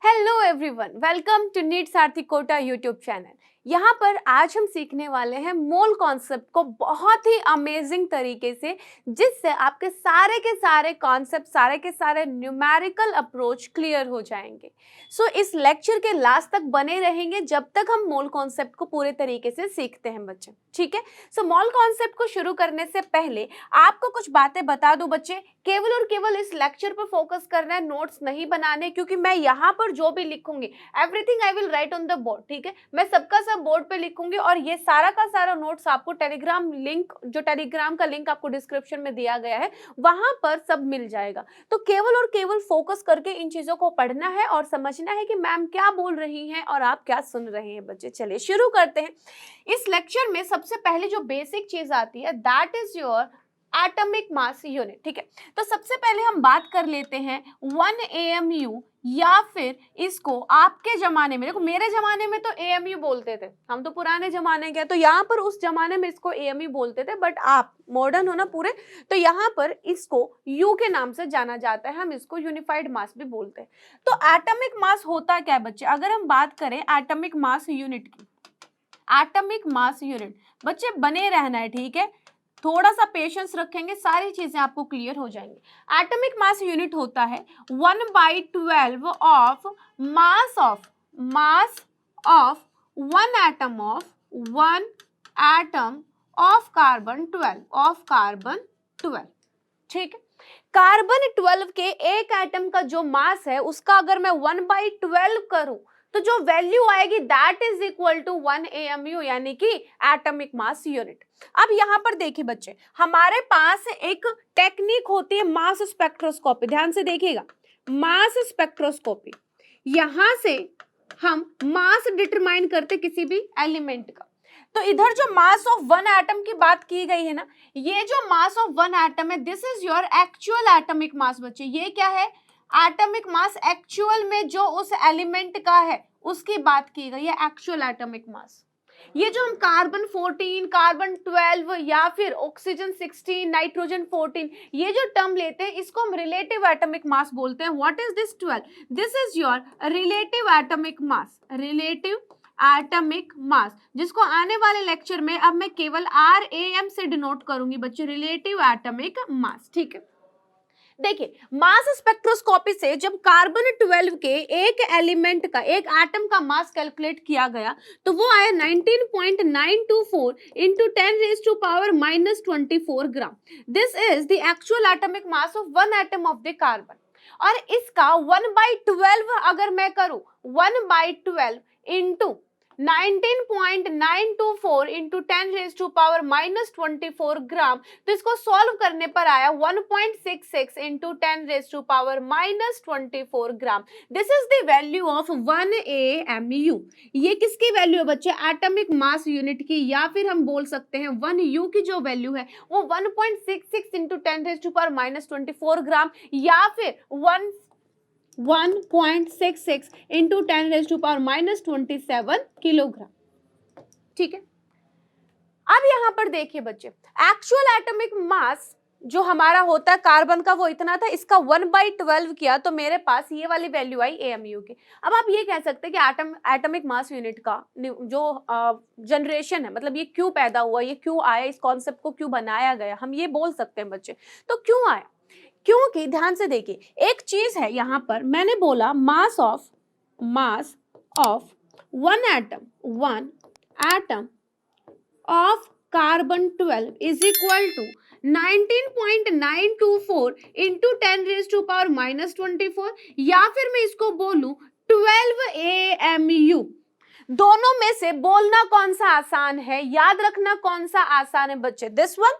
Hello everyone, welcome to NEET Sarathi Kota YouTube channel. यहाँ पर आज हम सीखने वाले हैं मोल कॉन्सेप्ट को बहुत ही अमेजिंग तरीके से, जिससे आपके सारे के सारे कॉन्सेप्ट, सारे के सारे न्यूमेरिकल अप्रोच क्लियर हो जाएंगे। इस लेक्चर के लास्ट तक बने रहेंगे जब तक हम मोल कॉन्सेप्ट को पूरे तरीके से सीखते हैं बच्चे, ठीक है। मोल कॉन्सेप्ट को शुरू करने से पहले आपको कुछ बातें बता दूं बच्चे, केवल और केवल इस लेक्चर पर फोकस करना है, नोट्स नहीं बनाने, क्योंकि मैं यहाँ पर जो भी लिखूंगी everything I will write on the board, ठीक है। मैं सबका सब बोर्ड पे लिखूंगी और ये सारा का सारा नोट्स आपको टेलीग्राम लिंक, जो टेलीग्राम का लिंक आपको डिस्क्रिप्शन में दिया गया है, वहां पर सब मिल जाएगा। तो केवल और केवल फोकस करके इन चीजों को पढ़ना है और समझना है कि मैम क्या बोल रही हैं और आप क्या सुन रहे हैं बच्चे। चलिए शुरू करते हैं। इस लेक्चर में सबसे पहले जो बेसिक चीज आती है that is your atomic mass unit, ठीक है। तो सबसे पहले हम बात कर लेते हैं 1 AMU, या फिर इसको आपके जमाने में, देखो मेरे जमाने में तो AMU बोलते थे, हम तो पुराने जमाने के, तो यहाँ पर उस जमाने में इसको AMU बोलते थे, बट आप मॉडर्न हो ना पूरे, तो यहाँ पर इसको U के नाम से जाना जाता है, हम इसको यूनिफाइड मास भी बोलते हैं। तो एटॉमिक मास होता क्या है बच्चे, अगर हम बात करें एटॉमिक मास यूनिट की, एटॉमिक मास यूनिट बच्चे बने रहना है, ठीक है, थोड़ा सा पेशेंस रखेंगे, सारी चीजें आपको क्लियर हो जाएंगी। एटॉमिक मास यूनिट होता है 1/12 of mass of one atom of carbon 12, ठीक है। कार्बन 12 के एक एटम का जो मास है उसका अगर मैं 1/12 करूं तो जो वैल्यू आएगी that is equal to 1 AMU, यानी कि एटॉमिक मास यूनिट। अब यहां पर देखिए बच्चे, हमारे पास एक टेक्निक होती है मास स्पेक्ट्रोस्कोपी, ध्यान से देखिएगा, मास स्पेक्ट्रोस्कोपी। यहां से हम मास डिटरमाइन करते किसी भी एलिमेंट का। तो इधर जो मास ऑफ वन एटम की बात की गई है ना, ये जो मास ऑफ वन एटम है this is your actual atomic mass बच्चे। ये क्या है, एटॉमिक मास एक्चुअल में जो उस एलिमेंट का है उसकी बात की गई है, एक्चुअल एटॉमिक मास। ये जो हम कार्बन 14, कार्बन 12 या फिर ऑक्सीजन 16, नाइट्रोजन 14, ये जो टर्म लेते हैं इसको हम रिलेटिव एटॉमिक मास बोलते हैं। What is this 12? This is your relative atomic mass, relative atomic मास, जिसको आने वाले लेक्चर में अब मैं केवल RAM से डिनोट करूंगी बच्चे, रिलेटिव एटॉमिक मास, ठीक है। देखिए मास स्पेक्ट्रोस्कोपी से जब कार्बन 12 के एक एलिमेंट का, एक एटम का मास कैलकुलेट किया गया तो वो आया 19.924 into 10⁻⁻24 gram. This is the actual atomic mass of one atom of the carbon. और इसका 1/12 अगर मैं करूं, 1/12 इंटू 19.924 इंटू 10⁻⁻24 ग्राम, तो इसको सॉल्व करने पर आया 1.66 into 10⁻⁻24 gram. This is the value of 1 AMU। ये किसकी वैल्यू है बच्चे, एटॉमिक मास यूनिट की, या फिर हम बोल सकते हैं 1 U की जो वैल्यू है वो 1.66 इंटू 10⁻⁻24 ग्राम, या फिर 1.66 इंटू 10⁻⁻27 किलोग्राम, ठीक है। अब यहां पर देखिए बच्चे, एक्चुअल एटॉमिक मास जो हमारा होता है कार्बन का वो इतना था, इसका 1/12 किया तो मेरे पास ये वाली वैल्यू आई AMU की। अब आप ये कह सकते हैं कि एटॉमिक मास यूनिट का जो जनरेशन है, मतलब ये क्यों पैदा हुआ, ये क्यों आया, इस कॉन्सेप्ट को क्यों बनाया गया, हम ये बोल सकते हैं बच्चे। तो क्यों आया, क्योंकि ध्यान से देखिए एक चीज है, यहां पर मैंने बोला mass of one atom of carbon 12 is equal to 19.924 into 10⁻⁻24, या फिर मैं इसको बोलूं 12 AMU। दोनों में से बोलना कौन सा आसान है, याद रखना कौन सा आसान है बच्चे, दिस वन,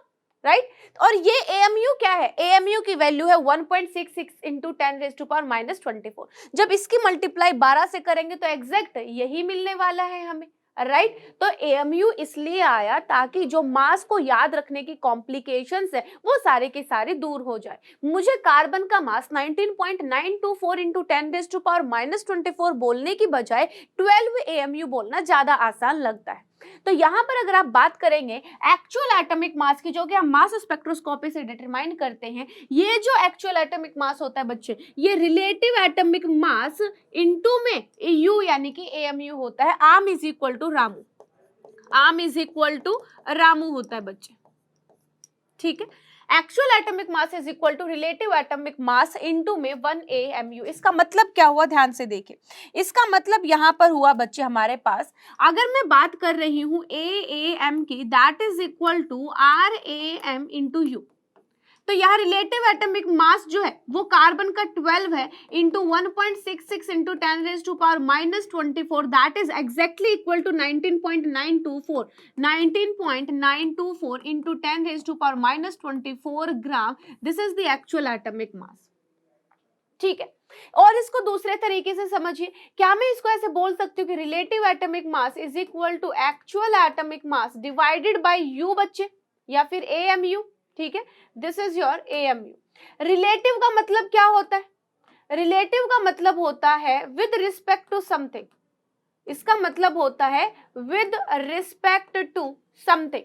राइट। और ये AMU क्या है, AMU की वैल्यू है 1.66 इंटू 10⁻⁻24। जब इसकी मल्टीप्लाई 12 से करेंगे तो एग्जैक्ट यही मिलने वाला है हमें, राइट। तो AMU इसलिए आया ताकि जो मास को याद रखने की कॉम्प्लिकेशंस है वो सारे के सारे दूर हो जाए। मुझे कार्बन का मास 19.924 इंटू 10⁻⁻24 बोलने की बजाय 12 AMU बोलना ज्यादा आसान लगता है। तो यहाँ पर अगर आप बात करेंगे एक्चुअल एटॉमिक मास की, जो कि हम मास स्पेक्ट्रोस्कोपी से डिटरमाइन करते हैं, ये जो एक्चुअल एटॉमिक मास होता है बच्चे, ये रिलेटिव एटॉमिक मास इनटू में यू यानी कि एएमयू होता है। आर्म इज इक्वल टू रामू, आर्म इज इक्वल टू रामू होता है बच्चे, ठीक है। Actual atomic mass is equal to relative atomic mass into में 1 AMU। इसका मतलब क्या हुआ, ध्यान से देखिए। इसका मतलब यहां पर हुआ बच्चे हमारे पास, अगर मैं बात कर रही हूं AAM की, that is equal to RAM into U. तो यहाँ रिलेटिव एटॉमिक मास जो है वो कार्बन का 12 है into 1.66 into 10 raise to power -24, that is exactly equal to 19.924, 19.924 into 10 raise to power -24 gram. This is the actual atomic mass, ठीक है। और इसको दूसरे तरीके से समझिए, क्या मैं इसको ऐसे बोल सकती हूँ कि relative atomic mass is equal to actual atomic mass divided by U बच्चे, या फिर AMU, ठीक है। This is your AMU। Relative का मतलब क्या होता है, रिलेटिव का मतलब होता है विद रिस्पेक्ट टू समथिंग। इसका मतलब होता है विद रिस्पेक्ट टू समथिंग।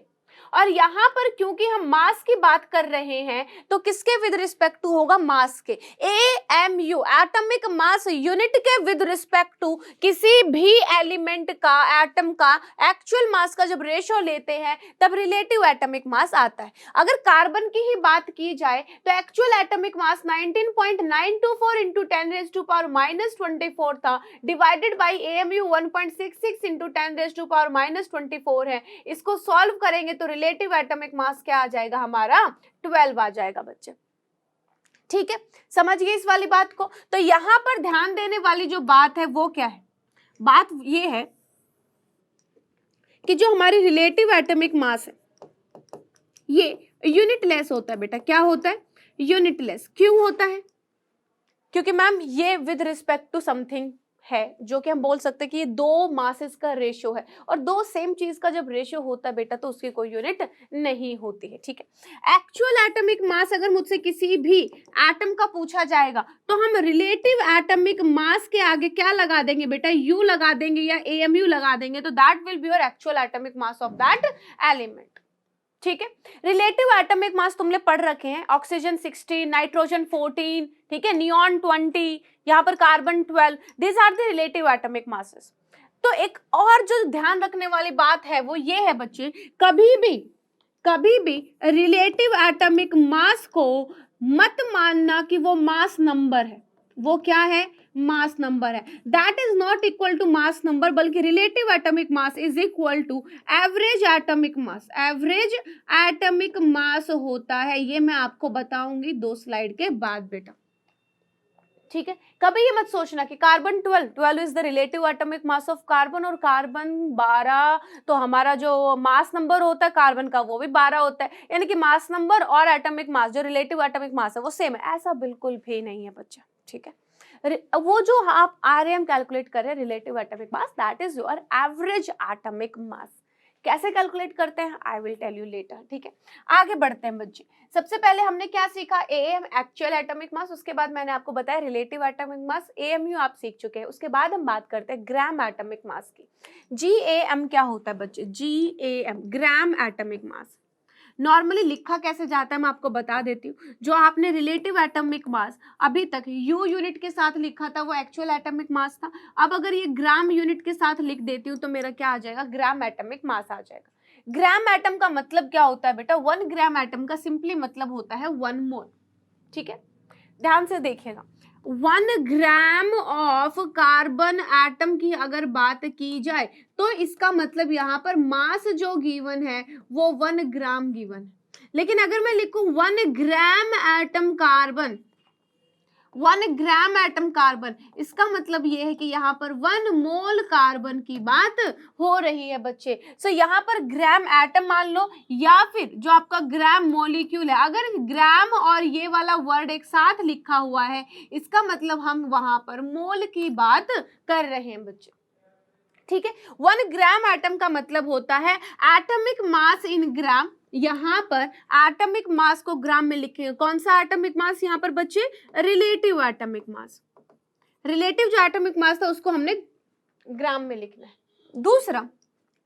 और यहां पर क्योंकि हम मास की बात कर रहे हैं तो किसके विद रिस्पेक्ट टू होगा, मास के। AMU एटॉमिक मास यूनिट के विद रिस्पेक्ट टू किसी भी एलिमेंट का, एटम का एक्चुअल मास का जब रेशियो लेते हैं तब रिलेटिव एटॉमिक मास आता है। अगर कार्बन की ही बात की जाए तो actual atomic mass 19.924 into 10 raise to power -24 था, divided by AMU 1.66 into 10 raise to power -24 है। इसको सॉल्व करेंगे तो रिलेटिव एटॉमिक मास क्या आ जाएगा हमारा, 12 आ जाएगा बच्चे, ठीक है। समझ गए इस वाली बात को। तो यहां पर ध्यान देने वाली जो बात है वो क्या है, बात ये है कि जो हमारी रिलेटिव एटॉमिक मास है ये यूनिटलेस होता है बेटा। क्या होता है, यूनिटलेस। क्यों होता है, क्योंकि मैम ये विद रिस्पेक्ट टू समथिंग है, जो कि हम बोल सकते हैं कि ये दो मासेस का रेशियो है, और दो सेम चीज का जब रेशियो होता है बेटा तो उसकी कोई यूनिट नहीं होती है, ठीक है। एक्चुअल एटॉमिक मास अगर मुझसे किसी भी एटम का पूछा जाएगा तो हम रिलेटिव एटॉमिक मास के आगे क्या लगा देंगे बेटा, यू लगा देंगे या AMU लगा देंगे, तो that will be your actual atomic mass of that element, ठीक है। रिलेटिव एटॉमिक मास तुमने पढ़ रखे हैं, ऑक्सीजन 16, नाइट्रोजन 14, ठीक है, नियॉन 20, यहाँ पर carbon 12, this are the relative atomic masses. तो एक और जो ध्यान रखने वाली बात है वो ये है बच्चे, कभी भी रिलेटिव एटॉमिक मास को मत मानना कि वो मास नंबर है। वो क्या है, मास नंबर है। That is not equal to mass number, बल्कि relative atomic mass is equal to average atomic mass. Average atomic mass होता है, ये मैं आपको बताऊंगी 2 स्लाइड के बाद बेटा, ठीक है। कभी ये मत सोचना कि carbon 12 is the relative atomic mass of carbon, और कार्बन 12 तो हमारा जो मास नंबर होता है कार्बन का वो भी 12 होता है, यानी कि मास नंबर और एटॉमिक मास जो रिलेटिव एटॉमिक मास है वो सेम है। ऐसा बिल्कुल भी नहीं है बच्चा, ठीक है। वो जो आप RAM कैलकुलेट कर रहे हैं relative atomic mass, that is your average atomic mass. कैसे कैलकुलेट करते हैं I will tell you later, ठीक है। आगे बढ़ते हैं बच्चे। सबसे पहले हमने क्या सीखा, AM एक्चुअल एटॉमिक मास, उसके बाद मैंने आपको बताया रिलेटिव एटॉमिक मास, AMU आप सीख चुके हैं। उसके बाद हम बात करते हैं ग्राम एटॉमिक मास की। GAM क्या होता है बच्चे, GAM ग्राम एटॉमिक मास। नॉर्मली लिखा कैसे जाता है मैं आपको बता देती हूँ। जो आपने रिलेटिव एटॉमिक मास अभी तक यू यूनिट के साथ लिखा था वो एक्चुअल एटॉमिक मास था। अब अगर ये ग्राम यूनिट के साथ लिख देती हूँ तो मेरा क्या आ जाएगा, ग्राम एटॉमिक मास आ जाएगा। ग्राम एटम का मतलब क्या होता है बेटा, 1 ग्राम एटम का सिंपली मतलब होता है 1 मोल, ठीक है। ध्यान से देखिएगा, 1 ग्राम ऑफ कार्बन एटम की अगर बात की जाए तो इसका मतलब यहाँ पर मास जो गिवन है वो 1 ग्राम गिवन है। लेकिन अगर मैं लिखूं 1 gram atom carbon, 1 gram atom carbon, इसका मतलब ये है कि यहाँ पर 1 मोल कार्बन की बात हो रही है बच्चे। सो यहाँ पर ग्राम एटम मान लो या फिर जो आपका ग्राम मॉलिक्यूल है। अगर ग्राम और ये वाला वर्ड एक साथ लिखा हुआ है इसका मतलब हम वहां पर मोल की बात कर रहे हैं बच्चे, ठीक है। 1 ग्राम एटम का मतलब होता है एटॉमिक मास इन ग्राम। यहां पर एटॉमिक मास को ग्राम में लिखेंगे। कौन सा एटॉमिक मास यहाँ पर बच्चे, रिलेटिव एटॉमिक मास। रिलेटिव जो एटॉमिक मास था उसको हमने ग्राम में लिखना है। दूसरा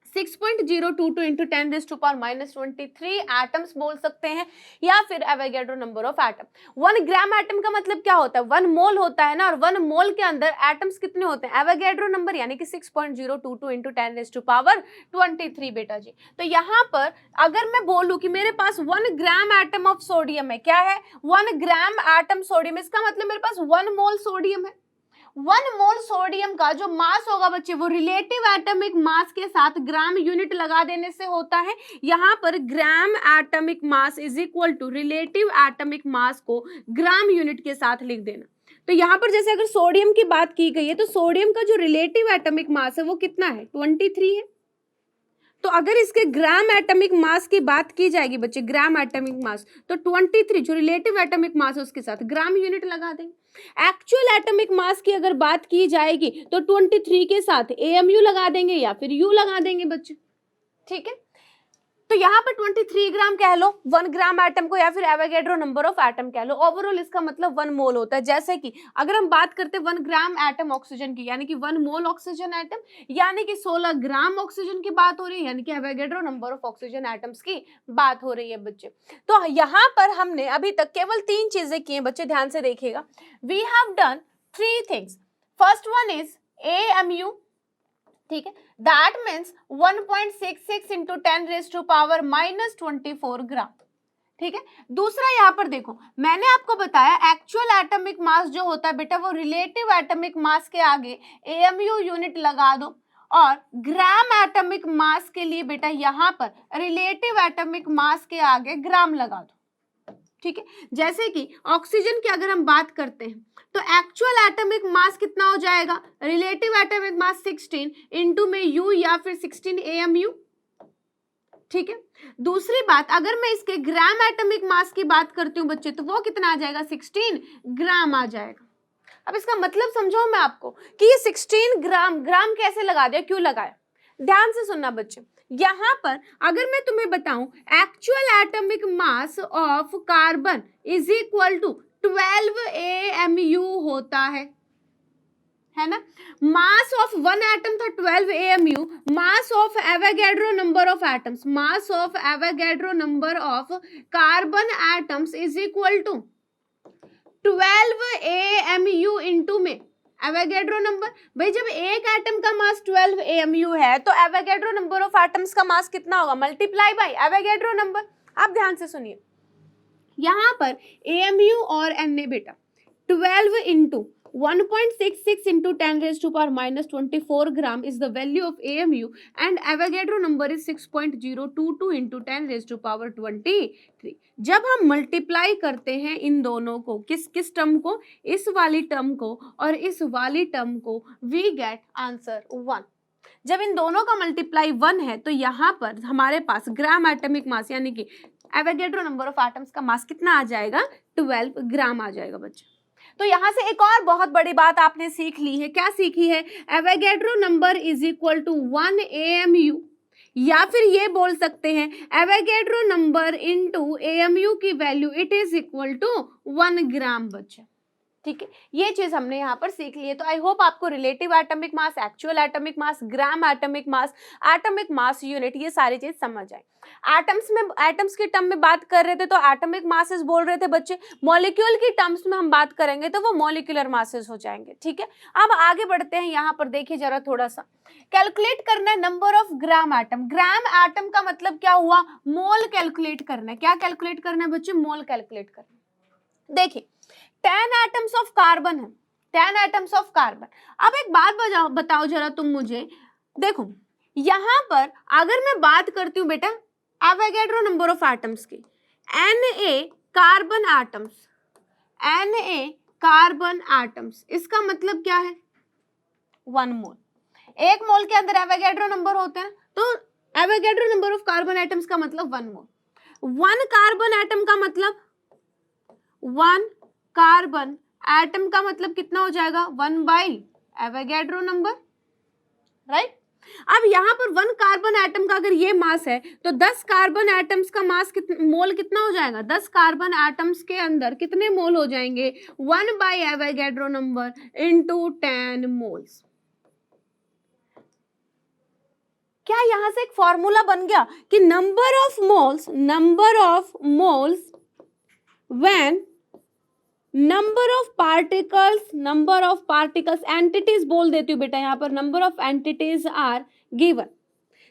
6.022 इंटू 10⁻⁻23 एटम्स बोल सकते हैं, या फिर Avogadro number of atom. 1 gram atom का मतलब क्या होता है, 1 मोल होता है ना, और 1 मोल के अंदर एटम्स कितने होते हैं, एवोगैड्रो नंबर यानी कि 6.022 इंटू 10⁻23 बेटा जी। तो यहाँ पर अगर मैं बोलूं कि मेरे पास 1 ग्राम एटम ऑफ सोडियम है, क्या है, 1 ग्राम एटम सोडियम, इसका मतलब मेरे पास 1 मोल सोडियम है। 1 मोल सोडियम का जो मास होगा बच्चे, वो रिलेटिव एटॉमिक मास के साथ ग्राम यूनिट लगा देने से होता है। यहाँ पर gram atomic mass is equal to relative atomic mass को ग्राम यूनिट के साथ लिख देना। तो यहाँ पर जैसे अगर सोडियम की बात की गई है, तो सोडियम का जो रिलेटिव एटॉमिक मास है वो कितना है, 23 है। तो अगर इसके ग्राम एटॉमिक मास की बात की जाएगी बच्चे, ग्राम एटॉमिक मास, तो 23 जो रिलेटिव एटॉमिक मास है उसके साथ ग्राम यूनिट लगा देंगे। एक्चुअल एटॉमिक मास की अगर बात की जाएगी तो 23 के साथ एएमयू लगा देंगे या फिर यू लगा देंगे बच्चे, ठीक है। तो यहाँ पर 23 ग्राम कह लो 1 ग्राम एटम को, या फिर एवोगैड्रो नंबर ऑफ एटम कह लो। ओवरऑल इसका मतलब 1 मोल होता है। जैसे कि अगर हम बात करते हैं 1 ग्राम एटम ऑक्सीजन की, यानी कि 1 मोल ऑक्सीजन एटम, यानी कि 16 ग्राम ऑक्सीजन की बात हो रही है, यानी कि Avogadro number of oxygen atoms की बात हो रही है बच्चे। तो यहाँ पर हमने अभी तक केवल 3 चीजें की हैं बच्चे, ध्यान से देखिएगा। We have done 3 things. First one is AMU, ठीक है, दैट मीन्स 1.66 इंटू 10⁻⁻24 ग्राम, ठीक है। दूसरा यहाँ पर देखो, मैंने आपको बताया एक्चुअल एटॉमिक मास जो होता है बेटा, वो रिलेटिव एटॉमिक मास के आगे AMU यूनिट लगा दो, और ग्राम एटॉमिक मास के लिए बेटा यहाँ पर रिलेटिव एटॉमिक मास के आगे ग्राम लगा दो, ठीक है। जैसे कि ऑक्सीजन की अगर हम बात करते हैं, तो एक्चुअल एटॉमिक मास कितना हो जाएगा, रिलेटिव एटॉमिक मास 16 इंटू में यू या फिर 16 AMU, ठीक है। दूसरी बात, अगर मैं इसके ग्राम एटॉमिक मास की बात करती हूँ बच्चे, तो वो कितना आ जाएगा, 16 ग्राम आ जाएगा। अब इसका मतलब समझाऊं मैं आपको कि ये 16 ग्राम, ग्राम कैसे लगा दिया, क्यों लगाया, ध्यान से सुनना बच्चे। यहाँ पर अगर मैं तुम्हें बताऊं actual atomic mass of carbon is equal to 12 AMU होता है ना। मास ऑफ 1 एटम था 12 AMU, mass of Avogadro number of atoms, mass of Avogadro number of carbon atoms is equal to 12 AMU into में Avogadro number. भाई जब एक atom का mass 12 AMU है, तो एवोगैड्रो नंबर ऑफ एटम्स का मास कितना होगा, मल्टीप्लाई बाय एवोगैड्रो नंबर। आप ध्यान से सुनिए, यहाँ पर AMU और Na बेटा 12 into 1.66 into 10⁻⁻24 gram is the value of AMU and Avogadro number is 6.022 into 10⁻23। जब हम मल्टीप्लाई करते हैं इन दोनों को, किस टर्म को, इस वाली टर्म को और इस वाली टर्म को, वी गेट आंसर 1। जब इन दोनों का मल्टीप्लाई 1 है, तो यहाँ पर हमारे पास ग्राम एटॉमिक मास यानी कि एवोगैड्रो नंबर ऑफ एटम्स का मास कितना आ जाएगा, 12 ग्राम आ जाएगा बच्चे। तो यहाँ से एक और बहुत बड़ी बात आपने सीख ली है, क्या सीखी है, Avogadro number is equal to 1 AMU, या फिर ये बोल सकते हैं एवोगैड्रो नंबर इनटू AMU की value it is equal to 1 gram बच्चे, ठीक है। ये चीज हमने यहाँ पर सीख ली है। तो आई होप आपको रिलेटिव एटॉमिक मास, एक्चुअल एटॉमिक मास, ग्राम एटॉमिक मास, एटॉमिक मास यूनिट, ये सारी चीज समझ आए। एटम्स में, एटम्स की टर्म में बात कर रहे थे तो एटॉमिक मासेस बोल रहे थे बच्चे, मॉलिक्यूल की टर्म्स में हम बात करेंगे तो वो मॉलिक्यूलर मासेस हो जाएंगे, ठीक है। अब आगे बढ़ते हैं, यहाँ पर देखिए जरा थोड़ा सा कैलकुलेट करना है number of gram atom. Gram atom का मतलब क्या हुआ, मोल कैलकुलेट करना है। क्या कैलकुलेट करना है बच्चे, मोल कैलकुलेट करना है। देखिए 10 एटम्स ऑफ कार्बन है, 10 एटम्स ऑफ कार्बन। अब एक बात बताओ जरा तुम मुझे, देखो यहां पर अगर मैं बात करती हूं बेटा एवोगैड्रो नंबर ऑफ एटम्स की, Na carbon atoms, Na carbon atoms, इसका मतलब क्या है, 1 मोल। एक मोल के अंदर एवोगैड्रो नंबर होते हैं, तो Avogadro number of carbon atoms का मतलब 1 मोल। 1 कार्बन एटम का मतलब 1 कार्बन एटम का मतलब कितना हो जाएगा, 1 बाई एवोगैड्रो नंबर, राइट। अब यहाँ पर 1 कार्बन एटम का अगर ये मास है, तो 10 कार्बन एटम्स का मास मोल कितना हो जाएगा, 10 कार्बन एटम्स के अंदर कितने मोल हो जाएंगे, 1 by Avogadro number into 10 moles. क्या यहाँ से एक फॉर्मूला बन गया कि number of moles when number of particles entities बोल देती हूँ बेटा, यहाँ पर number of entities are given.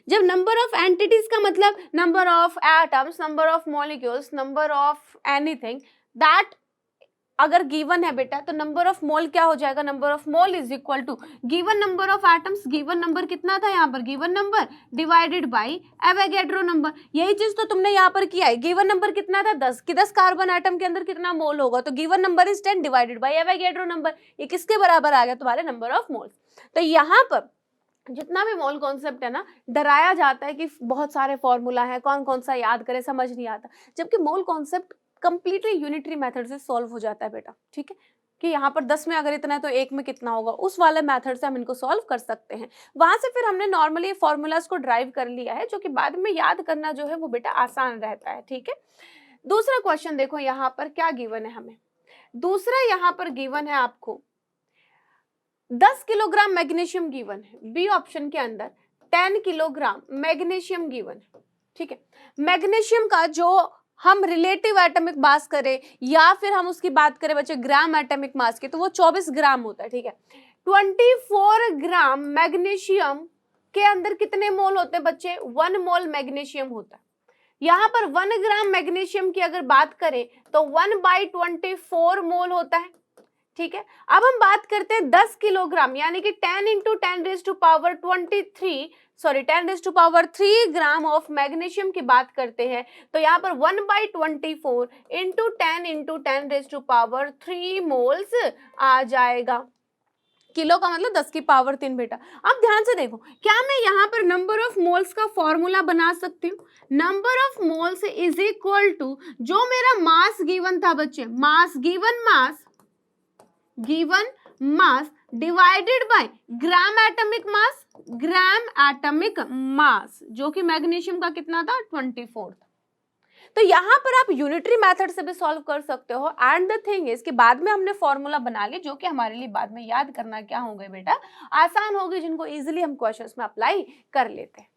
जब नंबर ऑफ एंटिटीज का मतलब number of atoms, number of molecules, number of anything that अगर गिवन है बेटा, तो नंबर ऑफ मोल क्या हो जाएगा, number of mole is equal to given number of atoms, given number कितना था यहाँ पर, given number divided by Avogadro number. यही चीज तो तुमने यहाँ पर किया है, गिवन नंबर कितना था 10 कि 10 कार्बन एटम के अंदर कितना मोल होगा, तो given number is 10 divided by Avogadro number, ये किसके बराबर आ गया, तुम्हारे नंबर ऑफ मोल्स। तो यहाँ पर जितना भी मोल कॉन्सेप्ट है ना, डराया जाता है कि बहुत सारे फॉर्मूला है, कौन कौन सा याद करे, समझ नहीं आता, जबकि mole concept completely unitary method से सॉल्व हो जाता है बेटा, ठीक है, कि यहाँ पर 10 में अगर इतना है तो 1 में कितना होगा, उस वाले मेथड से हम इनको सॉल्व कर सकते हैं। वहां से फिर हमने नॉर्मली फॉर्मूलाज को ड्राइव कर लिया है, जो कि बाद में याद करना जो है वो बेटा आसान रहता है, ठीक है। दूसरा क्वेश्चन देखो यहाँ पर क्या गिवन है हमें, दूसरा यहाँ पर गिवन है आपको 10 किलोग्राम मैग्नीशियम गिवन है, बी ऑप्शन के अंदर 10 किलोग्राम मैग्नीशियम गिवन है, ठीक है। मैग्नीशियम का जो हम रिलेटिव एटॉमिक मास करें या फिर हम उसकी बात करें बच्चे ग्राम एटॉमिक मास की, तो वो 24 ग्राम होता है, ठीक है। 24 ग्राम मैग्नीशियम के अंदर कितने मोल होते हैं बच्चे, 1 मोल मैग्नीशियम होता है। यहाँ पर 1 ग्राम मैग्नीशियम की अगर बात करें तो 1/24 मोल होता है, ठीक है। अब हम बात करते हैं 10 किलोग्राम यानी कि 10 × 10⁻³ ग्राम ऑफ मैग्नीशियम की बात करते हैं, तो यहाँ पर 1/24 × 10⁻³ मोल्स आ जाएगा। किलो का मतलब 10 की पावर 3 बेटा। अब ध्यान से देखो, क्या मैं यहाँ पर नंबर ऑफ मोल्स का फॉर्मूला बना सकती हूँ, number of moles is equal to जो मेरा मास गिवन था बच्चे, given mass divided by gram atomic mass, जो कि मैग्नीशियम का कितना था 24 था। तो यहाँ पर आप यूनिटरी मेथड से भी सॉल्व कर सकते हो, एंड द थिंग इज कि बाद में हमने फॉर्मूला बना लिए जो कि हमारे लिए बाद में याद करना क्या हो गए बेटा, आसान हो गई, जिनको इजीली हम क्वेश्चंस में अप्लाई कर लेते हैं।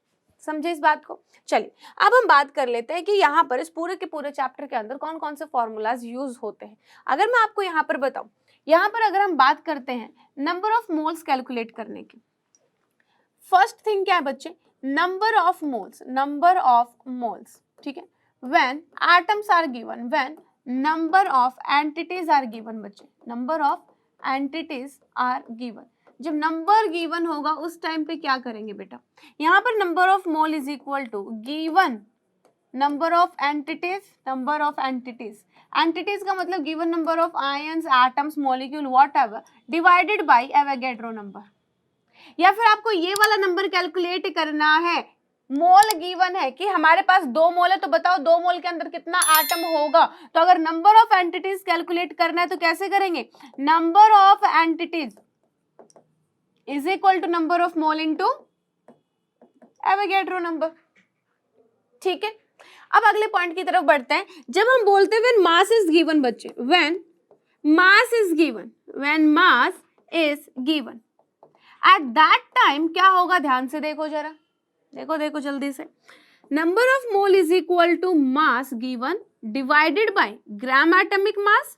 समझे इस बात को। चलिए अब हम बात कर लेते हैं कि यहाँ पर इस पूरे के पूरे चैप्टर के अंदर कौन कौन से फॉर्मूलाज यूज होते हैं। अगर मैं आपको यहाँ पर बताऊं, यहाँ पर अगर हम बात करते हैं नंबर ऑफ मोल्स कैलकुलेट करने की, फर्स्ट थिंग क्या है बच्चे, नंबर ऑफ मोल्स, ठीक है, when atoms are given, when number of entities are given बच्चे, number of entities are given, जब नंबर गिवन होगा उस टाइम पे क्या करेंगे बेटा, यहाँ पर number of mole is equal to given number of entities, entities का मतलब given number of ions, atoms, molecule, whatever, divided by Avogadro number. या फिर आपको ये वाला नंबर कैलकुलेट करना है, मोल गिवन है कि हमारे पास 2 मोल है, तो बताओ 2 मोल के अंदर कितना एटम होगा, तो अगर नंबर ऑफ एंटिटीज कैलकुलेट करना है तो कैसे करेंगे, number of entities is equal to number of mole into Avogadro number, ठीक है। अब अगले पॉइंट की तरफ बढ़ते हैं। जब हम बोलते हैं व्हेन मास इज गिवन बच्चे, when mass is given at that time क्या होगा, ध्यान से देखो जरा, देखो जल्दी से, number of mole is equal to mass given divided by gram atomic mass,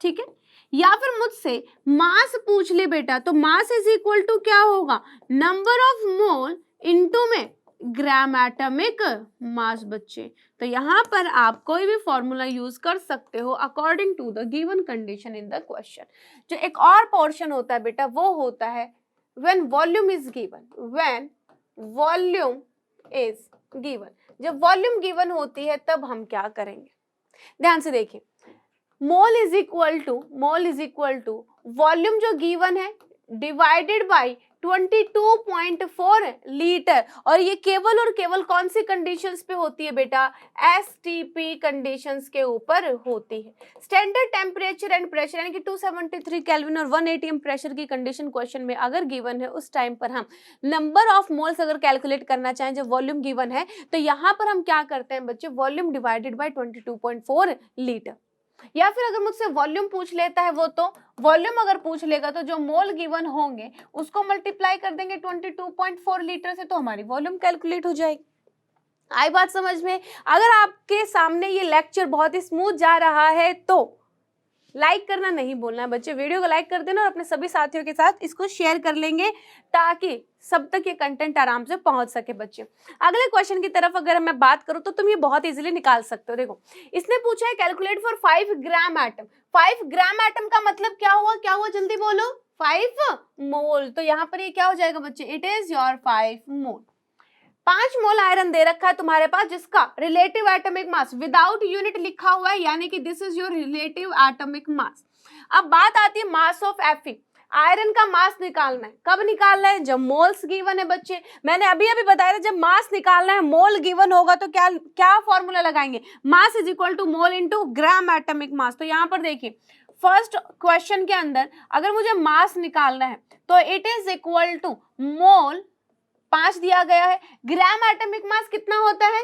ठीक है। या फिर मुझसे मास पूछ ले बेटा, तो मास इज इक्वल टू क्या होगा, नंबर ऑफ मोल इनटू में ग्राम एटॉमिक मास बच्चे। तो यहाँ पर आप कोई भी फॉर्मूला यूज कर सकते हो according to the given condition in the question. जो एक और पोर्शन होता है बेटा वो होता है when volume is given, when volume is given, जब वॉल्यूम गिवन होती है तब हम क्या करेंगे, ध्यान से देखिए, mole is equal to volume जो गिवन है डिवाइडेड बाय 22.4 लीटर, और ये केवल और केवल कौन सी कंडीशंस पे होती है बेटा, एसटीपी कंडीशंस के ऊपर होती है। स्टैंडर्ड टेम्परेचर एंड प्रेशर यानी कि 273 केल्विन और 1 atm प्रेशर की कंडीशन क्वेश्चन में अगर गिवन है, उस टाइम पर हम नंबर ऑफ मोल्स अगर कैलकुलेट करना चाहें जब वॉल्यूम गिवन है, तो यहाँ पर हम क्या करते हैं बच्चे, वॉल्यूम डिवाइडेड बाय 22.4 लीटर। या फिर अगर मुझसे वॉल्यूम पूछ लेता है वो, तो वॉल्यूम अगर पूछ लेगा तो जो मोल गिवन होंगे उसको मल्टीप्लाई कर देंगे 22.4 लीटर से, तो हमारी वॉल्यूम कैलकुलेट हो जाएगी। आई बात समझ में? अगर आपके सामने ये लेक्चर बहुत ही स्मूथ जा रहा है तो लाइक करना नहीं भूलना है बच्चे, वीडियो को लाइक कर देना और अपने सभी साथियों के साथ इसको शेयर कर लेंगे ताकि सब तक ये कंटेंट आराम से पहुंच सके बच्चे। अगले क्वेश्चन की तरफ अगर मैं बात करूं तो तुम ये बहुत इजीली निकाल सकते हो। देखो इसने पूछा है calculate for 5 gram atom. 5 gram atom का मतलब क्या हुआ, क्या हुआ जल्दी बोलो? 5 मोल। तो यहाँ पर ये क्या हो जाएगा बच्चे? It is your 5 mole. 5 mole iron दे रखा है तुम्हारे पास जिसका relative atomic mass without unit लिखा हुआ है, यानी कि this is your relative atomic mass. अब बात आती है मास ऑफ Fe। आयरन का मास निकालना है, कब निकालना है? जब मोल्स गिवन है बच्चे। मैंने अभी अभी बताया था जब मास निकालना है, मोल गिवन होगा तो क्या क्या फॉर्मूला लगाएंगे? Mass is equal to mole into gram atomic mass. तो यहाँ पर देखिए फर्स्ट क्वेश्चन के अंदर अगर मुझे मास निकालना है तो इट इज इक्वल टू मोल 5 दिया गया है, ग्राम एटॉमिक मास कितना होता है?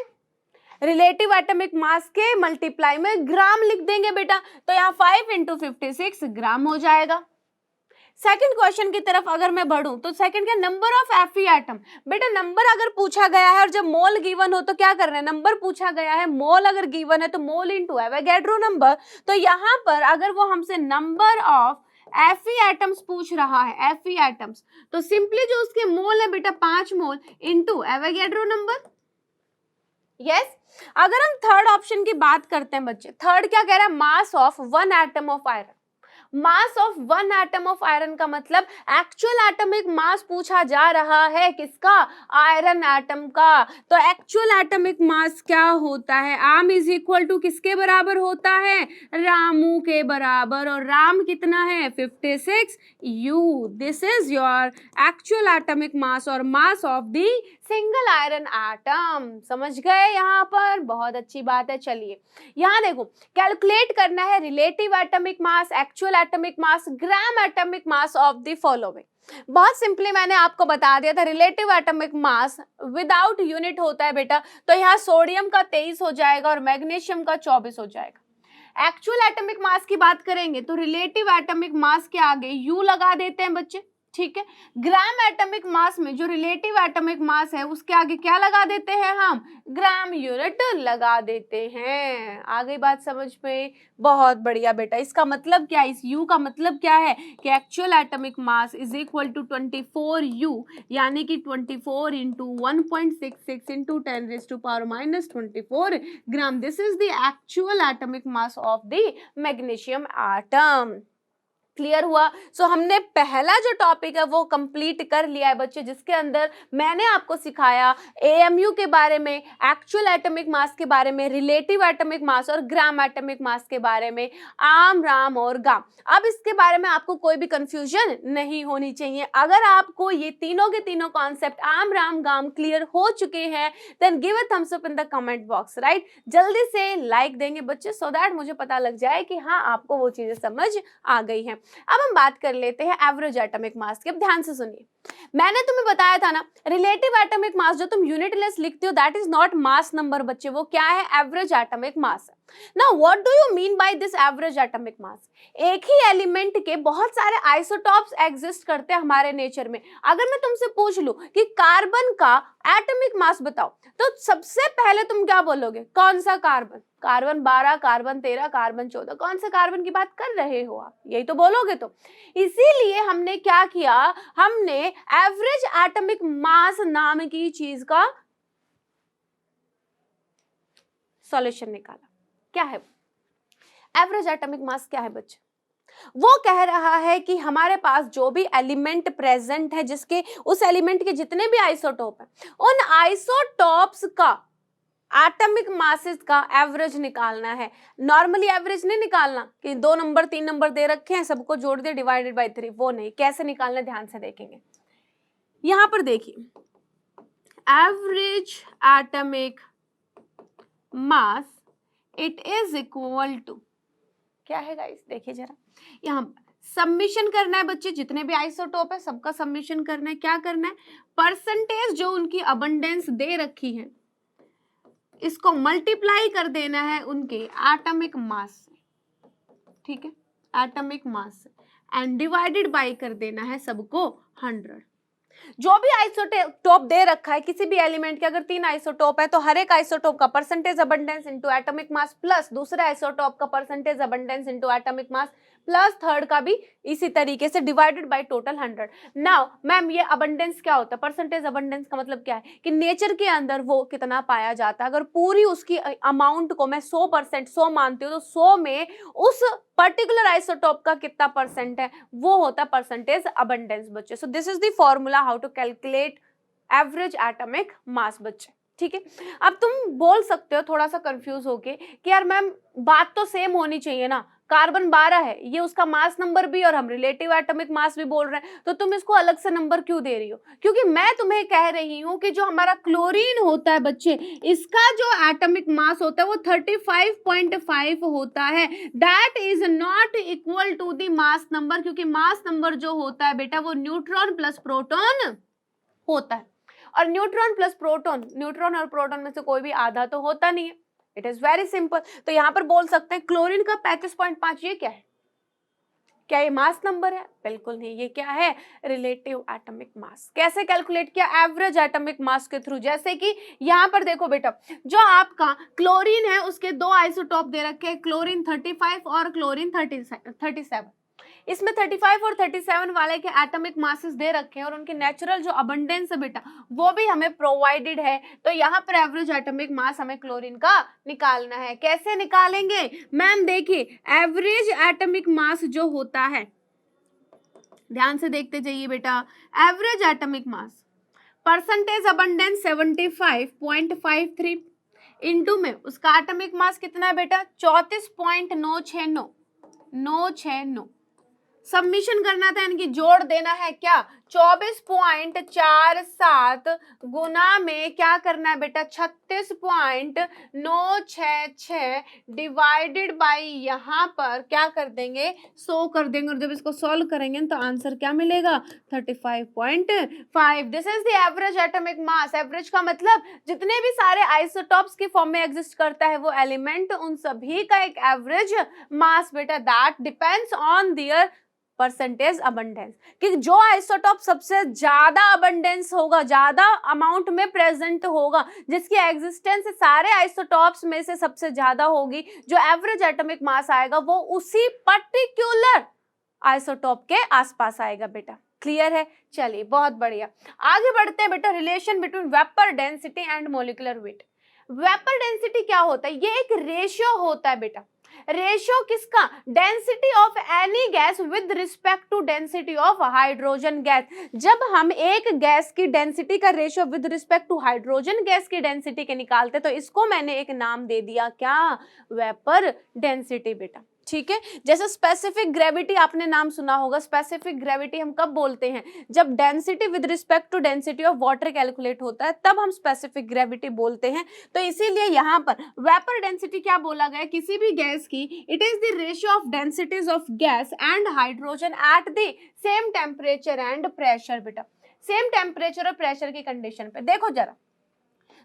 रिलेटिव एटॉमिक मास के मल्टीप्लाई में ग्राम लिख देंगे बेटा, तो यहाँ 5 इंटू 56 ग्राम हो जाएगा। सेकंड क्वेश्चन की तरफ अगर मैं बढ़ूं तो सेकंड का नंबर ऑफ Fe एटम। बेटा नंबर अगर पूछा गया है और जब मोल गिवन हो तो क्या करना है? नंबर पूछा गया है, मोल अगर गिवन है तो मोल इंटू एवोगैड्रो नंबर। तो यहाँ पर अगर वो हमसे नंबर ऑफ Fe एटम्स पूछ रहा है, Fe एटम्स, तो सिंपली जो उसके मोल है बेटा 5 मोल इंटू एवोगैड्रो नंबर। यस। अगर हम थर्ड ऑप्शन की बात करते हैं बच्चे, थर्ड क्या कह रहा है? Mass of 1 atom of iron. Mass of 1 atom of iron का मतलब एक्चुअल एटॉमिक मास पूछा जा रहा है किसका? आयरन एटम का। तो एक्चुअल एटॉमिक मास क्या होता है? आम इज इक्वल टू किसके बराबर होता है? रामू के बराबर। और राम कितना है? 56 U। This is your actual atomic mass और mass of the single iron atom. समझ गए यहाँ पर? बहुत अच्छी बात है। चलिए यहाँ देखो कैलकुलेट करना है relative atomic mass, actual atomic mass, gram atomic mass of the following. बहुत सिंपली मैंने आपको बता दिया था relative atomic mass without unit होता है बेटा, तो यहाँ सोडियम का 23 हो जाएगा और मैग्नीशियम का 24 हो जाएगा। एक्चुअल एटॉमिक मास की बात करेंगे तो रिलेटिव एटॉमिक मास के आगे यू लगा देते हैं बच्चे, ठीक है। ग्राम एटॉमिक मास में जो रिलेटिव एटॉमिक मास है उसके आगे क्या लगा देते हैं हम? ग्राम यूनिट लगा देते हैं। आ गई बात समझ में? बहुत बढ़िया बेटा। इसका मतलब क्या है? इस U का मतलब क्या है कि actual atomic mass is equal to 24 U, यानी कि 24 into 1.66 into 10⁻⁻24 gram. This is the actual atomic mass of the magnesium atom. Clear हुआ? सो हमने पहला जो टॉपिक है वो कंप्लीट कर लिया है बच्चे, जिसके अंदर मैंने आपको सिखाया AMU के बारे में, एक्चुअल एटॉमिक मास के बारे में, रिलेटिव एटॉमिक मास और ग्राम एटॉमिक मास के बारे में, आम, राम और गाम। अब इसके बारे में आपको कोई भी कंफ्यूजन नहीं होनी चाहिए। अगर आपको ये तीनों के तीनों कॉन्सेप्ट आम, राम, गाम क्लियर हो चुके हैं then give a thumbs up in the comment box, right. जल्दी से लाइक देंगे बच्चे सो दैट मुझे पता लग जाए कि हाँ आपको वो चीजें समझ आ गई हैं। अब हम बात कर लेते हैं एवरेज एटॉमिक मास की। अब ध्यान से सुनिए, मैंने तुम्हें बताया था ना रिलेटिव एटॉमिक मास जो तुम यूनिटलेस लिखते हो that is not mass number बच्चे, वो क्या है? एवरेज एटॉमिक मास है। Now what do you mean by this average atomic मास? एक ही एलिमेंट के बहुत सारे आइसोटॉप्स एग्जिस्ट करते हैं हमारे नेचर में। अगर मैं तुमसे पूछ लूं कि कार्बन का एटॉमिक मास बताओ तो सबसे पहले तुम क्या बोलोगे? कौन सा कार्बन? कार्बन 12, कार्बन 13, कार्बन 14, कौन से कार्बन की बात कर रहे हो आप? यही तो बोलोगे। तो इसीलिए हमने क्या किया, हमने एवरेज एटॉमिक मास नाम की चीज का सॉल्यूशन निकाला। क्या है एवरेज एटॉमिक मास? क्या है बच्चे? वो कह रहा है कि हमारे पास जो भी एलिमेंट प्रेजेंट है, जिसके उस एलिमेंट के जितने भी आइसोटोप हैं, उन आइसोटॉप्स का एटॉमिक मासेस का एवरेज निकालना है। नॉर्मली एवरेज नहीं निकालना कि 2 नंबर 3 नंबर दे रखे हैं सबको जोड़ दिया डिवाइडेड बाय 3, वो नहीं। कैसे निकालना ध्यान से देखेंगे। यहां पर देखिए average atomic mass it is equal to क्या है गाइस? देखिए जरा, यहां सबमिशन करना है बच्चे, जितने भी आइसोटोप है सबका सबमिशन करना है। क्या करना है? परसेंटेज जो उनकी अबंडेंस दे रखी है इसको मल्टीप्लाई कर देना है उनके एटॉमिक मास से। ठीक है, एटॉमिक मास से, एंड डिवाइडेड बाय कर देना है सबको 100। जो भी आइसोटोप दे रखा है किसी भी एलिमेंट के, अगर 3 आइसोटोप है तो हर एक आइसोटोप का percentage abundance into atomic mass plus दूसरे आइसोटोप का percentage abundance into atomic mass plus third का भी इसी तरीके से divided by total 100। Now ma'am ये अबंडेंस क्या होता है? परसेंटेज अबंडेंस का मतलब क्या है कि नेचर के अंदर वो कितना पाया जाता है। अगर पूरी उसकी अमाउंट को मैं 100% 100 मानती हूँ तो 100 में उस पर्टिकुलर आइसोटोप का कितना परसेंट है वो होता है परसेंटेज अबंडेंस बच्चे। So this is the formula how to calculate average atomic mass बच्चे। ठीक है, अब तुम बोल सकते हो थोड़ा सा कंफ्यूज होके कि यार मैम बात तो सेम होनी चाहिए ना, कार्बन 12 है, ये उसका मास नंबर भी और हम रिलेटिव एटॉमिक मास भी बोल रहे हैं, तो तुम इसको अलग से नंबर क्यों दे रही हो? क्योंकि मैं तुम्हें कह रही हूं कि जो हमारा क्लोरीन होता है बच्चे, इसका जो एटॉमिक मास होता है वो 35.5 होता है। That is not equal to the mass number, क्योंकि मास नंबर जो होता है बेटा वो न्यूट्रॉन प्लस प्रोटॉन होता है, और न्यूट्रॉन प्लस प्रोटॉन, न्यूट्रॉन और प्रोटॉन में से कोई भी आधा तो होता नहीं है। It is very simple. तो यहां पर बोल सकते हैं क्लोरीन का 35.5 ये क्या है? क्या ये मास नंबर है? बिल्कुल नहीं, ये क्या है? Relative atomic mass. कैसे कैलकुलेट किया? एवरेज एटॉमिक मास के थ्रू। जैसे कि यहां पर देखो बेटा, जो आपका क्लोरीन है उसके दो आइसोटोप दे रखे हैं, क्लोरीन 35 और क्लोरीन 37। इसमें 35 और 37 वाले के एटॉमिक मासेस दे रखे हैं और उनकी नेचुरल जो अबंडेंस है बेटा वो भी हमें प्रोवाइडेड है। तो यहाँ पर एवरेज एटॉमिक मास हमें क्लोरीन का निकालना है। कैसे निकालेंगे मैम? देखिए एवरेज एटॉमिक मास जो होता है, ध्यान से देखते जाइए बेटा, average atomic mass percentage abundance 75.53 into में उसका एटॉमिक मास कितना है बेटा? 34.969। सबमिशन करना था, यानी कि जोड़ देना है क्या? 24.47 गुना में क्या करना है बेटा? 36.966 डिवाइडेड बाई यहाँ पर क्या कर देंगे? 100 कर देंगे, और जब इसको सॉल्व करेंगे तो आंसर क्या मिलेगा? 35.5। This is the average atomic mass. Average का मतलब जितने भी सारे आइसोटॉप्स की फॉर्म में एग्जिस्ट करता है वो एलिमेंट, उन सभी का एक एवरेज मास बेटा, that depends on their percentage abundance. कि जो आइसोटॉप सबसे ज्यादा अबंडेंस होगा, ज्यादा अमाउंट में प्रेजेंट होगा, जिसकी एग्जिस्टेंस सारे आइसोटॉप्स में से सबसे ज्यादा होगी, जो एवरेज एटॉमिक मास आएगा वो उसी पर्टिकुलर आइसोटॉप के आसपास आएगा बेटा। क्लियर है? चलिए बहुत बढ़िया, आगे बढ़ते हैं बेटा। Relation between vapour density and molecular weight. Vapour density क्या होता है? ये एक रेशियो होता है बेटा। रेशियो किसका? Density of any gas with respect to density of hydrogen gas. जब हम एक गैस की डेंसिटी का ratio with respect to hydrogen gas की डेंसिटी के निकालते तो इसको मैंने एक नाम दे दिया, क्या? वेपर डेंसिटी बेटा। ठीक है, जैसे स्पेसिफिक ग्रेविटी आपने नाम सुना होगा। स्पेसिफिक ग्रेविटी हम कब बोलते हैं? जब density with respect to density of water calculate होता है तब हम स्पेसिफिक ग्रेविटी बोलते हैं। तो इसीलिए यहाँ पर वेपर डेंसिटी क्या बोला गया? किसी भी गैस की it is the ratio of densities of gas and hydrogen at the same temperature and pressure बेटा। सेम टेम्परेचर और प्रेशर की कंडीशन पे। देखो जरा,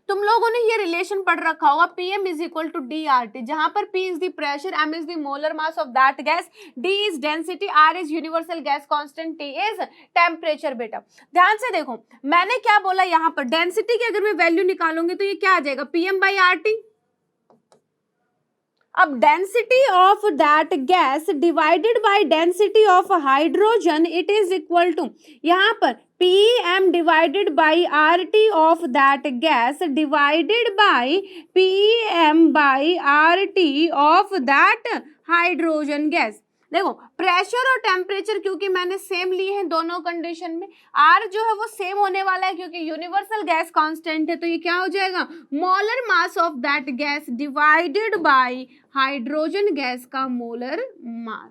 तुम लोगों ने ये रिलेशन पढ़ रखा होगा, Pm is equal to DRT, जहां पर P is the pressure, M is the molar mass of that gas, D is density, R is universal gas constant, T is temperature बेटा। ध्यान से देखो, मैंने क्या बोला यहाँ पर? डेंसिटी की अगर मैं वैल्यू निकालूंगी तो ये क्या आ जाएगा? Pm by RT। अब density of that gas divided by density of hydrogen, it is equal to यहाँ पर Pm divided by RT of that gas divided by Pm by RT of that hydrogen gas. देखो pressure और temperature क्योंकि मैंने same लिए हैं दोनों condition में, R जो है वो सेम होने वाला है क्योंकि यूनिवर्सल गैस कांस्टेंट है, तो ये क्या हो जाएगा? Molar mass of that gas divided bye hydrogen gas का मोलर मास।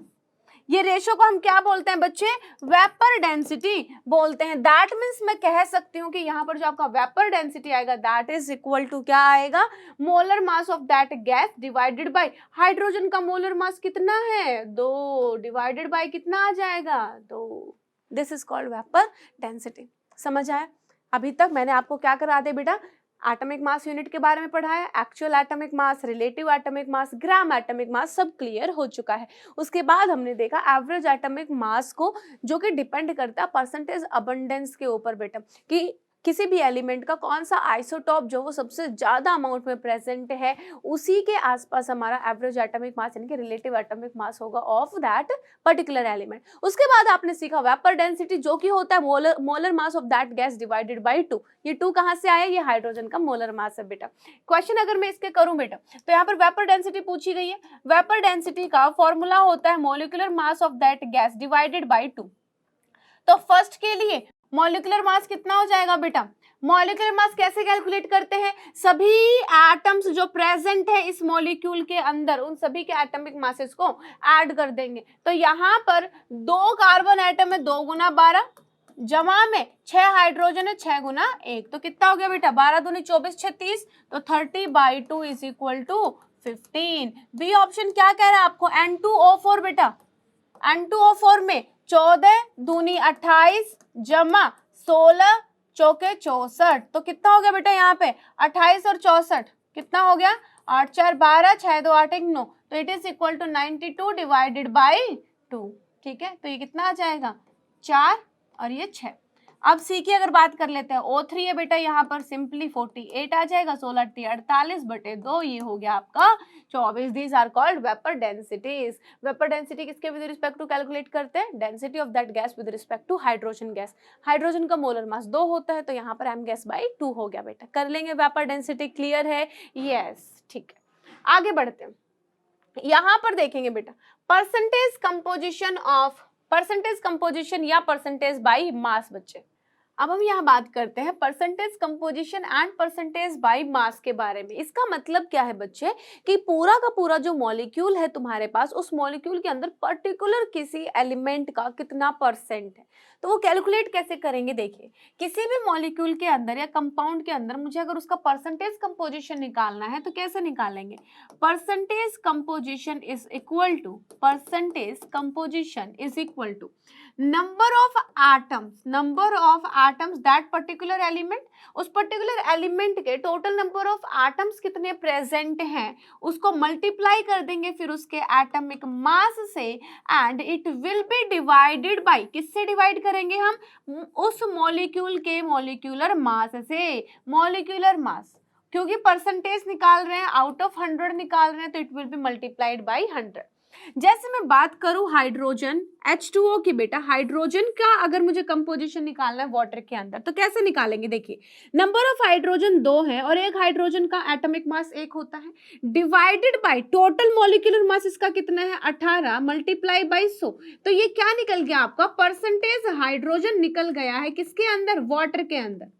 ये रेशो को हम क्या बोलते हैं बच्चे? वेपर डेंसिटी बोलते हैं। दैट मीन्स मैं कह सकती हूँ कि यहाँ पर जो आपका वेपर डेंसिटी आएगा दैट इज इक्वल टू क्या आएगा? Molar mass of that gas divided bye hydrogen का मोलर मास कितना है? 2 डिवाइडेड बाय कितना आ जाएगा? 2। This is called vapour density. समझ आया? अभी तक मैंने आपको क्या करा दे बेटा? एटॉमिक मास यूनिट के बारे में पढ़ा है, एक्चुअल एटॉमिक मास, रिलेटिव एटॉमिक मास, ग्राम एटॉमिक मास, सब क्लियर हो चुका है। उसके बाद हमने देखा एवरेज एटॉमिक मास को, जो कि डिपेंड करता है परसेंटेज अबंडेंस के ऊपर बेटा, कि किसी भी एलिमेंट का कौन सा आइसोटॉप जो वो सबसे ज्यादा अमाउंट में प्रेजेंट है, उसी के आसपास हमारा एवरेज एटॉमिक मास यानी कि रिलेटिव एटॉमिक मास होगा ऑफ दैट पर्टिकुलर एलिमेंट। उसके बाद आपने सीखा वेपर डेंसिटी, जो कि होता है molar mass of that gas divided bye 2। ये 2 कहाँ से आया? ये हाइड्रोजन का मोलर मास है बेटा। क्वेश्चन अगर मैं इसके करूं बेटा, तो यहाँ पर वेपर डेंसिटी पूछी गई है। वेपर डेंसिटी का फॉर्मूला होता है molecular mass of that gas divided bye 2। तो फर्स्ट के लिए मॉलिक्यूलर मास कितना हो जाएगा बेटा? मॉलिक्यूलर मास कैसे कैलकुलेट करते हैं? सभी एटम्स जो प्रेजेंट है इस मॉलिक्यूल के अंदर, उन सभी के एटॉमिक मासेस को ऐड कर देंगे। तो यहाँ पर 2 कार्बन एटम है, 2 गुना 12 जमा में 6 हाइड्रोजन है, 6 गुना 1, तो कितना हो गया बेटा? 12 दूनी 24, 36, तो 30/2 is equal to 15। B option क्या कह रहा है आपको? N2O4 बेटा। N2O4 में 14 दूनी 28 जमा 16 चौके 64, तो कितना हो गया बेटा यहाँ पे? 28 और 64 कितना हो गया? 8 4 12, 6 2 8 1 9, तो it is equal to 92 divided by 2। ठीक है, तो ये कितना आ जाएगा? 4 और ये 6। अब सी की अगर बात कर लेते हैं, O3 है बेटा, यहाँ पर सिंपली 48 आ जाएगा, 16 48/2, ये हो गया आपका 24। These are called vapour densities. Vapour density किसके विद रिस्पेक्ट टू कैलकुलेट करते हैं? Density of that gas with respect to hydrogen gas. Hydrogen का मोलर मास 2 होता है, तो यहाँ पर m गैस बाई 2 हो गया बेटा। कर लेंगे वेपर डेंसिटी, क्लियर है? यस, ठीक है, आगे बढ़ते हैं। यहाँ पर देखेंगे बेटा परसेंटेज कंपोजिशन या परसेंटेज बाई मास बच्चे। अब हम यहाँ बात करते हैं percentage composition and percentage by मास के बारे में। इसका मतलब क्या है बच्चे, कि पूरा का पूरा जो मॉलिक्यूल है तुम्हारे पास, उस मॉलिक्यूल के अंदर पर्टिकुलर किसी एलिमेंट का कितना परसेंट है, तो वो कैलकुलेट कैसे करेंगे? देखिए, किसी भी मॉलिक्यूल के अंदर या कंपाउंड के अंदर मुझे अगर उसका परसेंटेज कंपोजिशन निकालना है तो कैसे निकालेंगे? Percentage composition is equal to number of atoms that particular element, उस पर्टिकुलर एलिमेंट के टोटल नंबर ऑफ एटम्स कितने प्रेजेंट हैं उसको मल्टीप्लाई कर देंगे फिर उसके एटॉमिक मास से, and it will be divided by, किससे डिवाइड करेंगे हम? उस मॉलिक्यूल के मॉलिक्यूलर मास से। मॉलिक्यूलर मास, क्योंकि परसेंटेज निकाल रहे हैं, आउट ऑफ 100 निकाल रहे हैं, तो it will be multiplied by 100। जैसे मैं बात करूं हाइड्रोजन H2O की बेटा, हाइड्रोजन का अगर मुझे कंपोजिशन निकालना है वाटर के अंदर तो कैसे निकालेंगे? देखिए, नंबर ऑफ हाइड्रोजन 2 है और एक हाइड्रोजन का एटॉमिक मास 1 होता है, divided by total molecular mass इसका कितना है? 18 मल्टीप्लाई बाय 100, तो ये क्या निकल गया आपका? परसेंटेज हाइड्रोजन निकल गया है किसके अंदर? वाटर के अंदर।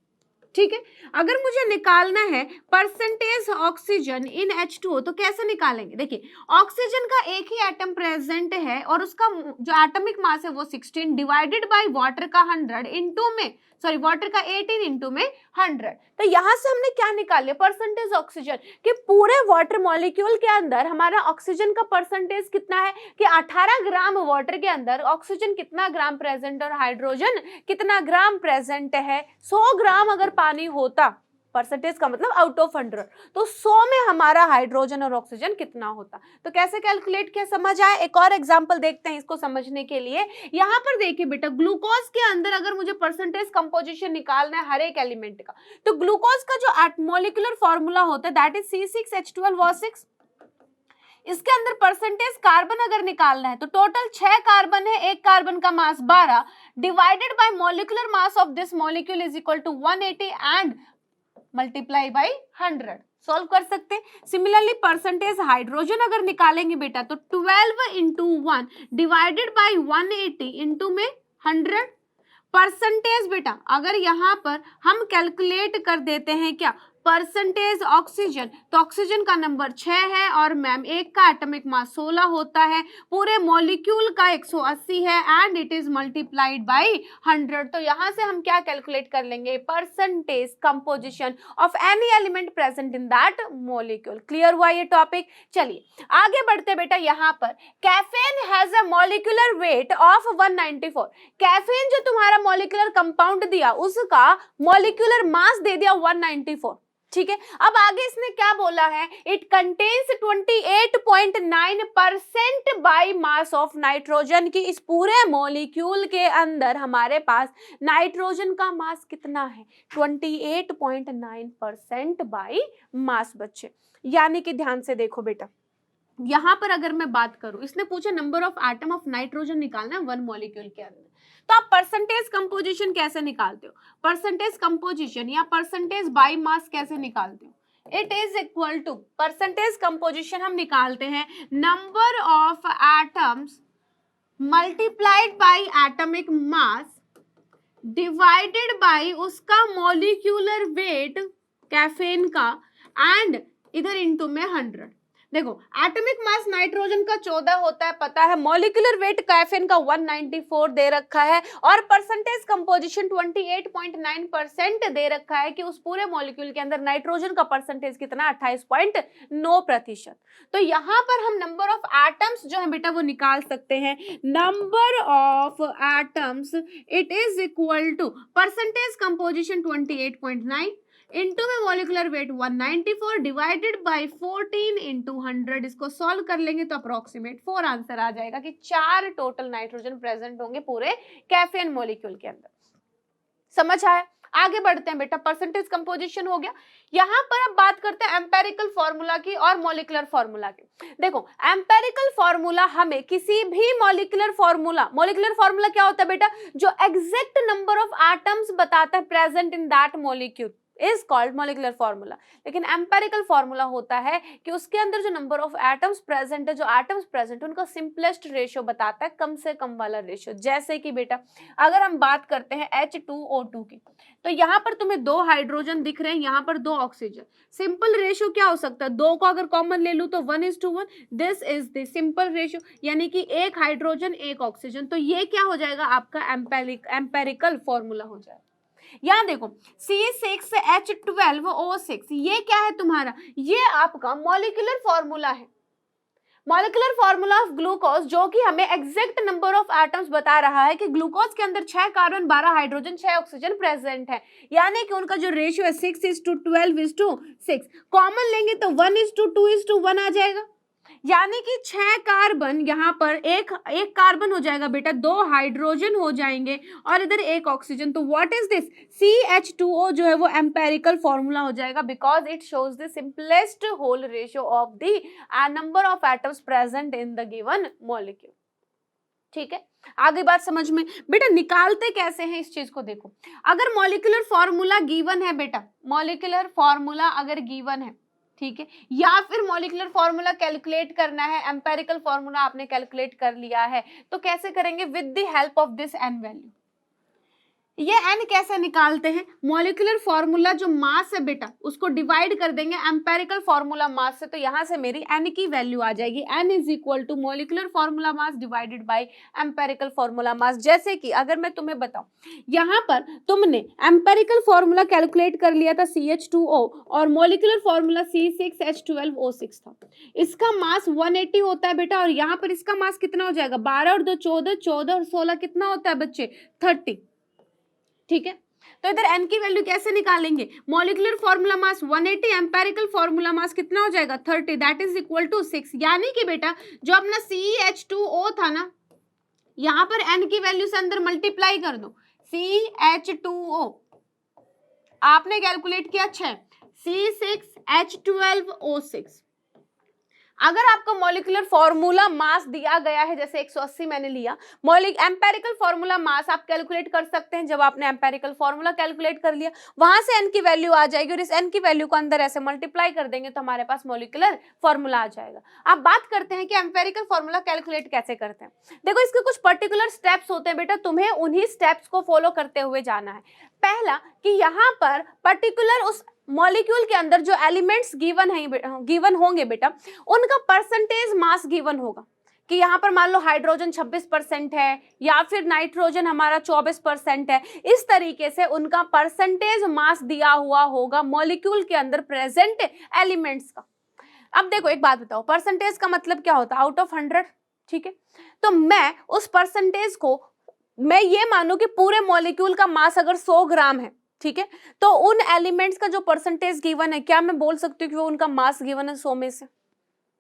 ठीक है, अगर मुझे निकालना है परसेंटेज ऑक्सीजन इन H2O तो कैसे निकालेंगे? देखिए, ऑक्सीजन का एक ही एटम प्रेजेंट है और उसका जो एटॉमिक मास है वो 16 डिवाइडेड बाय वाटर का 100 इनटू में, सॉरी वाटर का 18 इनटू में 100, तो यहां से हमने क्या निकाल लिया? परसेंटेज ऑक्सीजन, कि पूरे वाटर मॉलिक्यूल के अंदर हमारा ऑक्सीजन का परसेंटेज कितना है, कि 18 ग्राम वाटर के अंदर ऑक्सीजन कितना ग्राम प्रेजेंट और हाइड्रोजन कितना ग्राम प्रेजेंट है। 100 ग्राम अगर पानी होता, परसेंटेज का मतलब आउट ऑफ 100, तो 100 में हमारा हाइड्रोजन और ऑक्सीजन कितना होता। तो कैसे कैलकुलेट किया, समझ आए? एक और एग्जांपल देखते हैं इसको समझने के लिए। यहाँ पर देखिए बेटा, ग्लूकोज के अंदर अगर मुझे परसेंटेज कंपोजिशन निकालना है हर एक एलिमेंट का, तो ग्लूकोज का जो मॉलिक्यूलर फॉर्मूला होता है दैट इज C6H12O6। इसके अंदर परसेंटेज कार्बन अगर निकालना है तो टोटल 6 कार्बन है, एक कार्बन का mass 12 divided by molecular mass of this molecule is equal to 180 and multiply by 100। सॉल्व कर सकते हैं। सिमिलरली परसेंटेज हाइड्रोजन अगर निकालेंगे बेटा तो 12 इंटू 1 डिवाइडेड बाय 180 इंटू में 100। परसेंटेज बेटा अगर यहाँ पर हम कैलकुलेट कर देते हैं क्या, परसेंटेज ऑक्सीजन, तो ऑक्सीजन का नंबर 6 है और मैम एक का एटॉमिक मास 16 होता है, पूरे मॉलिक्यूल का 180 है and it is multiplied by 100। तो यहां से हम क्या कैलकुलेट कर लेंगे? Percentage composition of any element present in that molecule. Clear हुआ ये टॉपिक? चलिए आगे बढ़ते बेटा। यहाँ पर caffeine has a molecular weight of 194। Caffeine जो तुम्हारा मॉलिक्यूलर कंपाउंड दिया उसका मॉलिक्यूलर मास दे दिया 194। ठीक है। अब आगे इसने क्या बोला है, it contains 28.9% by mass of nitrogen, की इस पूरे मॉलिक्यूल के अंदर हमारे पास नाइट्रोजन का मास कितना है, 28.9% बाई मास बच्चे। यानी कि ध्यान से देखो बेटा, यहां पर अगर मैं बात करूं, इसने पूछा number of atom of nitrogen निकालना है वन मॉलिक्यूल के अंदर, तो आप परसेंटेज कंपोजिशन कैसे निकालते हो, परसेंटेज कंपोजिशन या परसेंटेज बाई मास कैसे निकालते हो, it is equal to, percentage composition हम निकालते हैं number of atoms multiplied by atomic mass divided by उसका मॉलिक्यूलर वेट कैफीन का, एंड इधर इनटू में 100। देखो एटॉमिक मास नाइट्रोजन का 14 होता है पता है, मॉलिक्यूलर वेट कैफीन का 194 दे रखा है, और परसेंटेज कंपोजिशन 28.9% दे रखा है कि उस पूरे मॉलिक्यूल के अंदर नाइट्रोजन का परसेंटेज कितना, 28.9%। तो यहाँ पर हम नंबर ऑफ एटम्स जो है बेटा वो निकाल सकते हैं, number of atoms it is equal to percentage composition 28.9 into में molecular weight 194 divided by 14 into 100। इसको सॉल्व कर लेंगे तो अप्रोक्सीमेट 4 आंसर आ जाएगा कि 4 टोटल नाइट्रोजन प्रेजेंट होंगे पूरे कैफीन मॉलिक्यूल के अंदर। समझ आया? आगे बढ़ते हैं बेटा, परसेंटेज कंपोजिशन हो गया। यहां पर अब बात करते हैं एम्पेरिकल फॉर्मूला की और मॉलिक्यूलर फॉर्मूला की। देखो एम्पेरिकल फॉर्मूला हमें किसी भी मॉलिक्यूलर फॉर्मूला क्या होता है बेटा, जो एग्जैक्ट नंबर ऑफ एटम्स बताता है present in that molecule is called molecular formula. लेकिन एम्पेरिकल फॉर्मूला होता है कि उसके अंदर जो नंबर ऑफ एटम्स प्रेजेंट है, जो एटम्स प्रेजेंट है उनका सिंपलेस्ट रेशियो बताता है, कम से कम वाला रेशियो। जैसे कि बेटा अगर हम बात करते हैं H2O2 की, तो यहाँ पर तुम्हें 2 हाइड्रोजन दिख रहे हैं, यहाँ पर 2 ऑक्सीजन। सिंपल रेशियो क्या हो सकता है, 2 को अगर कॉमन ले लूं तो 1:1, this is the simple ratio, यानी कि 1 हाइड्रोजन 1 ऑक्सीजन। तो ये क्या हो जाएगा, आपका एम्पेरिकल फॉर्मूला हो जाएगा। यहां देखो C6H12O6, ये क्या है तुम्हारा, ये आपका मॉलिक्यूलर फॉर्मूला है, मॉलिक्यूलर फॉर्मूला ऑफ ग्लूकोज, जो कि हमें एग्जैक्ट नंबर ऑफ एटम्स बता रहा है कि ग्लूकोज के अंदर 6 कार्बन 12 हाइड्रोजन 6 ऑक्सीजन प्रेजेंट है, यानी कि उनका जो रेशियो है 6:12:6। कॉमन लेंगे तो 1:2:1 आ जाएगा, यानी कि 6 कार्बन, यहाँ पर एक कार्बन हो जाएगा बेटा, 2 हाइड्रोजन हो जाएंगे और इधर 1 ऑक्सीजन। तो व्हाट इज दिस, CH2O जो है वो एम्पेरिकल फॉर्मूला हो जाएगा, because it shows the simplest whole ratio of the number of atoms present in the given molecule. ठीक है, आगे बात समझ में। बेटा निकालते कैसे हैं इस चीज को देखो, अगर मॉलिक्यूलर फॉर्मूला गिवन है बेटा, मॉलिक्यूलर फॉर्मूला अगर गिवन है, ठीक है, या फिर मॉलिक्यूलर फॉर्मूला कैलकुलेट करना है, एम्पेरिकल फॉर्मूला आपने कैलकुलेट कर लिया है, तो कैसे करेंगे, with the help of this n value. ये एन कैसे निकालते हैं, मॉलिक्यूलर फॉर्मूला जो मास है बेटा उसको डिवाइड कर देंगे एम्पेरिकल फॉर्मूला मास से, तो यहां से मेरी एन की वैल्यू आ जाएगी, n is equal to molecular formula mass divided by empirical formula mass. जैसे कि अगर मैं तुम्हें बताऊं, यहां पर तुमने एम्पेरिकल फॉर्मूला कैलकुलेट कर लिया था CH2O और मॉलिक्यूलर फॉर्मूला C6H12O6 था, इसका मास 180 होता है बेटा, और यहाँ पर इसका मास कितना हो जाएगा, 12 और 2 14, 14 और 16 कितना होता है बच्चे, 30। ठीक है, तो इधर n की वैल्यू कैसे निकालेंगे, मॉलिक्यूलर फॉर्मूला मास 180, एम्पेरिकल फॉर्मूला मास कितना हो जाएगा 30, दैट इज इक्वल टू 6। यानी कि बेटा जो अपना CH2O था ना, यहां पर n की वैल्यू से अंदर मल्टीप्लाई कर दो, CH2O आपने कैलकुलेट किया 6, C6H12O6। अगर आपको मॉलिक्यूलर फॉर्मूला मास दिया गया है, जैसे 180 मैंने लिया, एम्पेरिकल फॉर्मूला मास आप कैलकुलेट कर सकते हैं। जब आपने एम्पेरिकल फॉर्मूला कैलकुलेट कर लिया, वहां से n की वैल्यू आ जाएगी और इस n की वैल्यू को अंदर ऐसे मल्टीप्लाई कर देंगे तो हमारे पास मॉलिक्यूलर फॉर्मूला आ जाएगा। अब बात करते हैं कि एम्पेरिकल फॉर्मूला कैलकुलेट कैसे करते हैं। देखो इसके कुछ पर्टिकुलर स्टेप्स होते हैं बेटा, तुम्हें उन्हीं स्टेप्स को फॉलो करते हुए जाना है। पहला कि यहाँ पर पर्टिकुलर उस मॉलिक्यूल के अंदर जो एलिमेंट्स गिवन होंगे बेटा, उनका परसेंटेज मास गिवन होगा, कि यहाँ पर मान लो हाइड्रोजन 26% है या फिर नाइट्रोजन हमारा 24% है, इस तरीके से उनका परसेंटेज मास दिया हुआ होगा मॉलिक्यूल के अंदर प्रेजेंट एलिमेंट्स का। अब देखो एक बात बताओ, परसेंटेज का मतलब क्या होता है, आउट ऑफ 100। ठीक है, तो मैं उस परसेंटेज को मैं ये मानूं कि पूरे मॉलिक्यूल का मास अगर 100 ग्राम है, ठीक है। तो उन एलिमेंट्स का जो परसेंटेज गिवन है, क्या मैं बोल सकती हूँ कि वो उनका मास गिवन है 100 में से?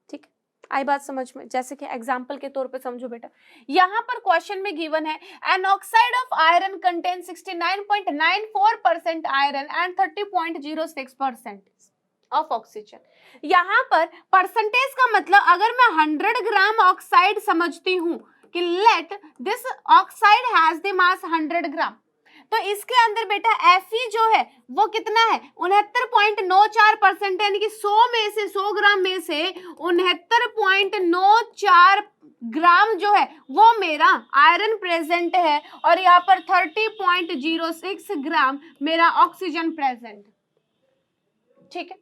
ठीक है, आई बात समझ में? जैसे कि एग्जांपल के तौर पे समझो बेटा, यहाँ पर क्वेश्चन में गिवन है an oxide of iron contain 69.94% iron and 30.06% of oxygen. यहाँ पर परसेंटेज का मतलब अगर मैं 100 ग्राम ऑक्साइड समझती हूँ कि let this oxide has the mass 100 ग्राम, तो इसके अंदर बेटा Fe जो है वो कितना है 69.94%, यानी कि 100 में से 100 ग्राम में से 69.94 ग्राम जो है वो मेरा आयरन प्रेजेंट है और यहाँ पर 30.06 ग्राम मेरा ऑक्सीजन प्रेजेंट। ठीक है,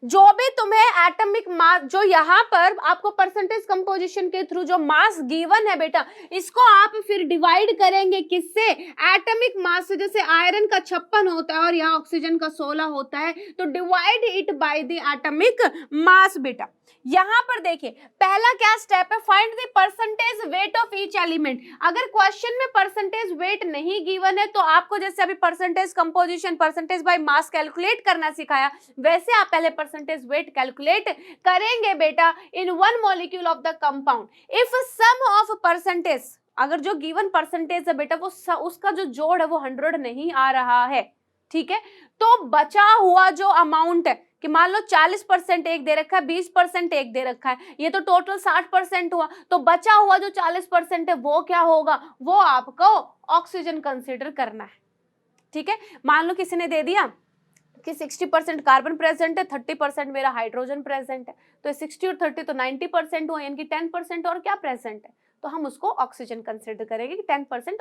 जो भी तुम्हें एटॉमिक मास, जो यहाँ पर आपको परसेंटेज कंपोजिशन के थ्रू जो मास गिवन है बेटा, इसको आप फिर डिवाइड करेंगे किससे? एटॉमिक मास से। जैसे आयरन का 56 होता है और यहाँ ऑक्सीजन का 16 होता है, तो divide it by the atomic mass बेटा। यहाँ पर देखिए पहला क्या स्टेप है, find the percentage weight of each element. अगर क्वेश्चन में परसेंटेज वेट नहीं गिवन है तो आपको जैसे अभी percentage composition, percentage by mass calculate करना सिखाया, वैसे आप पहले परसेंटेज वेट कैलकुलेट करेंगे बेटा in one molecule of the compound. If sum of percentage, अगर जो गिवन परसेंटेज है बेटा वो उसका जो जोड़ है वो 100 नहीं आ रहा है, ठीक है, तो बचा हुआ जो अमाउंट है कि मान लो 40% एक दे रखा है, 20% एक दे रखा है, ये तो टोटल 60% हुआ, तो बचा हुआ जो 40% है वो क्या होगा? वो आपको ऑक्सीजन कंसीडर करना है। ठीक है, मान लो किसी ने दे दिया कि 60% कार्बन प्रेजेंट है, 30% मेरा हाइड्रोजन प्रेजेंट है, तो 60 और 30 तो 90% हुआ, यानी कि 10% और क्या प्रेजेंट है, तो हम उसको ऑक्सीजन कंसीडर करेंगे कि 10%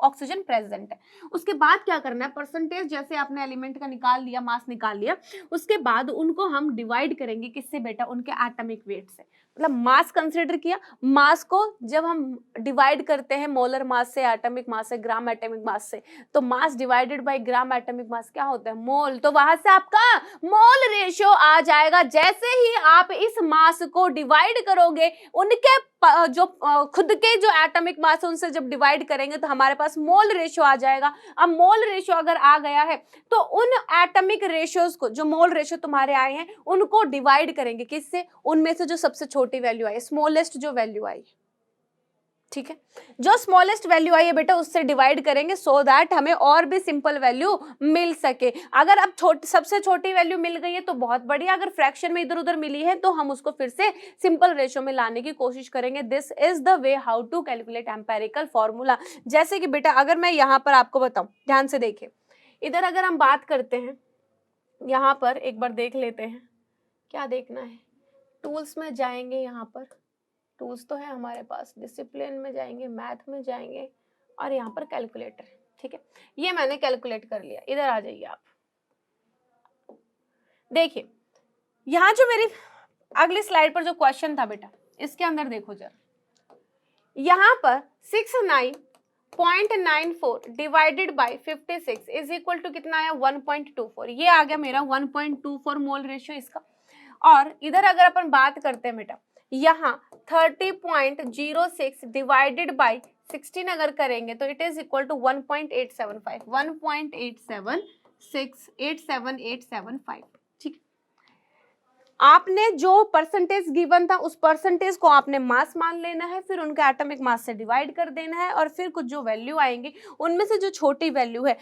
ऑक्सीजन प्रेजेंट है। उसके बाद क्या करना है, परसेंटेज जैसे आपने एलिमेंट का निकाल लिया, मास निकाल लिया, उसके बाद उनको हम डिवाइड करेंगे किससे बेटा? उनके एटॉमिक वेट से। मतलब मास कंसीडर किया, मास को जब हम डिवाइड करते हैं मोलर मास से, एटॉमिक मास से, ग्राम एटॉमिक मास से, तो मास डिवाइडेड बाय ग्राम एटॉमिक मास क्या होता है? मोल। तो वहां से आपका मोल रेशियो आ जाएगा। जैसे ही आप इस मास को डिवाइड करोगे उनके जो खुद के जो एटॉमिक मास है उनसे जब डिवाइड करेंगे तो हमारे पास मोल रेशियो आ जाएगा। अब मोल रेशियो अगर आ गया है तो उन एटॉमिक रेशियोज को, जो मोल रेशियो तुम्हारे आए हैं, उनको डिवाइड करेंगे किससे? उनमें से जो सबसे छोटी वैल्यू आई, स्मॉलेस्ट जो वैल्यू आई। ठीक है, जो स्मॉलेस्ट वैल्यू आई है बेटा उससे डिवाइड करेंगे सो दैट हमें और भी सिंपल वैल्यू मिल सके। अगर अब सबसे छोटी वैल्यू मिल गई है तो बहुत बढ़िया, अगर फ्रैक्शन में इधर उधर मिली है तो हम उसको फिर से सिंपल रेशियो में लाने की कोशिश करेंगे। This is the way how to calculate empirical formula. जैसे कि बेटा अगर मैं यहाँ पर आपको बताऊं, ध्यान से देखिए, इधर अगर हम बात करते हैं, यहाँ पर एक बार देख लेते हैं क्या देखना है। टूल्स में जाएंगे, यहाँ पर टूल्स तो है हमारे पास, डिसिप्लिन में जाएंगे, मैथ में जाएंगे और यहाँ पर कैलकुलेटर। ठीक है, ये मैंने कैलकुलेट कर लिया। इधर आ जाइए आप, देखिए यहाँ जो मेरी अगली स्लाइड पर जो क्वेश्चन था बेटा, इसके अंदर देखो जरा, यहाँ पर 69.94 divided by 56 is equal to कितना आया? 1.24। ये आ गया मेरा 1.24 मोल रेशियो इसका। और इधर अगर अपन बात करते हैं बेटा, यहाँ 30.06 डिवाइडेड बाय 16 अगर करेंगे तो इट इज इक्वल टू 1.875, 1.8768785। ठीक, आपने जो परसेंटेज गिवन था उस परसेंटेज को आपने मास मान लेना है, फिर उनके एटॉमिक मास से डिवाइड कर देना है और फिर कुछ जो वैल्यू आएंगी उनमें से जो छोटी वैल्यू है,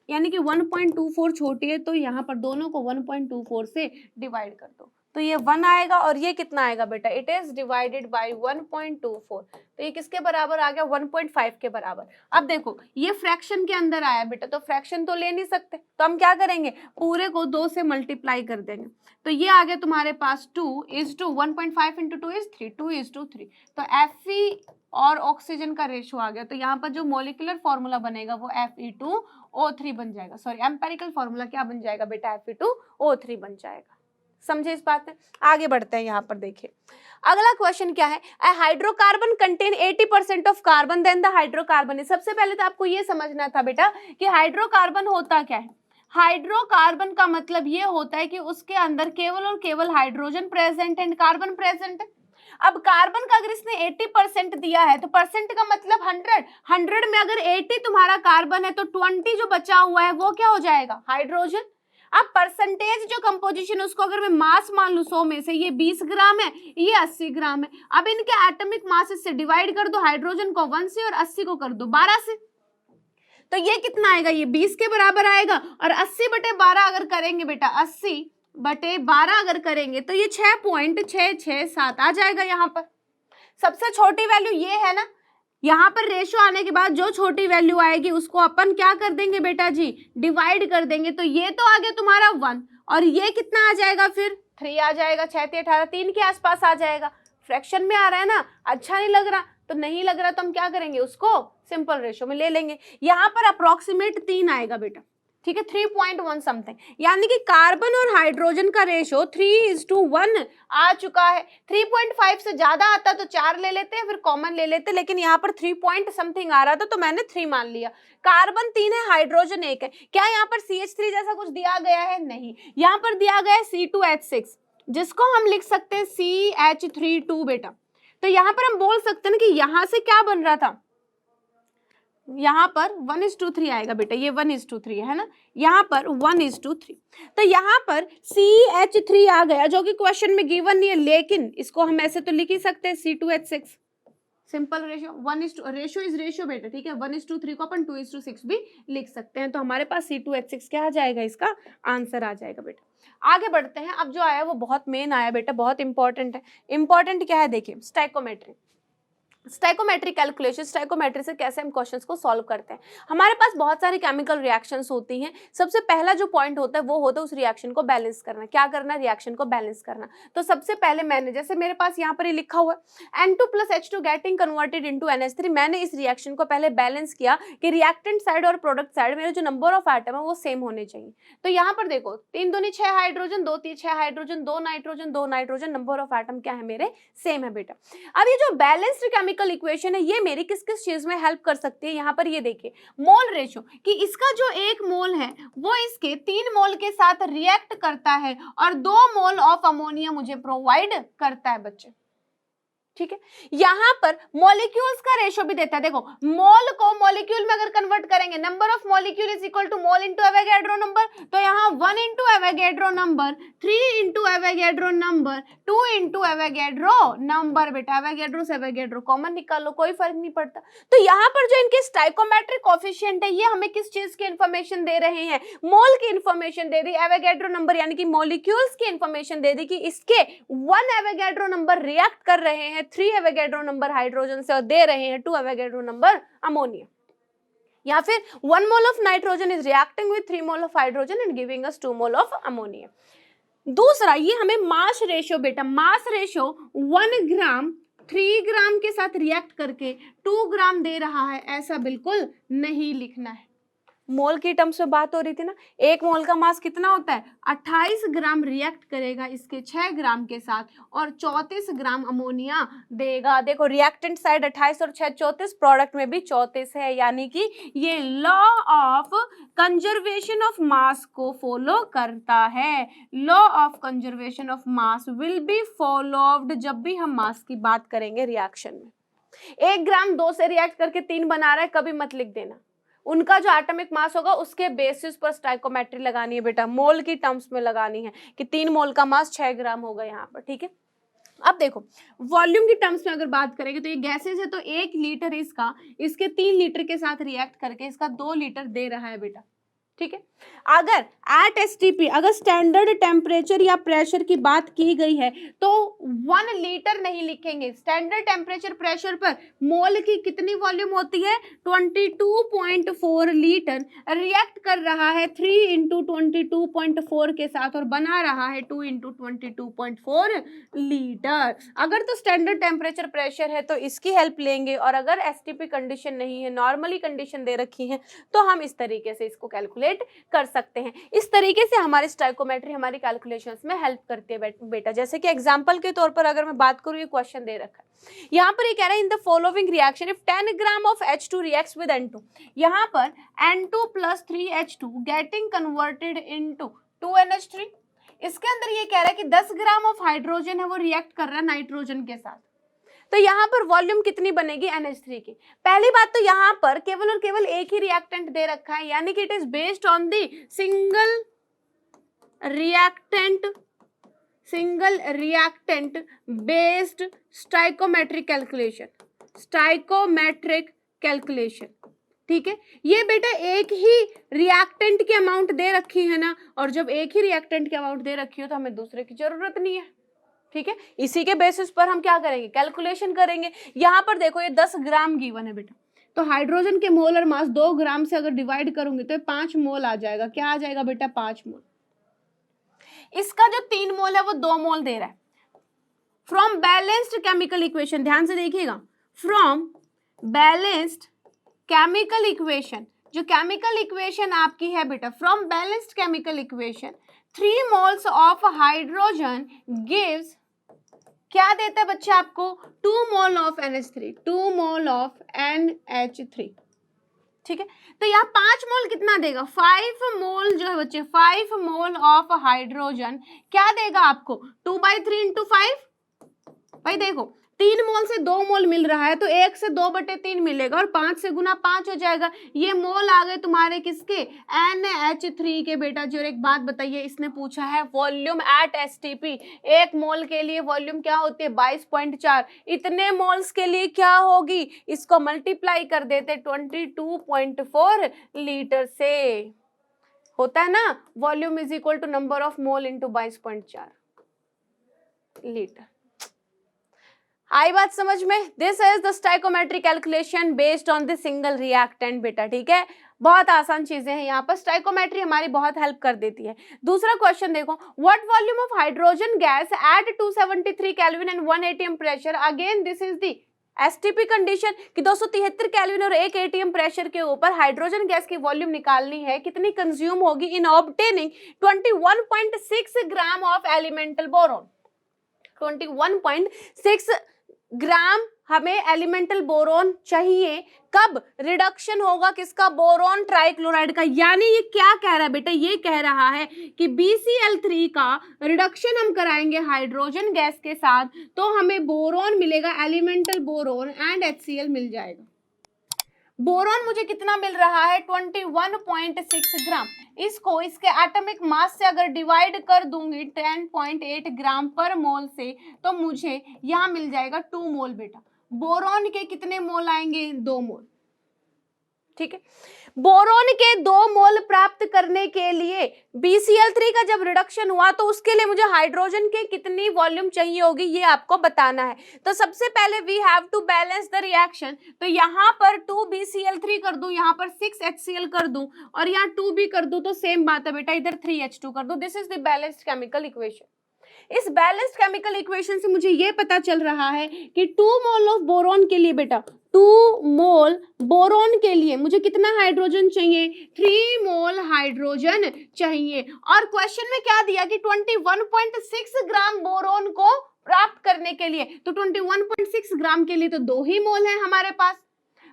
यानी कि 1.24 छोटी है, तो यहाँ पर दोनों को 1.24 से डिवाइड कर दो, तो ये 1 आएगा और ये कितना आएगा बेटा? इट इज डिवाइडेड बाय 1.24, तो ये किसके बराबर आ गया? 1.5 के बराबर। अब देखो ये फ्रैक्शन के अंदर आया बेटा, तो फ्रैक्शन तो ले नहीं सकते, तो हम क्या करेंगे? पूरे को 2 से मल्टीप्लाई कर देंगे, तो ये आ गया तुम्हारे पास 2:2, 1.5 इंटू 2 इज 3, 2:3। तो Fe और ऑक्सीजन का रेशियो आ गया, तो यहाँ पर जो मोलिकुलर फॉर्मूला बनेगा वो Fe2O3 बन जाएगा। सॉरी, एम्पेरिकल फॉर्मूला क्या बन जाएगा बेटा? Fe2O3 बन जाएगा। समझे इस बात में? आगे बढ़ते हैं। यहाँ पर देखिए अगला क्वेश्चन क्या है, a hydrocarbon contain 80% of carbon then the hydrocarbon is. सबसे पहले तो आपको ये समझना था बेटा कि हाइड्रोकार्बन होता क्या है। हाइड्रोकार्बन का मतलब ये होता है कि उसके अंदर केवल और केवल hydrogen present and carbon present है। अब कार्बन का अगर इसने 80% दिया है तो परसेंट का मतलब 100 में अगर 80 तुम्हारा कार्बन है तो 20 जो बचा हुआ है वो क्या हो जाएगा, हाइड्रोजन। अब परसेंटेज जो कंपोजिशन है उसको अगर मैं मास मान लूं 100 में से, ये 20 ग्राम है, ये 80 ग्राम है। अब इनके एटॉमिक मास से डिवाइड कर दो, हाइड्रोजन को 1 से और 80 को कर दो 12 से, तो ये कितना आएगा, ये 20 के बराबर आएगा। और 80/12 अगर करेंगे बेटा, 80/12 अगर करेंगे तो ये 6.667 आ जाएगा। यहाँ पर सबसे छोटी वैल्यू ये है ना, यहाँ पर रेशो आने के बाद जो छोटी वैल्यू आएगी उसको अपन क्या कर देंगे बेटा जी, डिवाइड कर देंगे। तो ये तो आ गया तुम्हारा 1 और ये कितना आ जाएगा, फिर 3 आ जाएगा। 6 3 18, 3 के आसपास आ जाएगा। फ्रैक्शन में आ रहा है ना, अच्छा नहीं लग रहा, तो नहीं लग रहा तो हम क्या करेंगे, उसको सिंपल रेशो में ले लेंगे। यहाँ पर अप्रोक्सीमेट 3 आएगा बेटा, ठीक है, 3.1 समथिंग, यानी कि कार्बन और हाइड्रोजन का रेशो 3:1 आ चुका है। 3.5 से ज्यादा आता तो 4 ले लेते हैं, फिर कॉमन ले लेते, लेकिन यहाँ पर 3 पॉइंट समथिंग आ रहा था तो मैंने 3 मान लिया। कार्बन 3 है, हाइड्रोजन 1 है। क्या यहाँ पर CH3 जैसा कुछ दिया गया है, नहीं, यहाँ पर दिया गया है C2H6, जिसको हम लिख सकते हैं CH32 बेटा। तो यहाँ पर हम बोल सकते हैं ना कि यहाँ से क्या बन रहा था, यहाँ पर 1:3 आएगा बेटा, ये 1:3 है ना, यहाँ पर 1:3, तो यहाँ पर CH3 आ गया, जो कि क्वेश्चन में गिवन नहीं है, लेकिन इसको हम ऐसे तो लिख ही सकते हैं C2H6, simple ratio. Ratio is ratio बेटा, ठीक है, 1:3 को अपन 2:6 भी लिख सकते हैं। तो हमारे पास C2H6 क्या आ जाएगा, इसका आंसर आ जाएगा बेटा। आगे बढ़ते हैं। अब जो आया वो बहुत मेन आया बेटा, बहुत इंपॉर्टेंट है। इंपॉर्टेंट क्या है, देखिए, स्टाइकोमेट्री। स्टाइकोमेट्री कैलकुलेशन, स्टाइकोमेट्री से कैसे हम क्वेश्चंस को सॉल्व करते हैं। हमारे पास बहुत सारी केमिकल रिएक्शंस होती हैं। सबसे पहला जो पॉइंट होता है वो होता है उस रिएक्शन को बैलेंस करना। क्या करना, रिएक्शन को बैलेंस करना। तो सबसे पहले मैंने, जैसे मेरे पास यहाँ पर ये लिखा हुआ है N2 + H2 getting converted into NH3, मैंने इस रिएक्शन को पहले बैलेंस किया कि रिएक्टेंट साइड और प्रोडक्ट साइड मेरे जो नंबर ऑफ एटम है वो सेम होने चाहिए। तो यहाँ पर देखो, 3 दूनी 6 hydrogen, 2 3 6 hydrogen, 2 nitrogen, 2 nitrogen, number of atom क्या है मेरे, सेम है बेटा। अब ये जो बैलेंस्ड केमिकल इक्वेशन है ये मेरी किस किस चीज में हेल्प कर सकती है, यहाँ पर ये देखिए, मोल रेशो, कि इसका जो 1 मोल है वो इसके 3 मोल के साथ रिएक्ट करता है और 2 मोल ऑफ अमोनिया मुझे प्रोवाइड करता है बच्चे, ठीक है। यहाँ पर मॉलिक्यूल्स का रेशो भी देता है। देखो, मोल को मॉलिक्यूल में अगर कन्वर्ट करेंगे, number of molecule is equal to mole into Avogadro number, तो यहाँ 1 into Avogadro number, 3 into Avogadro number, 2 into Avogadro number बेटा। एवोगैड्रो से एवोगैड्रो कॉमन निकाल लो, कोई फर्क नहीं पड़ता। तो यहाँ पर जो इनके स्टाइकोमेट्रिक कोफिशिएंट है ये हमें किस चीज की इंफॉर्मेशन दे रहे हैं, मोल की इंफॉर्मेशन दे दी। एवोगैड्रो नंबर यानी कि मॉलिक्यूल्स की इंफॉर्मेशन दे दी कि इसके 1 एवोगैड्रो नंबर रिएक्ट कर रहे हैं 3 एवोगैड्रो नंबर हाइड्रोजन से और दे रहे हैं 2 एवोगैड्रो नंबर अमोनिया, या फिर 1 mole of nitrogen is reacting with 3 mole of hydrogen and giving us 2 mole of ammonia. दूसरा, ये हमें मास रेशो बेटा, मास रेशो 1 ग्राम 3 ग्राम के साथ रिएक्ट करके 2 ग्राम दे रहा है, ऐसा बिल्कुल नहीं लिखना है। मोल की टर्म्स में बात हो रही थी ना, 1 मोल का मास कितना होता है, 28 ग्राम रिएक्ट करेगा इसके 6 ग्राम के साथ और 34 ग्राम अमोनिया देगा। देखो, रिएक्टेंट साइड 28 और 6 34, प्रोडक्ट में भी 34 है, यानी कि ये law of conservation of mass को फॉलो करता है। Law of conservation of mass will be followed जब भी हम मास की बात करेंगे रिएक्शन में। 1 ग्राम 2 से रिएक्ट करके 3 बना रहा है, कभी मत लिख देना। उनका जो एटॉमिक मास होगा उसके बेसिस पर स्टाइकोमेट्री लगानी है बेटा, मोल की टर्म्स में लगानी है कि 3 मोल का मास 6 ग्राम होगा यहाँ पर, ठीक है। अब देखो, वॉल्यूम की टर्म्स में अगर बात करेंगे तो ये गैसेस है, तो 1 लीटर इसका इसके 3 लीटर के साथ रिएक्ट करके इसका 2 लीटर दे रहा है बेटा, ठीक है। अगर एट एसटीपी, अगर स्टैंडर्ड टेम्परेचर या प्रेशर की बात की गई है तो 1 लीटर नहीं लिखेंगे। स्टैंडर्ड टेम्परेचर प्रेशर पर मोल की कितनी वॉल्यूम होती है, 22.4 लीटर। रिएक्ट कर रहा है 3 इंटू 22.4 के साथ और बना रहा है 2 इंटू 22.4 लीटर। अगर तो स्टैंडर्ड टेम्परेचर प्रेशर है तो इसकी हेल्प लेंगे, और अगर एसटीपी कंडीशन नहीं है, नॉर्मली कंडीशन दे रखी है, तो हम इस तरीके से इसको कैलकुलेट कर सकते हैं। इस तरीके से हमारी स्टाइकोमेट्री हमारी कैलकुलेशंस में हेल्प करती है बेटा। जैसे कि एग्जांपल के तौर पर अगर मैं बात करूं, ये क्वेश्चन दे रखा है, यहाँ पर ये कह रहा है in the following reaction if 10 gram of H2 reacts with N2, यहाँ पर N2 + 3H2 getting converted into 2NH3, इसके अंदर ये कह रहा है कि 10 ग्राम ऑफ हाइड्रोजन है वो रिएक्ट कर रहा है नाइट्रोजन के साथ, तो यहाँ पर वॉल्यूम कितनी बनेगी NH3 की। पहली बात तो यहाँ पर केवल और केवल एक ही रिएक्टेंट दे रखा है, यानी कि it is based on the single reactant based stoichiometric calculation, ठीक है। ये बेटा एक ही रिएक्टेंट की अमाउंट दे रखी है ना, और जब एक ही रिएक्टेंट की अमाउंट दे रखी हो तो हमें दूसरे की जरूरत नहीं है, ठीक है। इसी के बेसिस पर हम क्या करेंगे, कैलकुलेशन करेंगे। यहाँ पर देखो ये 10 ग्राम गिवन है बेटा, तो हाइड्रोजन के मोलर मास 2 ग्राम से अगर डिवाइड करूंगी तो 5 मोल आ जाएगा। क्या आ जाएगा बेटा, 5 मोल। इसका जो 3 मोल है वो 2 मोल दे रहा है। फ्रॉम बैलेंस्ड केमिकल इक्वेशन, ध्यान से देखिएगा, फ्रॉम बैलेंस्ड केमिकल इक्वेशन, जो केमिकल इक्वेशन आपकी है बेटा, from balanced chemical equation 3 moles of hydrogen gives, क्या देता है बच्चे आपको, 2 mole of NH3, 2 mole of NH3, ठीक है। तो यहाँ 5 मोल कितना देगा, 5 मोल जो है बच्चे, 5 मोल ऑफ हाइड्रोजन क्या देगा आपको, 2/3 × 5। भाई देखो 3 मोल से 2 मोल मिल रहा है, तो 1 से 2/3 मिलेगा, और 5 से गुना 5 हो जाएगा। ये मोल आ गए तुम्हारे किसके, NH3 के बेटा। जो एक बात बताइए, इसने पूछा है वॉल्यूम एट STP, 1 मोल के लिए वॉल्यूम क्या होती है, 22.4। इतने मोल्स के लिए क्या होगी, इसको मल्टीप्लाई कर देते 22.4 लीटर से, होता है ना, volume is equal to number of mole into 22.4 litre. आई बात समझ में। This is the stoichiometric calculation based on the single reactant बेटा, ठीक है। बहुत आसान चीजें हैं, यहाँ पर स्टाइकोमेट्री हमारी बहुत हेल्प कर देती है। दूसरा क्वेश्चन देखो, what volume of hydrogen gas at 273 kelvin and 1 atm pressure. Again this is the STP condition कि 273 केल्विन और 1 atm प्रेशर के ऊपर हाइड्रोजन गैस की वॉल्यूम निकालनी है, कितनी कंज्यूम होगी in obtaining 21.6 gram of elemental boron. 21.6 gram हमें एलिमेंटल बोरोन चाहिए। कब रिडक्शन होगा किसका, बोरोन ट्राइक्लोराइड का। यानी ये क्या कह रहा है बेटा, ये कह रहा है कि BCl3 का रिडक्शन हम कराएंगे हाइड्रोजन गैस के साथ, तो हमें बोरोन मिलेगा, एलिमेंटल बोरोन एंड HCl मिल जाएगा। बोरोन मुझे कितना मिल रहा है, 21.6 ग्राम। इसको इसके एटॉमिक मास से अगर डिवाइड कर दूंगी 10.8 ग्राम पर मोल से, तो मुझे यहाँ मिल जाएगा 2 मोल बेटा। बोरोन के कितने मोल आएंगे, 2 मोल, ठीक है। बोरोन के 2 मोल प्राप्त करने के लिए BCl3 का जब रिडक्शन हुआ तो उसके लिए मुझे हाइड्रोजन के कितनी वॉल्यूम चाहिए होगी, ये आपको बताना है। तो सबसे पहले we have to balance the reaction. तो यहाँ पर 2 BCl3 कर दूं, यहाँ पर 6 HCl कर दूं, और यहाँ 2 भी कर दूं, तो सेम बात है बेटा, इधर 3 H2 कर दूं। This is the balanced chemical equation. इस बैलेंस्ड केमिकल इक्वेशन से मुझे ये पता चल रहा है कि 2 मोल ऑफ बोरोन के लिए बेटा, 2 मोल बोरोन के लिए मुझे कितना हाइड्रोजन चाहिए, 3 मोल हाइड्रोजन चाहिए। और क्वेश्चन में क्या दिया कि 21.6 ग्राम बोरोन को प्राप्त करने के लिए, तो 21.6 ग्राम के लिए तो 2 ही मोल है हमारे पास,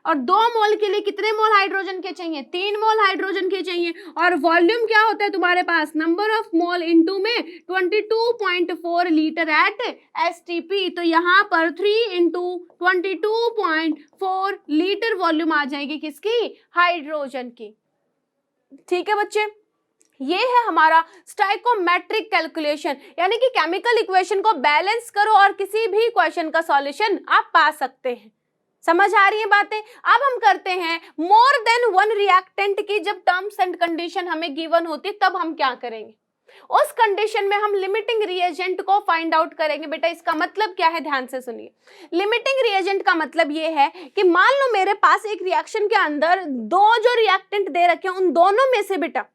और 2 मोल के लिए कितने मोल हाइड्रोजन के चाहिए, 3 मोल हाइड्रोजन के चाहिए। और वॉल्यूम क्या होता है तुम्हारे पास, नंबर ऑफ मोल इनटू में 22.4 लीटर एट STP। तो यहाँ पर 3 × 22.4 लीटर वॉल्यूम आ जाएगी किसकी, हाइड्रोजन की, ठीक है बच्चे। ये है हमारा स्टाइकोमेट्रिक कैलकुलेशन, यानी कि केमिकल इक्वेशन को बैलेंस करो और किसी भी क्वेश्चन का सॉल्यूशन आप पा सकते हैं। समझ आ रही है बातें। अब हम करते हैं मोर देन 1 रिएक्टेंट की जब टर्म्स एंड कंडीशन हमें गिवन होती तब हम क्या करेंगे, उस कंडीशन में हम लिमिटिंग रिएजेंट को फाइंड आउट करेंगे। बेटा इसका मतलब क्या है, ध्यान से सुनिए। लिमिटिंग रिएजेंट का मतलब ये है कि मान लो मेरे पास एक रिएक्शन के अंदर 2 जो रिएक्टेंट दे रखे हैं, उन दोनों में से बेटा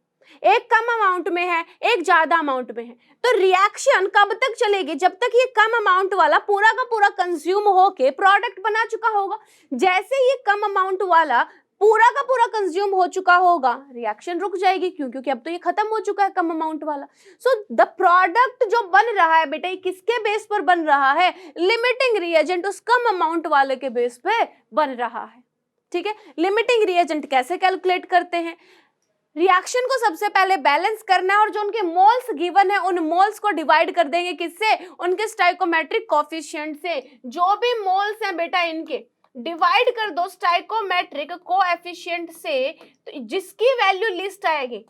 एक कम अमाउंट में है, एक ज्यादा अमाउंट में है, तो रिएक्शन कब तक चलेगी, जब तक ये कम अमाउंट वाला पूरा का पूरा कंज्यूम होके प्रोडक्ट बना चुका होगा। जैसे ये कम अमाउंट वाला पूरा का पूरा कंज्यूम हो चुका होगा, रिएक्शन रुक जाएगी, क्यों, क्योंकि अब तो ये खत्म हो चुका है कम अमाउंट वाला। सो द प्रोडक्ट जो बन रहा है बेटा, ये किसके बेस पर बन रहा है, लिमिटिंग रिएजेंट उस कम अमाउंट वाले के बेस पे बन रहा है, ठीक है। लिमिटिंग रिएजेंट कैसे कैलकुलेट करते हैं, रिएक्शन को सबसे पहले बैलेंस करना है और जो उनके मोल्स गिवन है उन मोल्स को डिवाइड कर देंगे किससे, उनके स्टाइकोमेट्रिक कोफिशिएंट से। जो भी मोल्स हैं बेटा इनके डिवाइड कर दो स्टाइकोमेट्रिक कोएफिशिएंट से, तो जिसकी वैल्यू लिस्ट आएगी,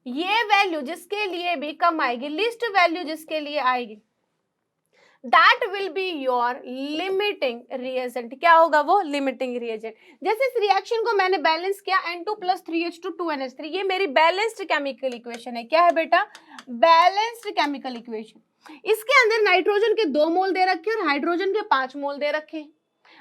ये वैल्यू जिसके लिए भी कम आएगी, लिस्ट वैल्यू जिसके लिए आएगी, that will be your limiting reagent. क्या होगा वो, लिमिटिंग रिएजेंट। जैसे इस रिएक्शन को मैंने बैलेंस किया N2 + 3H2 2NH3, ये मेरी बैलेंस्ड केमिकल इक्वेशन है। क्या है बेटा, बैलेंस्ड केमिकल इक्वेशन। इसके अंदर नाइट्रोजन के 2 मोल दे रखे हैं और हाइड्रोजन के 5 मोल दे रखे हैं।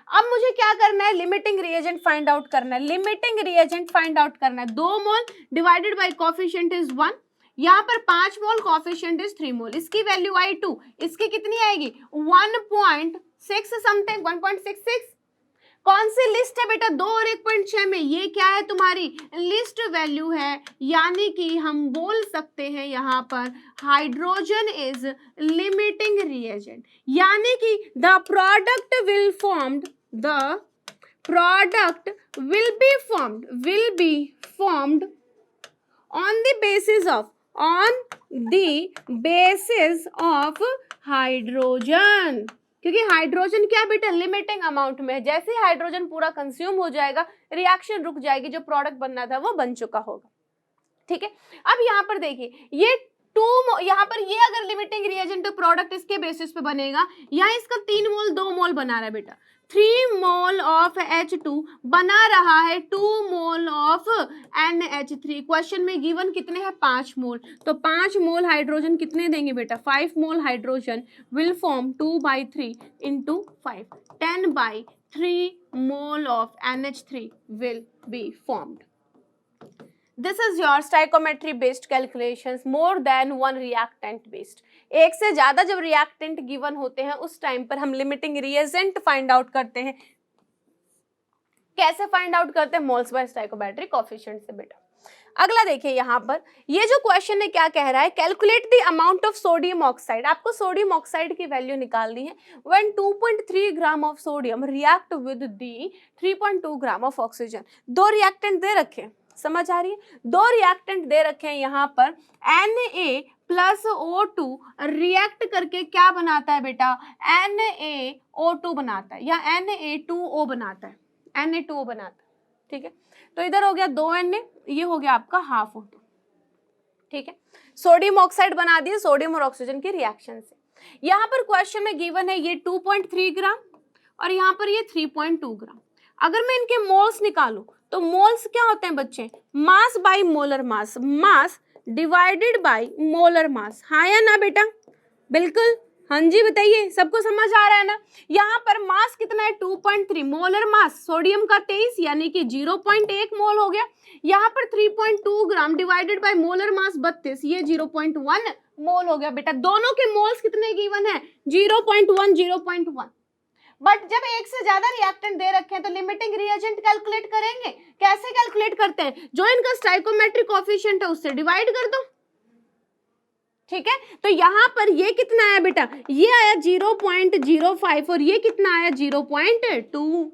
अब मुझे क्या करना है, लिमिटिंग रिएजेंट फाइंड आउट करना है। लिमिटिंग रिएजेंट फाइंड आउट करना है, 2 मोल डिवाइडेड बाय कोएफिशिएंट इज 1, यहाँ पर 5 मोल कोएफिशिएंट इज 3 मोल, इसकी वैल्यू आई 2, इसकी कितनी आएगी 1.6 समथिंग, 1.66। कौन सी लिस्ट है बेटा, 2 और 1.6 में, ये क्या है तुम्हारी लिस्ट वैल्यू है, यानी कि हम बोल सकते हैं यहाँ पर हाइड्रोजन इज लिमिटिंग रिएजेंट, यानी कि the product will be formed on the basis of hydrogen, क्योंकि हाइड्रोजन क्या बेटा, लिमिटिंग अमाउंट में है। जैसे ही हाइड्रोजन पूरा कंज्यूम हो जाएगा, रिएक्शन रुक जाएगी, जो प्रोडक्ट बनना था वो बन चुका होगा। ठीक है, अब यहाँ पर देखिए, ये 2 यहाँ पर ये अगर लिमिटिंग रिएजेंट, तो प्रोडक्ट इसके बेसिस पे बनेगा। यहाँ इसका 3 मोल 2 मोल बना रहा है बेटा, 3 मोल ऑफ H2 बना रहा है 2 मोल ऑफ NH3। क्वेश्चन में गिवन कितने हैं, 5 मोल, तो 5 मोल हाइड्रोजन कितने देंगे बेटा, 5 मोल hydrogen will form 2/3 × 5, 10/3 mole of NH3 will be formed. This is your stoichiometry based calculations, more than one reactant based। एक से ज्यादा जब रिएक्टेंट गिवन होते हैं उस टाइम पर हम लिमिटिंग रिएजेंट फाइंड आउट करते हैं। कैसे फाइंड आउट करते हैं, मोल्स बाय स्टाइकोमेट्रिक कोएफिशिएंट से बेटा। अगला देखिए, यहाँ पर ये जो क्वेश्चन है क्या कह रहा है, calculate the amount of sodium oxide. आपको सोडियम ऑक्साइड की वैल्यू निकालनी है। When 2.3 gram of sodium react with the 3.2 gram of oxygen. 2 reactant दे रखे हैं, समझ आ रही है, 2 रिएक्टेंट दे रखे हैं यहाँ पर। Na+O2 रिएक्ट करके क्या बनाता है बेटा, NaO2 बनाता है, या Na2O बनाता है, Na2O बनाता है। ठीक है, तो इधर हो गया 2 Na, ये हो गया आपका ½ O2। ठीक है, सोडियम ऑक्साइड बना दिए सोडियम और ऑक्सीजन की रिएक्शन से। यहाँ पर क्वेश्चन में गिवन है ये 2.3 ग्राम और यहाँ पर ये 3.2 ग्राम। अगर मैं इनके मोल्स निकालूं तो मोल्स क्या होते हैं बच्चे, mass by molar mass, mass divided by molar मास। हाँ या ना बेटा, बिल्कुल, हाँ जी बताइए, सबको समझ आ रहा है ना। यहाँ पर मास कितना है 2.3, मोलर मास सोडियम का 23 यानी कि 0.1 मोल हो गया। यहाँ पर 3.2 ग्राम डिवाइडेड बाय मोलर मास 32, ये 0.1 मोल हो गया बेटा। दोनों के मोल्स कितने गिवन है, 0.1 0.1। बट जब एक से ज्यादा रिएक्टेंट दे रखे हैं तो लिमिटिंग रिएजेंट कैलकुलेट करेंगे। कैसे कैलकुलेट करते हैं, जो इनका स्टाइकोमेट्रिक कोएफिशिएंट है उससे डिवाइड कर दो। ठीक है, तो यहाँ पर ये कितना आया बेटा, ये आया 0.05 और ये कितना आया 0.2,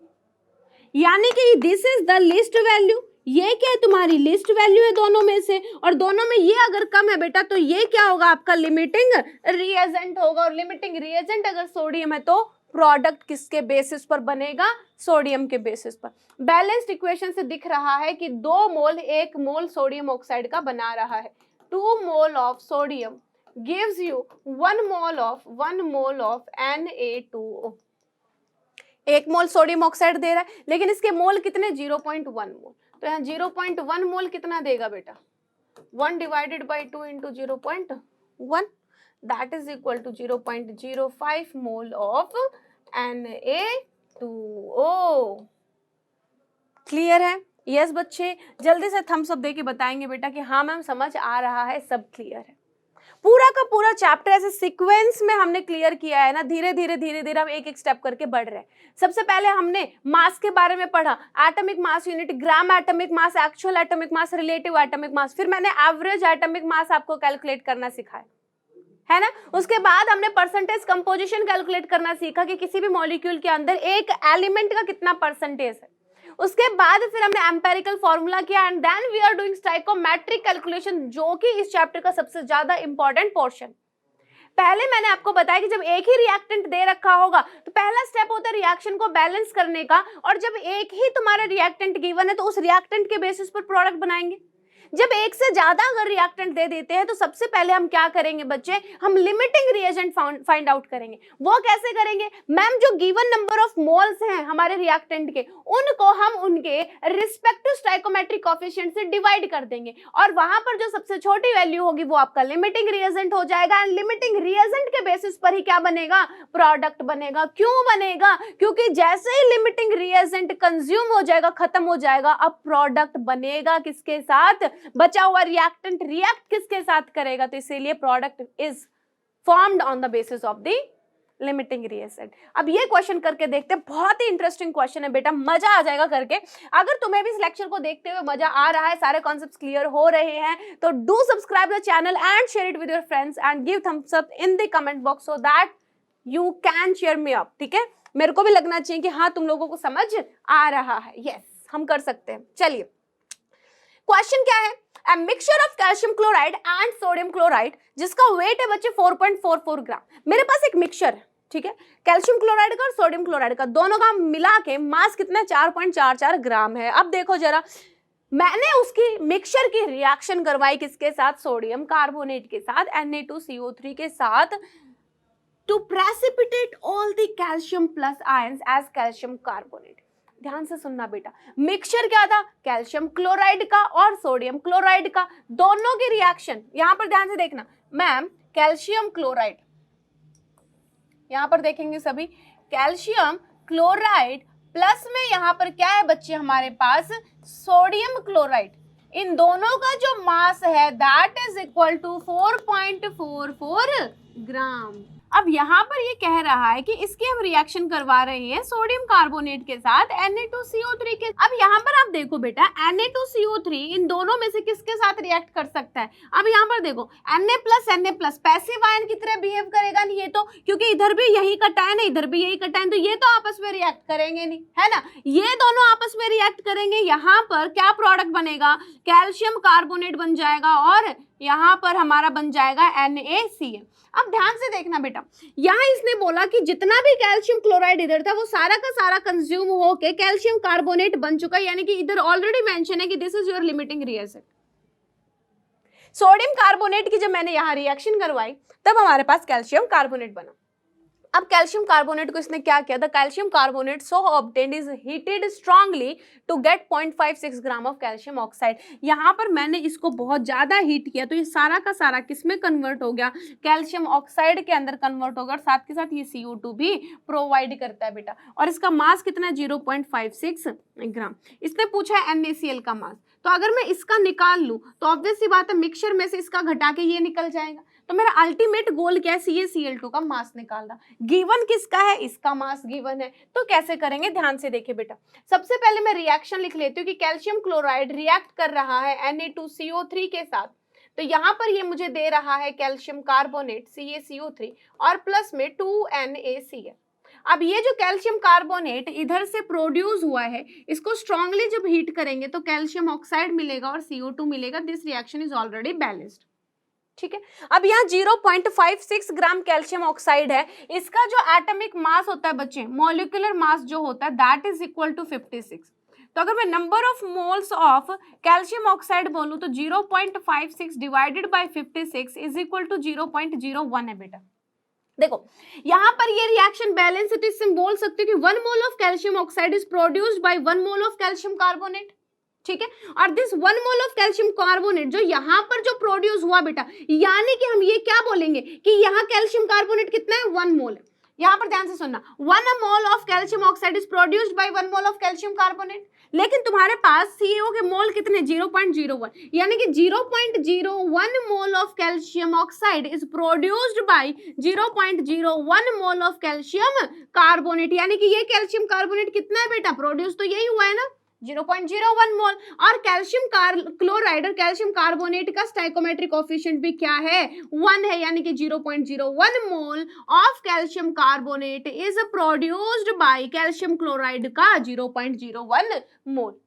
यानी कि this is the least value. ये क्या है, तुम्हारी लिस्ट वैल्यू है दोनों में से, और दोनों में ये अगर कम है बेटा तो ये क्या होगा, आपका लिमिटिंग रिएजेंट होगा। और लिमिटिंग रिएजेंट अगर सोडियम है तो प्रोडक्ट किसके बेसिस पर बनेगा, सोडियम के बेसिस पर। बैलेंस्ड इक्वेशन से दिख रहा है कि 2 मोल 1 मोल सोडियम ऑक्साइड का बना रहा है। 2 mole of sodium gives you 1 mole of Na2O। 1 mole sodium oxide दे रहा है, लेकिन इसके मोल कितने 0.1 मोल, तो यहाँ 0.1 मोल कितना देगा बेटा, 1 divided by 2 × 0.1, that is equal to 0.05 mole of Na2O। Clear है, यस बच्चे, जल्दी से थम्स अप दे के बताएंगे बेटा कि हाँ मैम समझ आ रहा है, सब क्लियर है। पूरा का पूरा चैप्टर ऐसे सीक्वेंस में हमने क्लियर किया है ना, धीरे धीरे हम एक स्टेप करके बढ़ रहे हैं। सबसे पहले हमने मास के बारे में पढ़ा, एटॉमिक मास यूनिट, ग्राम एटॉमिक मास, एक्चुअल एटॉमिक मास, रिलेटिव एटॉमिक मास। फिर मैंने एवरेज एटॉमिक मास आपको कैलकुलेट करना सिखाया है ना। उसके बाद हमने परसेंटेज कंपोजिशन कैलकुलेट करना सीखा कि किसी भी मॉलिक्यूल के अंदर एक एलिमेंट का कितना परसेंटेज है। उसके बाद फिर हमने एम्पेरिकल फॉर्मूला किया and then we are doing stoichiometric calculation, जो कि इस चैप्टर का सबसे ज्यादा इंपॉर्टेंट पोर्शन। पहले मैंने आपको बताया कि जब एक ही रिएक्टेंट दे रखा होगा तो पहला स्टेप होता है रिएक्शन को बैलेंस करने का, और जब एक ही तुम्हारा रिएक्टेंट गिवन है तो उस रिएक्टेंट के बेसिस पर प्रोडक्ट बनाएंगे। जब एक से ज्यादा अगर रिएक्टेंट दे देते हैं तो सबसे पहले हम क्या करेंगे बच्चे, हम लिमिटिंग रिएजेंट फाइंड आउट करेंगे। वो कैसे करेंगे मैम, जो गिवन नंबर ऑफ मोल्स हैं हमारे रिएक्टेंट के, उनको हम उनके रिस्पेक्टिव स्टोइकोमेट्रिक कोएफिशिएंट से डिवाइड कर देंगे, और वहां पर जो सबसे छोटी वैल्यू होगी वो आपका लिमिटिंग रिएजेंट हो जाएगा, एंड लिमिटिंग रिएजेंट के बेसिस पर ही क्या बनेगा, प्रोडक्ट बनेगा। क्यों बनेगा, क्योंकि जैसे ही लिमिटिंग रिएजेंट कंज्यूम हो जाएगा, खत्म हो जाएगा, अब प्रोडक्ट बनेगा किसके साथ, बचा हुआ रिएक्टेंट रिएक्ट किसके साथ करेगा, तो इसीलिए product is formed on the basis of the limiting reagent. अब ये क्वेश्चन करके देखते हैं, बहुत ही इंटरेस्टिंग क्वेश्चन है बेटा, मजा आ जाएगा करके। अगर तुम्हें भी इस लेक्चर को देखते हुए मजा आ रहा है, सारे कॉन्सेप्ट्स क्लियर हो रहे हैं, तो do subscribe the channel and share it with your friends and give Thums up in the comment box so that you can cheer me up। ठीक है, मेरे को भी लगना चाहिए कि हाँ तुम लोगों को समझ आ रहा है। यस, हम कर सकते हैं। चलिए क्वेश्चन क्या है, a mixture of calcium chloride and sodium chloride जिसका वेट है बच्चे 4.44 ग्राम। मेरे पास एक मिक्सचर है, ठीक है, कैल्शियम क्लोराइड का और सोडियम क्लोराइड का, दोनों का मिला के मास कितना 4.44 ग्राम है। अब देखो जरा, मैंने उसकी मिक्सचर की रिएक्शन करवाई किसके साथ, सोडियम कार्बोनेट के साथ, Na2CO3 के साथ, to precipitate all the calcium plus ions as calcium carbonate। ध्यान से सुनना बेटा, मिक्सचर क्या था, कैल्शियम क्लोराइड का और सोडियम क्लोराइड का, दोनों की रिएक्शन। यहां पर ध्यान से देखना मैम, कैल्शियम क्लोराइड, यहां पर देखेंगे सभी, कैल्शियम क्लोराइड प्लस में यहां पर क्या है बच्चे हमारे पास, सोडियम क्लोराइड, इन दोनों का जो मास है दैट इज इक्वल टू 4.44 ग्राम। अब यहाँ पर ये कह रहा है कि इसकी हम रिएक्शन करवा रहे हैं सोडियम कार्बोनेट के साथ Na2CO3 के। अब यहाँ पर आप देखो बेटा, Na2CO3 इन दोनों में से किसके साथ रिएक्ट कर सकता है। अब यहाँ पर देखो Na+Na+, पैसिव आयन की तरह बिहेव करेगा नहीं ये तो, क्योंकि इधर भी यही कटायन है, इधर भी यही कटायन, तो ये तो आपस में रिएक्ट करेंगे नहीं, है ना, ये दोनों आपस में रिएक्ट करेंगे। यहाँ पर क्या प्रोडक्ट बनेगा, कैल्शियम कार्बोनेट बन जाएगा, और यहाँ पर हमारा बन जाएगा NaCl। अब ध्यान से देखना बेटा, यहाँ इसने बोला कि जितना भी कैल्शियम क्लोराइड इधर था वो सारा का सारा कंज्यूम होके कैल्शियम कार्बोनेट बन चुका है, यानी कि इधर ऑलरेडी मेंशन है कि this is your limiting reagent. Sodium carbonate की जब मैंने यहाँ रिएक्शन करवाई तब हमारे पास कैल्शियम कार्बोनेट बना। अब कैल्शियम कार्बोनेट को इसने क्या किया था, calcium carbonate so obtained is heated strongly to get 0.56 gram of calcium oxide. यहाँ पर मैंने इसको बहुत ज्यादा हीट किया तो ये सारा का सारा किसमें कन्वर्ट हो गया, कैल्शियम ऑक्साइड के अंदर कन्वर्ट हो गया, और साथ के साथ ये CO2 भी प्रोवाइड करता है बेटा। और इसका मास कितना है 0.56 ग्राम। इसने पूछा है NaCl का मास, तो अगर मैं इसका निकाल लूं तो ऑब्वियस सी बात है मिक्सचर में से इसका घटा के ये निकल जाएगा, तो मेरा अल्टीमेट गोल क्या है, CaCl2 का मास निकालना। गिवन किसका है, इसका मास गिवन है, तो कैसे करेंगे, ध्यान से देखिए बेटा। सबसे पहले मैं रिएक्शन लिख लेती हूँ कि कैल्शियम क्लोराइड रिएक्ट कर रहा है Na2CO3 के साथ, तो यहाँ पर ये मुझे दे रहा है कैल्शियम कार्बोनेट CaCO3 और प्लस में 2NaCl। अब ये जो कैल्शियम कार्बोनेट इधर से प्रोड्यूस हुआ है, इसको स्ट्रांगली जब हीट करेंगे तो कैल्शियम ऑक्साइड मिलेगा और CO2 मिलेगा। This reaction is already balanced, ठीक है। अब यहाँ 0.56 ग्राम कैल्शियम ऑक्साइड है, इसका जो एटॉमिक मास होता है बच्चे, मॉलिक्यूलर मास जो होता है दैट इज इक्वल टू 56। तो अगर मैं number of moles of calcium oxide बोलूं तो 0.56 divided by 56 is equal to 0.01 है बेटा। देखो यहाँ पर ये रिएक्शन बैलेंस है, तो इससे बोल सकते हो कि 1 mole of calcium oxide is produced by 1 mole of calcium carbonate, ठीक है। और this 1 mole of calcium carbonate जो यहाँ पर जो प्रोड्यूस हुआ बेटा, यानी कि हम ये क्या बोलेंगे कि यहाँ कैल्शियम कार्बोनेट कितना है, 1 मोल है। यहाँ पर ध्यान से सुनना, 1 mole of calcium oxide is produced by 1 mole of calcium carbonate, लेकिन तुम्हारे पास CO के मोल कितने, 0.01, यानी कि 0.01 mole of calcium oxide is produced by 0.01 mole of calcium carbonate, यानी कि ये कैल्शियम कार्बोनेट कितना है बेटा, प्रोड्यूस तो यही हुआ है ना, 0.01 मोल। और कैल्शियम क्लोराइड और कैल्शियम कार्बोनेट का स्टाइकोमेट्रिक कोफिशिएंट भी क्या है, 1 है, यानी कि 0.01 mole of calcium carbonate is produced by calcium chloride का 0.01 मोल।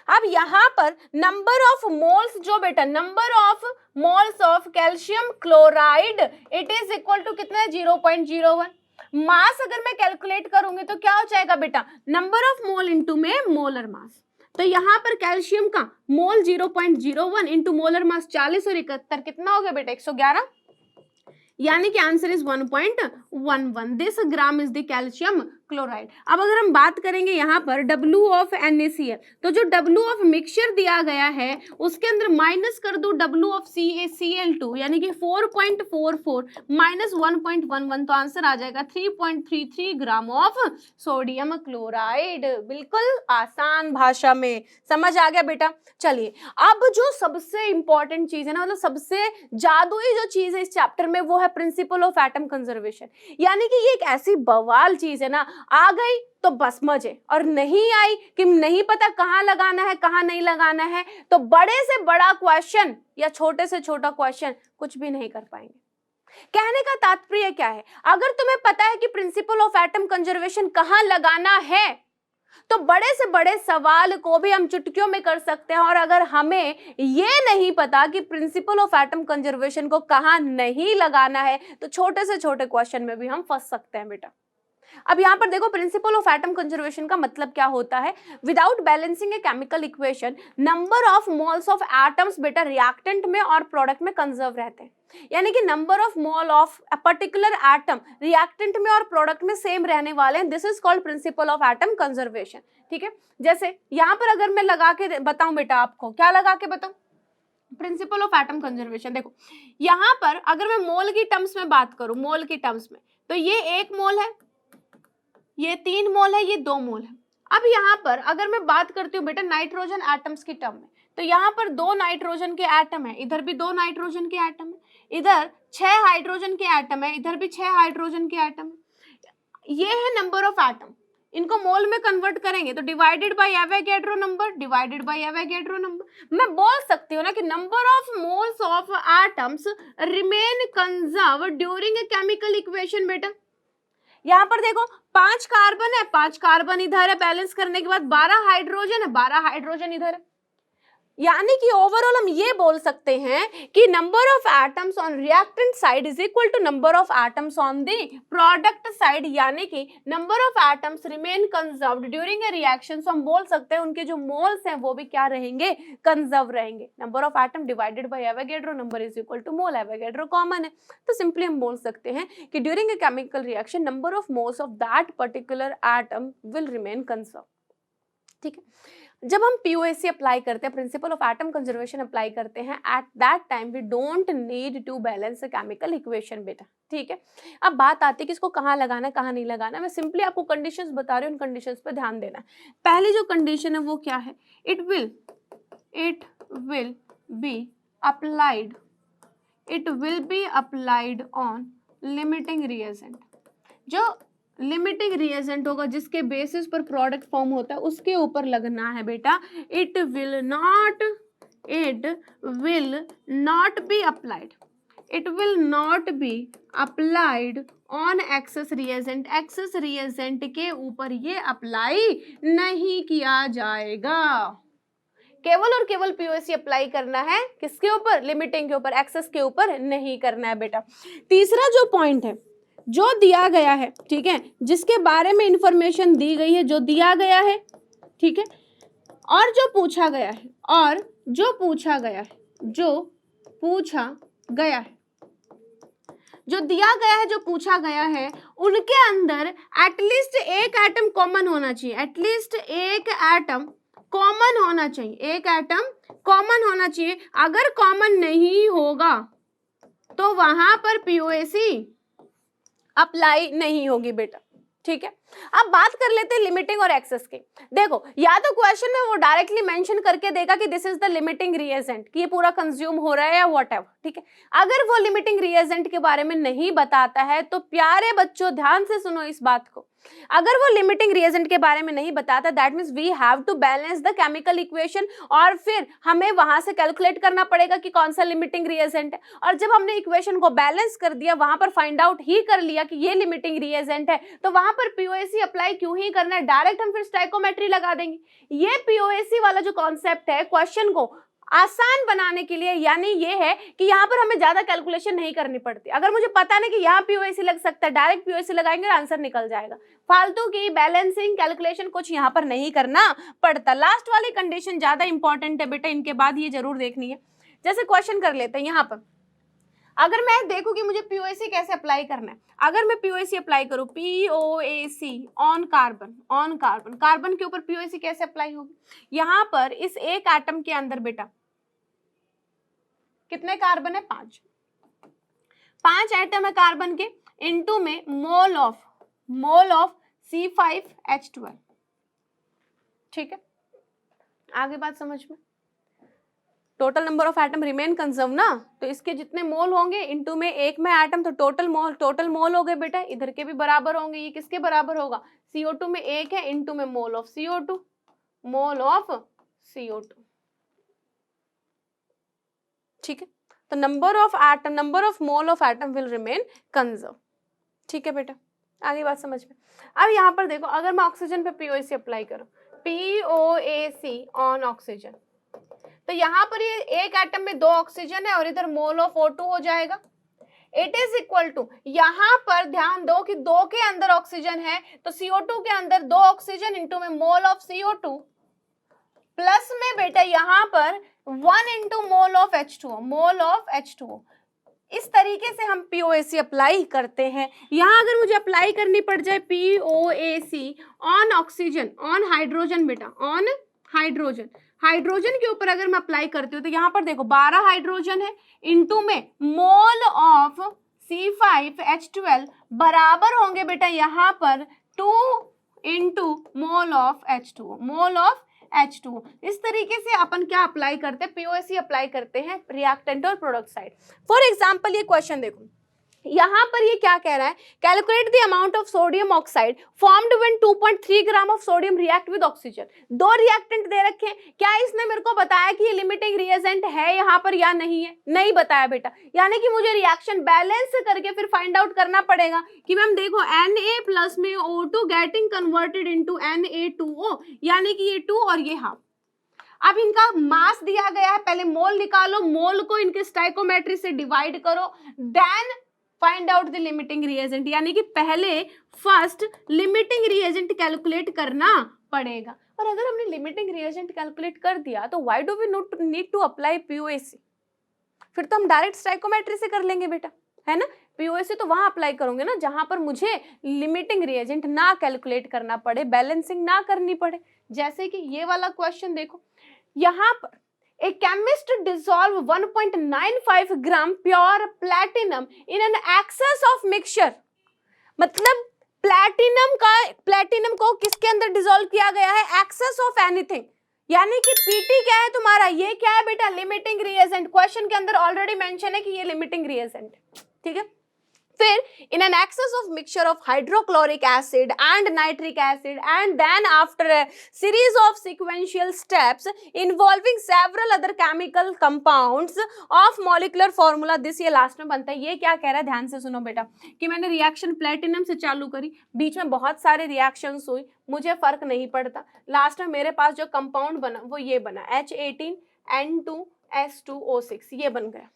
अब यहां पर नंबर ऑफ मोल्स जो बेटा, number of moles of calcium chloride it is equal to कितना है, 0.01। मास अगर मैं कैलकुलेट करूंगी तो क्या हो जाएगा बेटा, नंबर ऑफ मोल इनटू में मोलर मास। तो यहां पर कैल्शियम का मोल 0.01 इनटू मोलर मास 40 और 71 कितना हो गया बेटा, 111, यानी कि answer is 1.11। This gram is the calcium chloride. अब अगर हम बात करेंगे यहाँ पर W ऑफ NaCl, तो जो W ऑफ मिक्सचर दिया गया है उसके अंदर माइनस कर दो W ऑफ CaCl2, यानी कि 4.44 माइनस 1.11, तो आंसर आ जाएगा 3.33 ग्राम ऑफ सोडियम क्लोराइड। बिल्कुल आसान भाषा में समझ आ गया बेटा। चलिए अब जो सबसे इंपॉर्टेंट चीज है ना, मतलब सबसे जादुई जो चीज है इस चैप्टर में, वो है प्रिंसिपल ऑफ एटम कंजर्वेशन। यानी कि ये एक ऐसी बवाल चीज है ना, आ गई तो बस मजे, और नहीं आई कि नहीं पता कहाँ लगाना है कहाँ नहीं लगाना है, तो बड़े से बड़ा क्वेश्चन या छोटे से छोटा क्वेश्चन कुछ भी नहीं कर पाएंगे। कहने का तात्पर्य क्या है, अगर तुम्हें पता है कि प्रिंसिपल ऑफ एटम कंजर्वेशन कहाँ लगाना है, तो बड़े से बड़े सवाल को भी हम चुटकियों में कर सकते हैं। और अगर हमें ये नहीं पता कि प्रिंसिपल ऑफ एटम कंजर्वेशन को कहाँ नहीं लगाना है, तो छोटे से छोटे क्वेश्चन में भी हम फंस सकते हैं बेटा। अब यहां पर देखो, प्रिंसिपल ऑफ एटम कंजर्वेशन का मतलब क्या होता है, without balancing a chemical equation number of moles of atoms बेटा रिएक्टेंट में और प्रोडक्ट में कंजर्व रहते हैं। यानी कि number of mole of a particular atom reactant में और प्रोडक्ट में सेम रहने वाले हैं। This is called principal of atom conservation. ठीक है, जैसे यहां पर अगर मैं लगा के बताऊं बेटा, आपको क्या लगा के बताऊं, प्रिंसिपल ऑफ एटम कंजर्वेशन। देखो यहां पर अगर मैं मोल की टर्म्स में बात करूं, मोल की टर्म्स में, तो ये 1 मोल है, ये 3 मोल है, ये 2 मोल है। अब यहाँ पर अगर मैं बात करती हूँ बेटा नाइट्रोजन एटम्स की टर्म में, तो यहाँ पर 2 नाइट्रोजन के एटम है, इधर भी 2 नाइट्रोजन के एटम है, इधर 6 हाइड्रोजन के एटम है, इधर भी 6 हाइड्रोजन के एटम है। ये है नंबर ऑफ एटम। इनको मोल में कन्वर्ट करेंगे तो divided by Avogadro number, divided by Avogadro number. मैं बोल सकती हूँ ना कि number of moles of atoms remain conserve during a chemical equation. बेटा यहाँ पर देखो 5 कार्बन है, 5 कार्बन इधर है, बैलेंस करने के बाद 12 हाइड्रोजन है, 12 हाइड्रोजन इधर है। यानी कि ओवरऑल हम ये बोल सकते हैं कि number of atoms on reactant side is equal to number of atoms on the product side, यानी कि number of atoms remain conserved during a reaction. हम बोल सकते हैं उनके जो मोल्स हैं वो भी क्या रहेंगे, कंजर्व रहेंगे। Number of atom divided by Avogadro number is equal to mole, Avogadro common है, तो सिंपली हम बोल सकते हैं कि during a chemical reaction number of moles of that particular atom will remain conserve. ठीक है, जब हम POAC अप्लाई करते हैं, principle of atom conservation apply करते हैं, at that time we don't need to balance chemical equation बेटा। ठीक है, अब बात आती है कि इसको कहाँ लगाना है कहाँ नहीं लगाना। मैं सिंपली आपको कंडीशंस बता रही हूँ, उन कंडीशंस पे ध्यान देना। पहली जो कंडीशन है वो क्या है, it will be applied on limiting reagent. जो लिमिटिंग रिएजेंट होगा जिसके बेसिस पर प्रोडक्ट फॉर्म होता है उसके ऊपर लगना है बेटा। It will not be applied on access reagent. Access reagent के ऊपर ये अप्लाई नहीं किया जाएगा। केवल और केवल POAC अप्लाई करना है किसके ऊपर, लिमिटिंग के ऊपर, एक्सेस के ऊपर नहीं करना है बेटा। तीसरा जो पॉइंट है जो दिया गया है, ठीक है, जिसके बारे में इंफॉर्मेशन दी गई है, जो दिया गया है, ठीक है, और जो पूछा गया है, जो दिया गया है, जो पूछा गया है, उनके अंदर एटलीस्ट एक एटम कॉमन होना चाहिए, एटलीस्ट एक एटम कॉमन होना चाहिए, एक एटम कॉमन होना चाहिए। अगर कॉमन नहीं होगा तो वहां पर POAC अप्लाई नहीं होगी बेटा। ठीक है, अब बात कर लेते हैं लिमिटिंग और एक्सेस की। देखो, या तो क्वेश्चन में वो डायरेक्टली मेंशन करके देगा कि this is the limiting reagent, कि ये पूरा कंज्यूम हो रहा है या व्हाटएवर, ठीक है। अगर वो लिमिटिंग रिएजेंट के बारे में नहीं बताता है तो प्यारे बच्चों ध्यान से सुनो इस बात को, अगर वो लिमिटिंग रिएजेंट के बारे में नहीं बताता, that means we have to balance the chemical equation, और फिर हमें वहां से कैलकुलेट करना पड़ेगा कि कौन सा लिमिटिंग रिएजेंट है। और जब हमने इक्वेशन को बैलेंस कर दिया, वहां पर फाइंड आउट ही कर लिया कि ये लिमिटिंग रिएजेंट है, तो वहां पर पीओएसी अप्लाई क्यों ही करना है, डायरेक्ट हम फिर स्टोइकोमेट्री लगा देंगे। ये पीओएसी वाला जो कॉन्सेप्ट है क्वेश्चन को आसान बनाने के लिए, यानी ये है कि यहाँ पर हमें ज्यादा कैलकुलेशन नहीं करनी पड़ती। अगर मुझे पता ना कि यहाँ पीओएसी लग सकता है, डायरेक्ट पीओएसी लगाएंगे और आंसर निकल जाएगा। फालतू की बैलेंसिंग कैलकुलेशन कुछ यहाँ पर नहीं करना पड़ता। लास्ट वाली कंडीशन ज्यादा इंपॉर्टेंट है बेटा, इनके बाद ये जरूर देखनी है। जैसे क्वेश्चन कर लेते हैं यहाँ पर, अगर मैं देखूं कि मुझे पीओएसी कैसे अप्लाई करना है, अगर मैं पीओएसी अप्लाई करूं, POAC on carbon, on carbon, carbon के ऊपर पीओएसी कैसे अप्लाई होगी, यहाँ पर इस एक एटम के अंदर बेटा कितने कार्बन है, 5 एटम है कार्बन के, इनटू में मोल ऑफ C5H12, ठीक है। आगे बात समझ में, total number of atom remain conserve ना, तो इसके जितने मोल होंगे इनटू में एक में एटम, तो टोटल मोल हो गए बेटा, इधर के भी बराबर होंगे। ये किसके बराबर होगा, CO2 में एक है, इनटू में mole of CO2, mole of CO2, ठीक है। तो number of mole of atom will remain conserve, ठीक है बेटा। आगे बात समझ में। अब यहाँ पर देखो, अगर मैं ऑक्सीजन पे पीओएसी अप्लाई करूं, पीओएसी ऑन ऑक्सीजन, तो यहाँ पर ये एक एटम में 2 ऑक्सीजन है और इधर मोल ऑफ O2 हो जाएगा। इट इज इक्वल टू, यहाँ पर ध्यान दो कि 2 के अंदर ऑक्सीजन है, तो CO2 के अंदर 2 ऑक्सीजन इनटू में मोल ऑफ CO2, प्लस में बेटा यहाँ पर 1 इंटू मोल ऑफ H2O, इस तरीके से हम पीओएसी अप्लाई करते हैं। यहाँ अगर मुझे अप्लाई करनी पड़ जाए POAC on oxygen, on hydrogen बेटा, ऑन हाइड्रोजन के ऊपर अगर मैं अप्लाई करती हूँ, तो यहाँ पर देखो 12 हाइड्रोजन है, इनटू में मोल ऑफ C5H12 बराबर होंगे बेटा यहाँ पर 2 इंटू मोल ऑफ H2O, इस तरीके से अपन क्या अप्लाई करते हैं, पीओएसी अप्लाई करते हैं रिएक्टेंट और प्रोडक्ट साइड। फॉर एग्जांपल ये क्वेश्चन देखो, यहाँ पर ये क्या कह रहा है, calculate the amount of sodium oxide formed when 2.3 gram of sodium react with oxygen. 2 reactant दे रखे हैं, क्या इसने मेरे को बताया कि ये लिमिटिंग रिएजेंट है यहाँ पर या नहीं है, नहीं बताया बेटा। यानी कि मुझे रिएक्शन बैलेंस करके फिर फाइंड आउट करना पड़ेगा कि मैम देखो Na प्लस में O2 getting converted into Na2O, यानी कि ये 2 और ये हाफ। अब इनका मास दिया गया है, पहले मोल निकालो, मोल को इनके स्टोइकोमेट्री से डिवाइड करो, then find out the limiting reagent, यानी कि पहले फर्स्ट लिमिटिंग रिएजेंट कैलकुलेट करना पड़ेगा। और अगर हमने लिमिटिंग रिएजेंट कैलकुलेट कर दिया तो why do we need to apply POAC, फिर तो हम डायरेक्ट स्टोइकोमेट्री से कर लेंगे बेटा, है ना। पीओएसी तो वहां अप्लाई करोगे ना जहां पर मुझे लिमिटिंग रिएजेंट ना कैलकुलेट करना पड़े, बैलेंसिंग ना करनी पड़े। जैसे कि ये वाला क्वेश्चन देखो, यहाँ पर A chemist dissolve 1.95 gram pure platinum in an excess of mixture, मतलब प्लेटिनम को किसके अंदर डिसॉल्व किया गया है, एक्सेस ऑफ एनीथिंग, यानी कि पीटी क्या है तुम्हारा, ये क्या है बेटा, लिमिटिंग रिएजेंट। क्वेश्चन के अंदर ऑलरेडी मेंशन है कि ये लिमिटिंग रिएजेंट, ठीक है। फिर in an excess of mixture of hydrochloric acid and nitric acid, and then after a series of sequential steps involving several other chemical compounds of molecular formula, this ये last में बनता है। ये क्या कह रहा है, ध्यान से सुनो बेटा, कि मैंने रिएक्शन प्लेटिनम से चालू करी, बीच में बहुत सारे रिएक्शंस हुई, मुझे फर्क नहीं पड़ता, लास्ट में मेरे पास जो कंपाउंड बना वो ये बना H18N2S2O6, ये बन गया।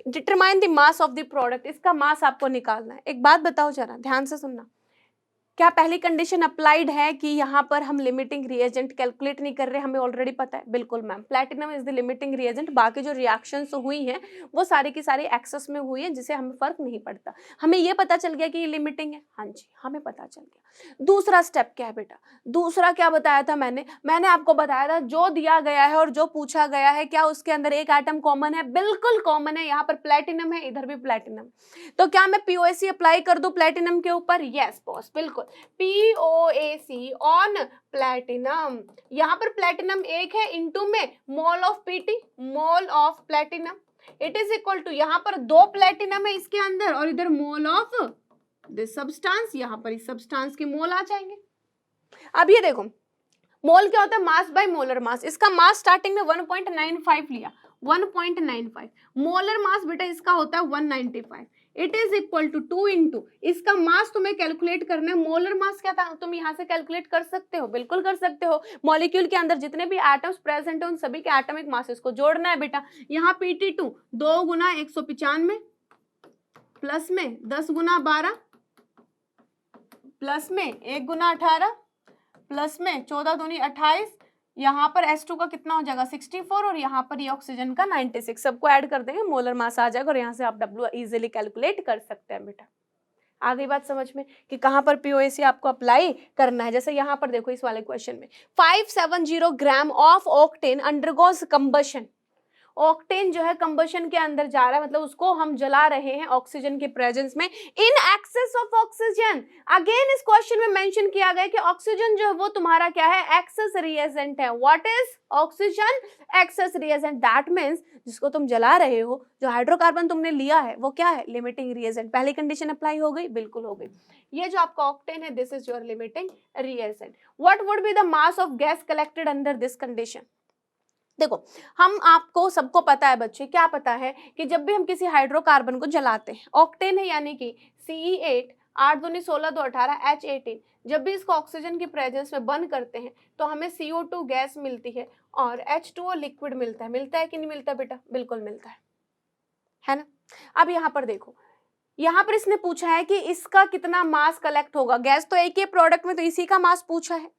Determine the mass of the product, इसका मास आपको निकालना है। एक बात बताओ जरा, ध्यान से सुनना, क्या पहली कंडीशन अप्लाइड है कि यहाँ पर हम लिमिटिंग रिएजेंट कैलकुलेट नहीं कर रहे, हमें ऑलरेडी पता है? बिल्कुल ma'am, platinum is the limiting reagent, बाकी जो रिएक्शंस हुई हैं वो सारी की सारी एक्सेस में हुई है, जिसे हमें फर्क नहीं पड़ता। हमें ये पता चल गया कि ये लिमिटिंग है, हाँ जी हमें पता चल गया। दूसरा स्टेप क्या है बेटा? दूसरा क्या बताया था मैंने आपको बताया था जो दिया गया है और जो पूछा गया है क्या उसके अंदर एक एटम कॉमन है? बिल्कुल कॉमन है, यहाँ पर प्लैटिनम है, इधर भी प्लैटिनम। तो क्या मैं पीओएसी अप्लाई कर दूं प्लैटिनम के ऊपर? यस बॉस, बिल्कुल POAC ऑन प्लैटिनम। यहाँ पर प्लैटिनम एक है, इनटू में mole of PT, mole of platinum, it is equal to यहाँ पर 2 प्लैटिनम है इसके अंदर और इधर मोल ऑफ दिस सब्सटेंस, यहाँ पर इस सब्सटेंस के मोल आ जाएंगे। अब ये देखो मोल क्या होता है? मास बाय मोलर मास। इसका मास स्टार्टिंग में 1.95 लिया, 1.95 मोलर मास बेटा इसका होता है 195, it is equal to 2 into इसका मास तुम्हें कैलकुलेट करना है। मोलर मास क्या था तुम यहाँ से कैलकुलेट कर सकते हो, बिल्कुल कर सकते हो। मॉलिक्यूल के अंदर जितने भी एटम्स प्रेजेंट है उन सभी के एटॉमिक मासेस को जोड़ना है बेटा। यहाँ PT2 2 गुना 195 प्लस में 10 गुना 12 प्लस में 1 गुना 18 प्लस में 14 दूनी 28, यहाँ पर S2 का कितना हो जाएगा 64 और यहाँ पर ये ऑक्सीजन का 96, सबको ऐड कर देंगे मोलर मास आ जाएगा और यहाँ से आप W इजीली कैलकुलेट कर सकते हैं बेटा। आ गई बात समझ में कि कहाँ पर POAC आपको अप्लाई करना है? जैसे यहाँ पर देखो इस वाले क्वेश्चन में 570 gram of octane undergoes combustion. Octane जो है कंबशन के अंदर जा रहा है, मतलब उसको हम जला रहे हैं ऑक्सीजन के प्रेजेंस में, in excess of oxygen. Again इस क्वेश्चन में मेंशन किया गया कि ऑक्सीजन जो है वो तुम्हारा क्या है? एक्सेस रिएजेंट है। What is oxygen? Access reagent. That means जिसको तुम जला रहे हो, जो हाइड्रोकार्बन तुमने लिया है वो क्या है? Limiting reagent. पहली कंडीशन अप्लाई हो गई? बिल्कुल हो गई। ये जो आपका ऑक्टेन है this is your limiting reagent. What would be the mass of gas collected under this condition? देखो हम आपको सबको पता है बच्चे, क्या पता है कि जब भी हम किसी हाइड्रोकार्बन को जलाते हैं, ऑक्टेन है यानी कि Ce8 8 दूनी 16 2 18 H18, जब भी इसको ऑक्सीजन की प्रेजेंस में बर्न करते हैं तो हमें CO2 गैस मिलती है और H2O लिक्विड मिलता है कि नहीं मिलता बेटा? बिल्कुल मिलता है ना। अब यहाँ पर देखो, यहाँ पर इसने पूछा है कि इसका कितना मास कलेक्ट होगा। गैस तो एक ही प्रोडक्ट में, तो इसी का मास पूछा है।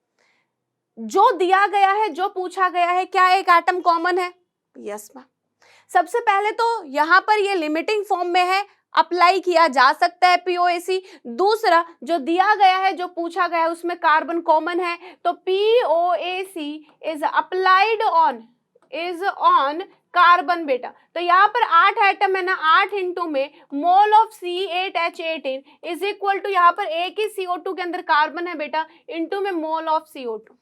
जो दिया गया है, जो पूछा गया है, क्या एक एटम कॉमन है? Yes ma'am. सबसे पहले तो यहाँ पर ये लिमिटिंग फॉर्म में है, अप्लाई किया जा सकता है POAC। दूसरा जो दिया गया है, जो पूछा गया है उसमें कार्बन कॉमन है, तो POAC is applied on carbon बेटा। तो यहाँ पर 8 एटम है ना, 8 इंटू में mole of C8H18 is equal to यहाँ पर एक ही CO2 के अंदर कार्बन है बेटा, इंटू में मोल ऑफ CO2।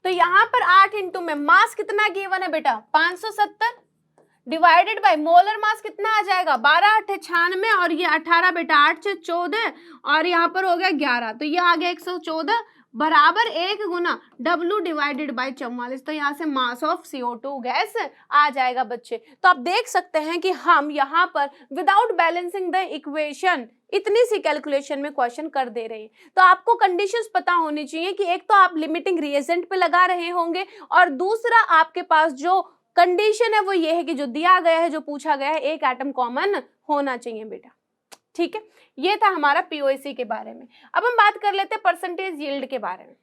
तो यहाँ पर 8 इंटू में मास कितना गिवन है बेटा? 570 डिवाइडेड बाय मोलर मास कितना आ जाएगा? 12 8 96 और ये 18 बेटा, 8 से 14 और यहाँ पर हो गया 11, तो ये आ गया 114 बराबर 1 गुना W डिवाइडेड बाय 44। तो यहाँ से मास ऑफ CO2 गैस आ जाएगा बच्चे। तो आप देख सकते हैं कि हम यहाँ पर विदाउट बैलेंसिंग द इक्वेशन इतनी सी कैलकुलेशन में क्वेश्चन कर दे रहे हैं। तो आपको कंडीशंस पता होनी चाहिए कि एक तो आप लिमिटिंग रिएजेंट पे लगा रहे होंगे और दूसरा आपके पास जो कंडीशन है वो ये है कि जो दिया गया है, जो पूछा गया है, एक एटम कॉमन होना चाहिए बेटा। ठीक है, ये था हमारा POAC के बारे में। अब हम बात कर लेते हैं परसेंटेज यील्ड के बारे में।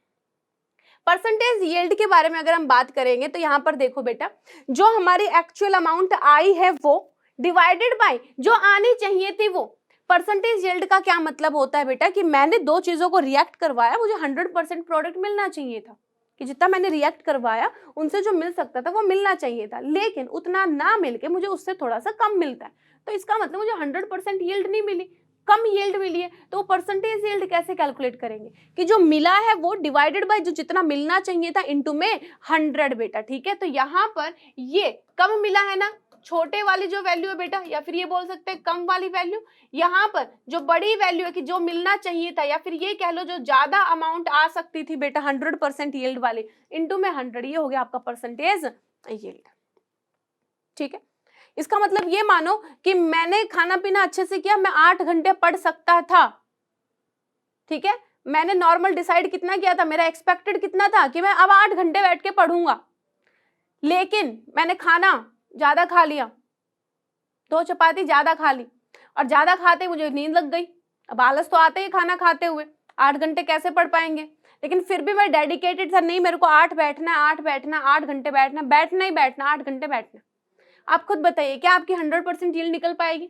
परसेंटेज यील्ड के बारे में अगर हम बात करेंगे तो यहाँ पर देखो बेटा, जो हमारी एक्चुअल अमाउंट आई है वो डिवाइडेड बाय जो आनी चाहिए थी वो। परसेंटेज यील्ड का क्या मतलब होता है बेटा कि मैंने दो चीजों को रिएक्ट करवाया, मुझे 100% प्रोडक्ट मिलना चाहिए था, कि जितना मैंने रिएक्ट करवाया उनसे जो मिल सकता था वो मिलना चाहिए था, लेकिन उतना ना मिलके मुझे उससे थोड़ा सा कम मिलता है, तो इसका मतलब मुझे 100% यील्ड नहीं मिली, कम यील्ड मिली है। तो परसेंटेज यील्ड कैसे कैलकुलेट करेंगे कि जो मिला है वो डिवाइडेड बाय जो जितना मिलना चाहिए था इनटू में 100 बेटा। ठीक है, तो यहाँ पर ये कम मिला है ना, छोटे वाली जो वैल्यू है बेटा, या फिर ये बोल सकते हैं कम वाली वैल्यू, यहाँ पर जो बड़ी वैल्यू है कि जो मिलना चाहिए था, या फिर ये कह लो जो ज्यादा अमाउंट आ सकती थी बेटा 100% यील्ड वाली, इनटू में 100, ये हो गया आपका परसेंटेज यील्ड। ठीक है, इसका मतलब ये मानो कि मैंने खाना पीना अच्छे से किया, मैं 8 घंटे पढ़ सकता था। ठीक है, मैंने नॉर्मल डिसाइड कितना किया था, मेरा एक्सपेक्टेड कितना था कि मैं अब 8 घंटे बैठ के पढ़ूंगा, लेकिन मैंने खाना ज्यादा खा लिया, 2 चपाती ज्यादा खा ली, और ज्यादा खाते मुझे नींद लग गई। अब आलस तो आते ही खाना खाते हुए, 8 घंटे कैसे पढ़ पाएंगे? लेकिन फिर भी मैं डेडिकेटेड था, नहीं मेरे को 8 बैठना, 8 बैठना, 8 घंटे बैठना, बैठना ही बैठना, 8 घंटे बैठना। आप खुद बताइए, क्या आपकी 100% यील्ड निकल पाएगी?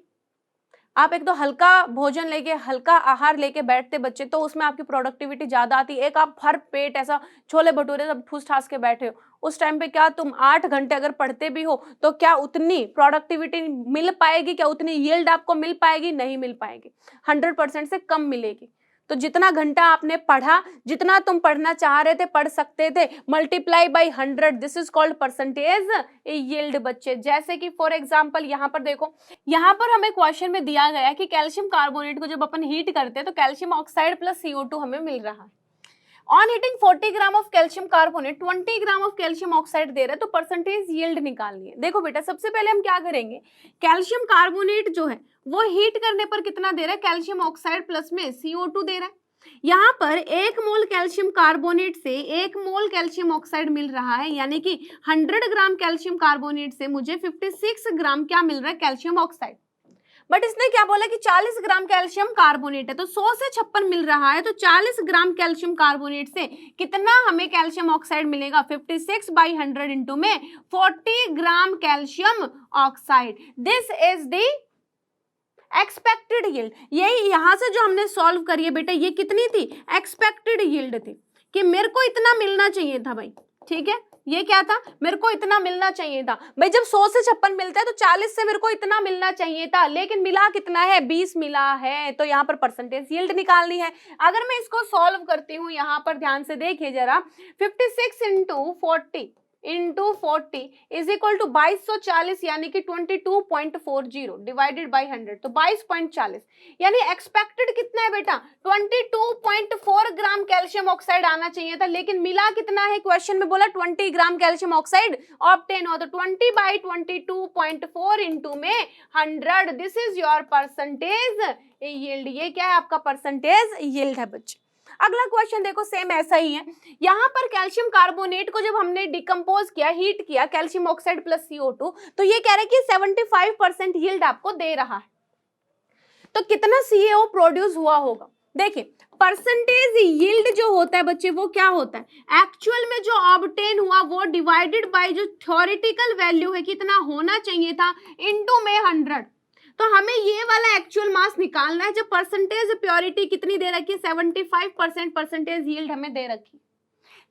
आप एक तो हल्का भोजन लेके, हल्का आहार लेके बैठते बच्चे, तो उसमें आपकी प्रोडक्टिविटी ज्यादा आती है। एक आप भर पेट ऐसा छोले भटूरे सब ठूस ठास के बैठे हो, उस टाइम पे क्या तुम 8 घंटे अगर पढ़ते भी हो तो क्या उतनी प्रोडक्टिविटी मिल पाएगी? क्या उतनी यील्ड आपको मिल पाएगी? नहीं मिल पाएगी, 100% से कम मिलेगी। तो जितना घंटा आपने पढ़ा, जितना तुम पढ़ना चाह रहे थे, पढ़ सकते थे, multiply by 100, this is called percentage yield बच्चे। जैसे कि फॉर एग्जांपल यहाँ पर देखो, यहाँ पर हमें क्वेश्चन में दिया गया कि कैल्शियम कार्बोनेट को जब अपन हीट करते हैं तो कैल्शियम ऑक्साइड प्लस CO2 हमें मिल रहा है। On heating 40 gram of calcium carbonate 20 gram of calcium oxide दे रहा है, तो परसेंटेज यील्ड निकालनी है। देखो बेटा, सबसे पहले हम क्या करेंगे, कैल्शियम कार्बोनेट जो है वो हीट करने पर कितना दे रहा है? कैल्शियम ऑक्साइड प्लस में CO2 दे रहा है। यहाँ पर 1 मोल कैल्शियम कार्बोनेट से 1 मोल कैल्शियम ऑक्साइड मिल रहा है, यानी कि 100 ग्राम कैल्शियम कार्बोनेट से मुझे 56 ग्राम क्या मिल रहा है? Calcium oxide. बट इसने क्या बोला कि 40 ग्राम कैल्शियम कार्बोनेट है, तो 100 से 56 मिल रहा है, तो 40 ग्राम कैल्शियम कार्बोनेट से कितना हमें कैल्शियम ऑक्साइड मिलेगा? 56/100 इंटू में 40 ग्राम calcium oxide. This is the expected yield. यही यहां से जो हमने सॉल्व करी है बेटा, ये कितनी थी? एक्सपेक्टेड यील्ड थी, कि मेरे को इतना मिलना चाहिए था भाई। ठीक है, ये क्या था? मेरे को इतना मिलना चाहिए था भाई। जब 100 से 56 मिलता है तो 40 से मेरे को इतना मिलना चाहिए था, लेकिन मिला कितना है? 20 मिला है। तो यहाँ पर परसेंटेज यील्ड निकालनी है। अगर मैं इसको सॉल्व करती हूँ, यहाँ पर ध्यान से देखिए जरा, 56 इंटू 40 इज इक्वल टू 2240, यानी कि 22.40 डिवाइडेड बाई 100, तो 22.40, यानी एक्सपेक्टेड कितना है बेटा? 22.4 ग्राम कैल्शियम ऑक्साइड आना चाहिए था, लेकिन मिला कितना है? क्वेश्चन में बोला 20 ग्राम कैल्शियम ऑक्साइड ऑब्टेन हो, तो 20/22.4 इंटू में 100, this is your percentage yield. ये क्या है? आपका परसेंटेज यील्ड है बच्चे। अगला क्वेश्चन देखो, सेम ऐसा ही है। यहाँ पर कैल्शियम कार्बोनेट को जब हमने डिकम्पोज किया, हीट किया, कैल्शियम ऑक्साइड प्लस CO2, तो ये कह रहे हैं कि 75% यील्ड आपको दे रहा है। तो कितना CaO प्रोड्यूस हुआ होगा? देखिए, परसेंटेज यील्ड जो होता है बच्चे, वो क्या होता है? एक्चुअल में जो ऑब्टेन हुआ वो डिवाइडेड बाय जो थ्योरेटिकल वैल्यू है, कितना होना चाहिए था, इनटू में 100। तो हमें ये वाला एक्चुअल मास निकालना है। जब परसेंटेज प्योरिटी कितनी दे रखी है? 75% परसेंटेज यील्ड हमें दे रखी।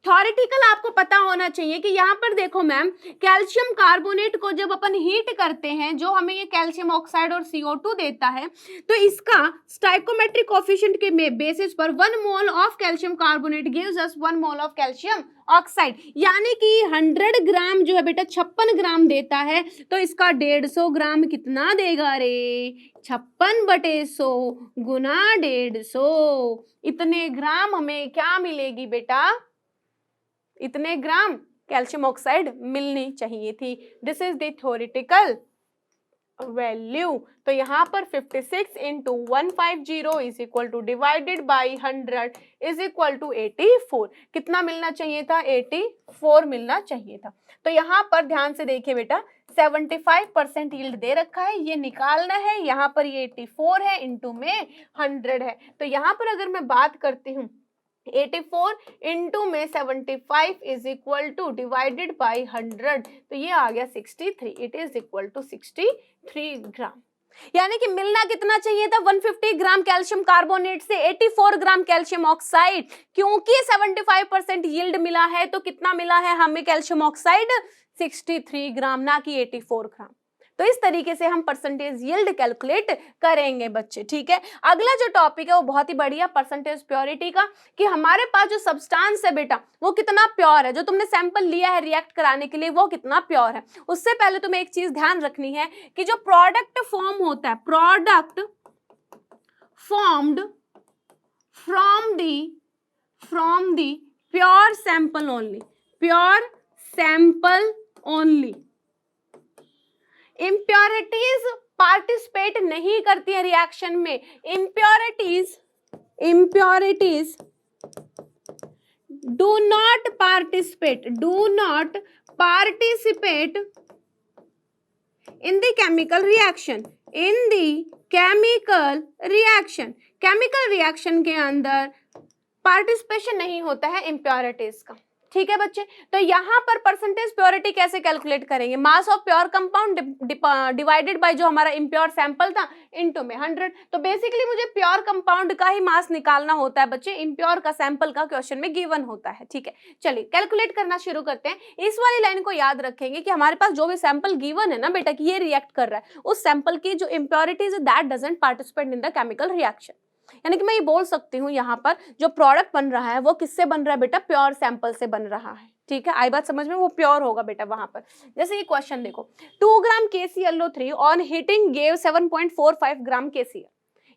थ्योरेटिकल आपको पता होना चाहिए कि यहाँ पर देखो मैम, कैल्शियम कार्बोनेट को जब अपन हीट करते हैं, जो हमें ये कैल्शियम ऑक्साइड और CO2 देता है, तो इसका स्टाइकोमेट्रिक कोएफिशिएंट के बेसिस पर 1 mole of calcium carbonate gives us 1 mole of calcium oxide, यानी कि 100 ग्राम जो है बेटा 56 ग्राम देता है, तो इसका 150 ग्राम कितना देगा रे? 56/100 गुना 150, इतने ग्राम हमें क्या मिलेगी बेटा? इतने ग्राम कैल्शियम ऑक्साइड मिलनी चाहिए थी। This is the theoretical value. तो यहाँ पर 56 into 150 is equal to divided by 100 is equal to 84। कितना मिलना चाहिए था? 84 मिलना चाहिए था। तो यहाँ पर ध्यान से देखिए बेटा, 75% यील्ड दे रखा है, ये निकालना है। यहाँ पर ये 84 है, इंटू में 100 है। तो यहाँ पर अगर मैं बात करती हूँ, 84 इंटू में 75 is equal to divided by 100, तो ये आ गया 63। इट इज इक्वल टू 63 ग्राम। यानी कि मिलना कितना चाहिए था? 150 ग्राम कैल्शियम कार्बोनेट से 84 ग्राम कैल्शियम ऑक्साइड। क्योंकि 75% यील्ड मिला है, तो कितना मिला है हमें कैल्शियम ऑक्साइड? 63 ग्राम, ना कि 84 ग्राम। तो इस तरीके से हम परसेंटेज यील्ड कैलकुलेट करेंगे बच्चे। ठीक है, अगला जो टॉपिक है वो बहुत ही बढ़िया, परसेंटेज प्योरिटी का, कि हमारे पास जो सब्सटेंस है बेटा वो कितना प्योर है, जो तुमने सैंपल लिया है रिएक्ट कराने के लिए वो कितना प्योर है। उससे पहले तुम्हें एक चीज ध्यान रखनी है कि जो प्रोडक्ट फॉर्म होता है, product formed from the pure sample only, impurities participate नहीं करती है रिएक्शन में। Impurities do not participate in the chemical reaction, chemical reaction के अंदर पार्टिसिपेशन नहीं होता है इम्प्योरिटीज का। ठीक है बच्चे, तो यहाँ पर परसेंटेज प्योरिटी कैसे कैलकुलेट करेंगे, mass of pure compound divided by जो हमारा इम्प्योर सैंपल था इनटू में 100। तो बेसिकली मुझे प्योर कंपाउंड का ही मास निकालना होता है बच्चे, इम्प्योर का सैंपल का क्वेश्चन में गिवन होता है। ठीक है, चलिए कैलकुलेट करना शुरू करते हैं। इस वाली लाइन को याद रखेंगे कि हमारे पास जो भी सैंपल गिवन है ना बेटा कि ये रिएक्ट कर रहा है, उस सैंपल की जो impurities that doesn't participate in the chemical reaction. यानी कि मैं ये बोल सकती हूँ यहाँ पर जो प्रोडक्ट बन रहा है वो किससे बन रहा है बेटा, प्योर सैंपल से बन रहा है। ठीक है, आई बात समझ में, वो प्योर होगा बेटा वहां पर। जैसे ये क्वेश्चन देखो, 2 ग्राम KClO3 on heating gave 7.45 gram KCl।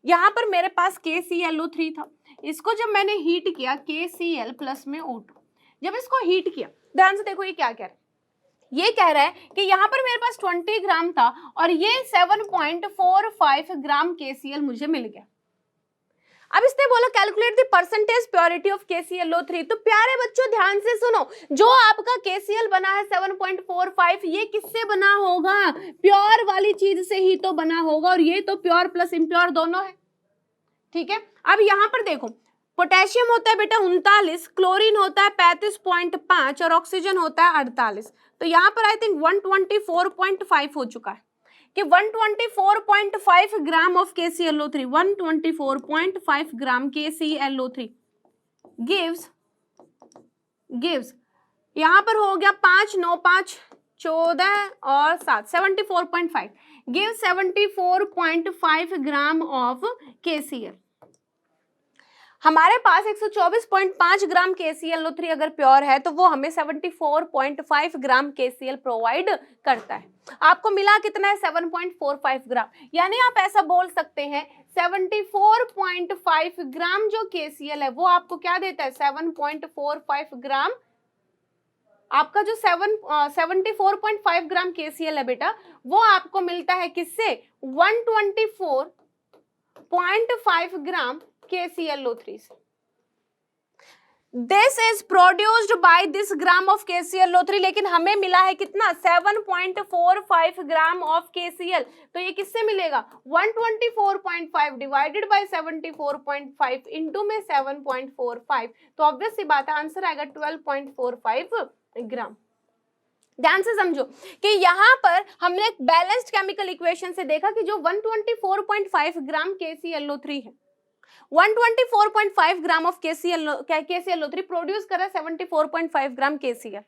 यहाँ पर मेरे पास KClO3 था, इसको जब मैंने हीट किया KCl प्लस में O2, जब इसको हीट किया, ध्यान से देखो ये क्या कह रहा है, ये कह रहा है कि यहाँ पर मेरे पास 20 ग्राम था और ये 7.45 ग्राम KCl मुझे मिल गया। अब इसने बोला calculate the percentage purity of KClO3। तो प्यारे बच्चों ध्यान से सुनो, जो आपका KCl बना है 7.45, ये किससे बना होगा, प्योर वाली चीज से ही तो बना होगा, और ये तो प्योर प्लस इम्प्योर दोनों है। ठीक है, अब यहाँ पर देखो, पोटेशियम होता है बेटा 39, क्लोरीन होता है 35.5 और ऑक्सीजन होता है 48। तो यहाँ पर आई थिंक 124.5 हो चुका है कि 124.5 gram of KClO3, 124.5 gram KClO3 gives यहाँ पर हो गया 5 9 5 14 और 7 74.5 गिव 74.5 ग्राम ऑफ KCl। हमारे पास 124.5 ग्राम KClO3 अगर प्योर है तो वो हमें 74.5 ग्राम KCl प्रोवाइड करता है। आपको मिला कितना है, 7.45 ग्राम। यानी आप ऐसा बोल सकते हैं 74.5 ग्राम जो KCl है वो आपको क्या देता है, 7.45 ग्राम। आपका जो 74.5 ग्राम KCl है बेटा वो आपको मिलता है किससे, 124.5 ग्राम KClO3 से। This is produced by this gram of KClO3, लेकिन हमें मिला है कितना, 7.45 ग्राम ऑफ KCl। तो ये किससे मिलेगा, 124.5 डिवाइडेड बाय 74.5 इंटू में 7.45। तो ऑब्वियस सी बात है आंसर आएगा 12.45 ग्राम। ध्यान से समझो कि यहाँ पर हमने एक बैलेंस्ड केमिकल इक्वेशन से देखा कि जो 124.5 ग्राम KClO3 है, 124.5 ग्राम ऑफ KClO3 प्रोड्यूस कर रहा है 74.5 ग्राम KCl।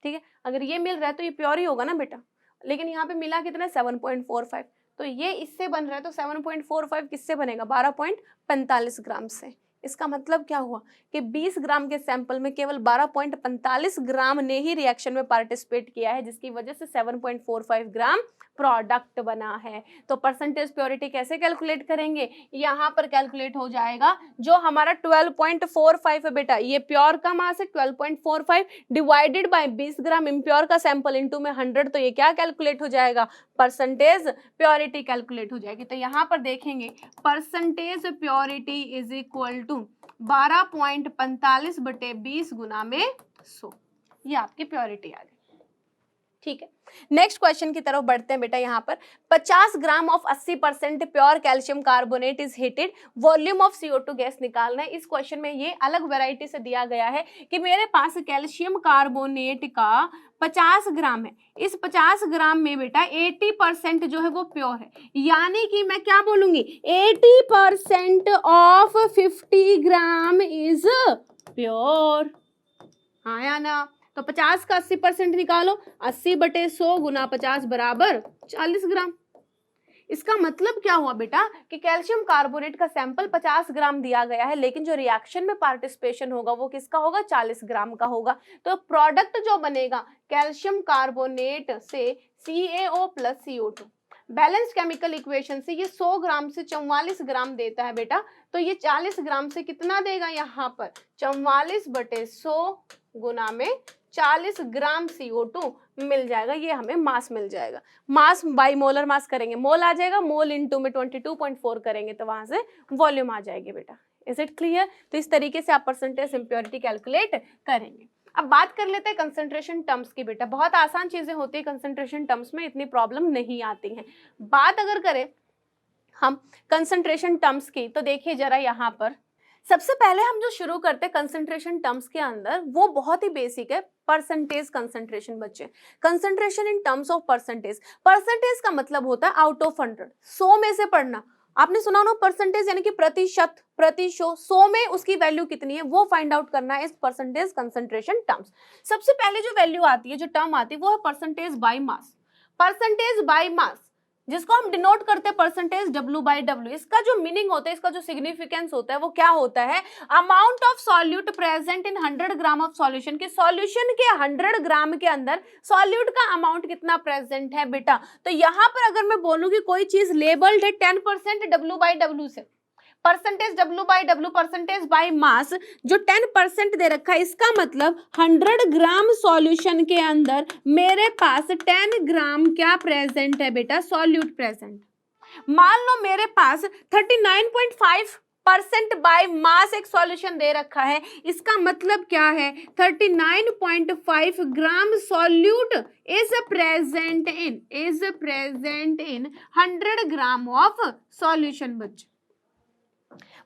ठीक है, अगर ये मिल रहा है तो ये प्योर ही होगा ना बेटा, लेकिन यहाँ पे मिला कितना, 7.45। तो ये इससे बन रहा है, तो 7.45 किससे बनेगा, 12.45 ग्राम से। इसका मतलब क्या हुआ कि 20 ग्राम के सैंपल में केवल 12.45 ग्राम ने ही रिएक्शन में पार्टिसिपेट किया है, जिसकी वजह से 7.45 ग्राम प्रोडक्ट बना है। तो परसेंटेज प्योरिटी कैसे कैलकुलेट करेंगे, यहाँ पर कैलकुलेट हो जाएगा जो हमारा 12.45 है बेटा, ये प्योर का मास है 12.45 डिवाइडेड बाय 20 ग्राम इम्प्योर का सैंपल इंटू में 100। तो ये क्या कैलकुलेट हो जाएगा, परसेंटेज प्योरिटी कैलकुलेट हो जाएगी। तो यहाँ पर देखेंगे percentage purity is equal to 12.45 बटे 20 गुना में 100, ये आपकी प्योरिटी आ गई। ठीक है, नेक्स्ट क्वेश्चन की तरफ बढ़ते हैं बेटा। यहाँ पर 50 gram of 80% pure calcium carbonate is heated, volume of CO2 gas निकालना है। इस क्वेश्चन में ये अलग वैरायटी से दिया गया है कि मेरे पास कैल्शियम कार्बोनेट का 50 ग्राम है, इस 50 ग्राम में बेटा 80% जो है वो प्योर है, यानी कि मैं क्या बोलूंगी, 80% ऑफ 50 ग्राम इज प्योर। हाँ या ना, तो 50 का 80% निकालो, 80 बटे 100 गुना 50 बराबर 40 ग्राम। इसका मतलब क्या हुआ बेटा कि कैल्शियम कार्बोनेट का सैंपल 50 ग्राम दिया गया है, लेकिन जो रिएक्शन में पार्टिसिपेशन होगा वो किसका होगा, 40 ग्राम का होगा। तो प्रोडक्ट जो बनेगा कैल्शियम कार्बोनेट से CaO plus CO2, balance chemical equation से ये 100 ग्राम से 44 ग्राम देता है बेटा। तो ये 40 ग्राम से कितना देगा, यहाँ पर 44 बटे 100 गुना में 40 ग्राम CO2 मिल जाएगा, ये हमें मास मिल जाएगा। मास बाई मोलर मास करेंगे, मोल आ जाएगा, मोल इंटू में 22.4 करेंगे तो वहां से वॉल्यूम आ जाएगी बेटा। Is it clear? तो इस तरीके से आप परसेंटेज इम्प्योरिटी कैलकुलेट करेंगे। अब बात कर लेते हैं कंसंट्रेशन टर्म्स की बेटा, बहुत आसान चीजें होती है कंसंट्रेशन टर्म्स में, इतनी प्रॉब्लम नहीं आती है। बात अगर करें हम कंसंट्रेशन टर्म्स की तो देखिए जरा यहाँ पर सबसे पहले हम जो शुरू करते हैं कंसंट्रेशन टर्म्स के अंदर, वो बहुत ही बेसिक है, परसेंटेज कंसंट्रेशन बच्चे। Concentration in terms of percentage. Percentage का मतलब होता है आउट ऑफ 100, 100 में से पढ़ना। आपने सुना होगा परसेंटेज यानी कि प्रतिशत, प्रतिशत, 100 में उसकी वैल्यू कितनी है वो फाइंड आउट करना है इस परसेंटेज कंसंट्रेशन टर्म्स। सबसे पहले जो वैल्यू आती है, जो टर्म आती है, वो है percentage by mass. Percentage by मास, जिसको हम डिनोट करते हैं परसेंटेज W/W। इसका जो मीनिंग होता है, इसका जो सिग्निफिकेंस होता है, वो क्या होता है? Amount of solute present in 100 gram of solution, के सॉल्यूशन के 100 ग्राम के अंदर सॉल्यूट का अमाउंट कितना प्रेजेंट है बेटा। तो यहाँ पर अगर मैं बोलूँ कि कोई चीज लेबल्ड है 10% W/W से, परसेंटेज W/W, परसेंटेज बाय मास, जो 10% दे रखा है, इसका मतलब 100 ग्राम सॉल्यूशन के अंदर मेरे पास 10 ग्राम क्या प्रेजेंट है बेटा? Solute present. मान लो मेरे पास 39.5% बाय मास एक सॉल्यूशन दे रखा है, इसका मतलब क्या है? 39.5 gram solute is present in 100 gram of solution बच्चे।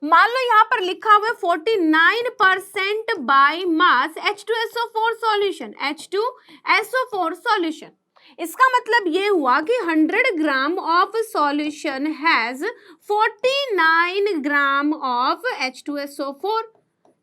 मान लो यहां पर लिखा हुआ है 49% by mass H2SO4 solution, H2SO4 solution. इसका मतलब ये हुआ कि 100 gram of solution has 49 gram of H2SO4।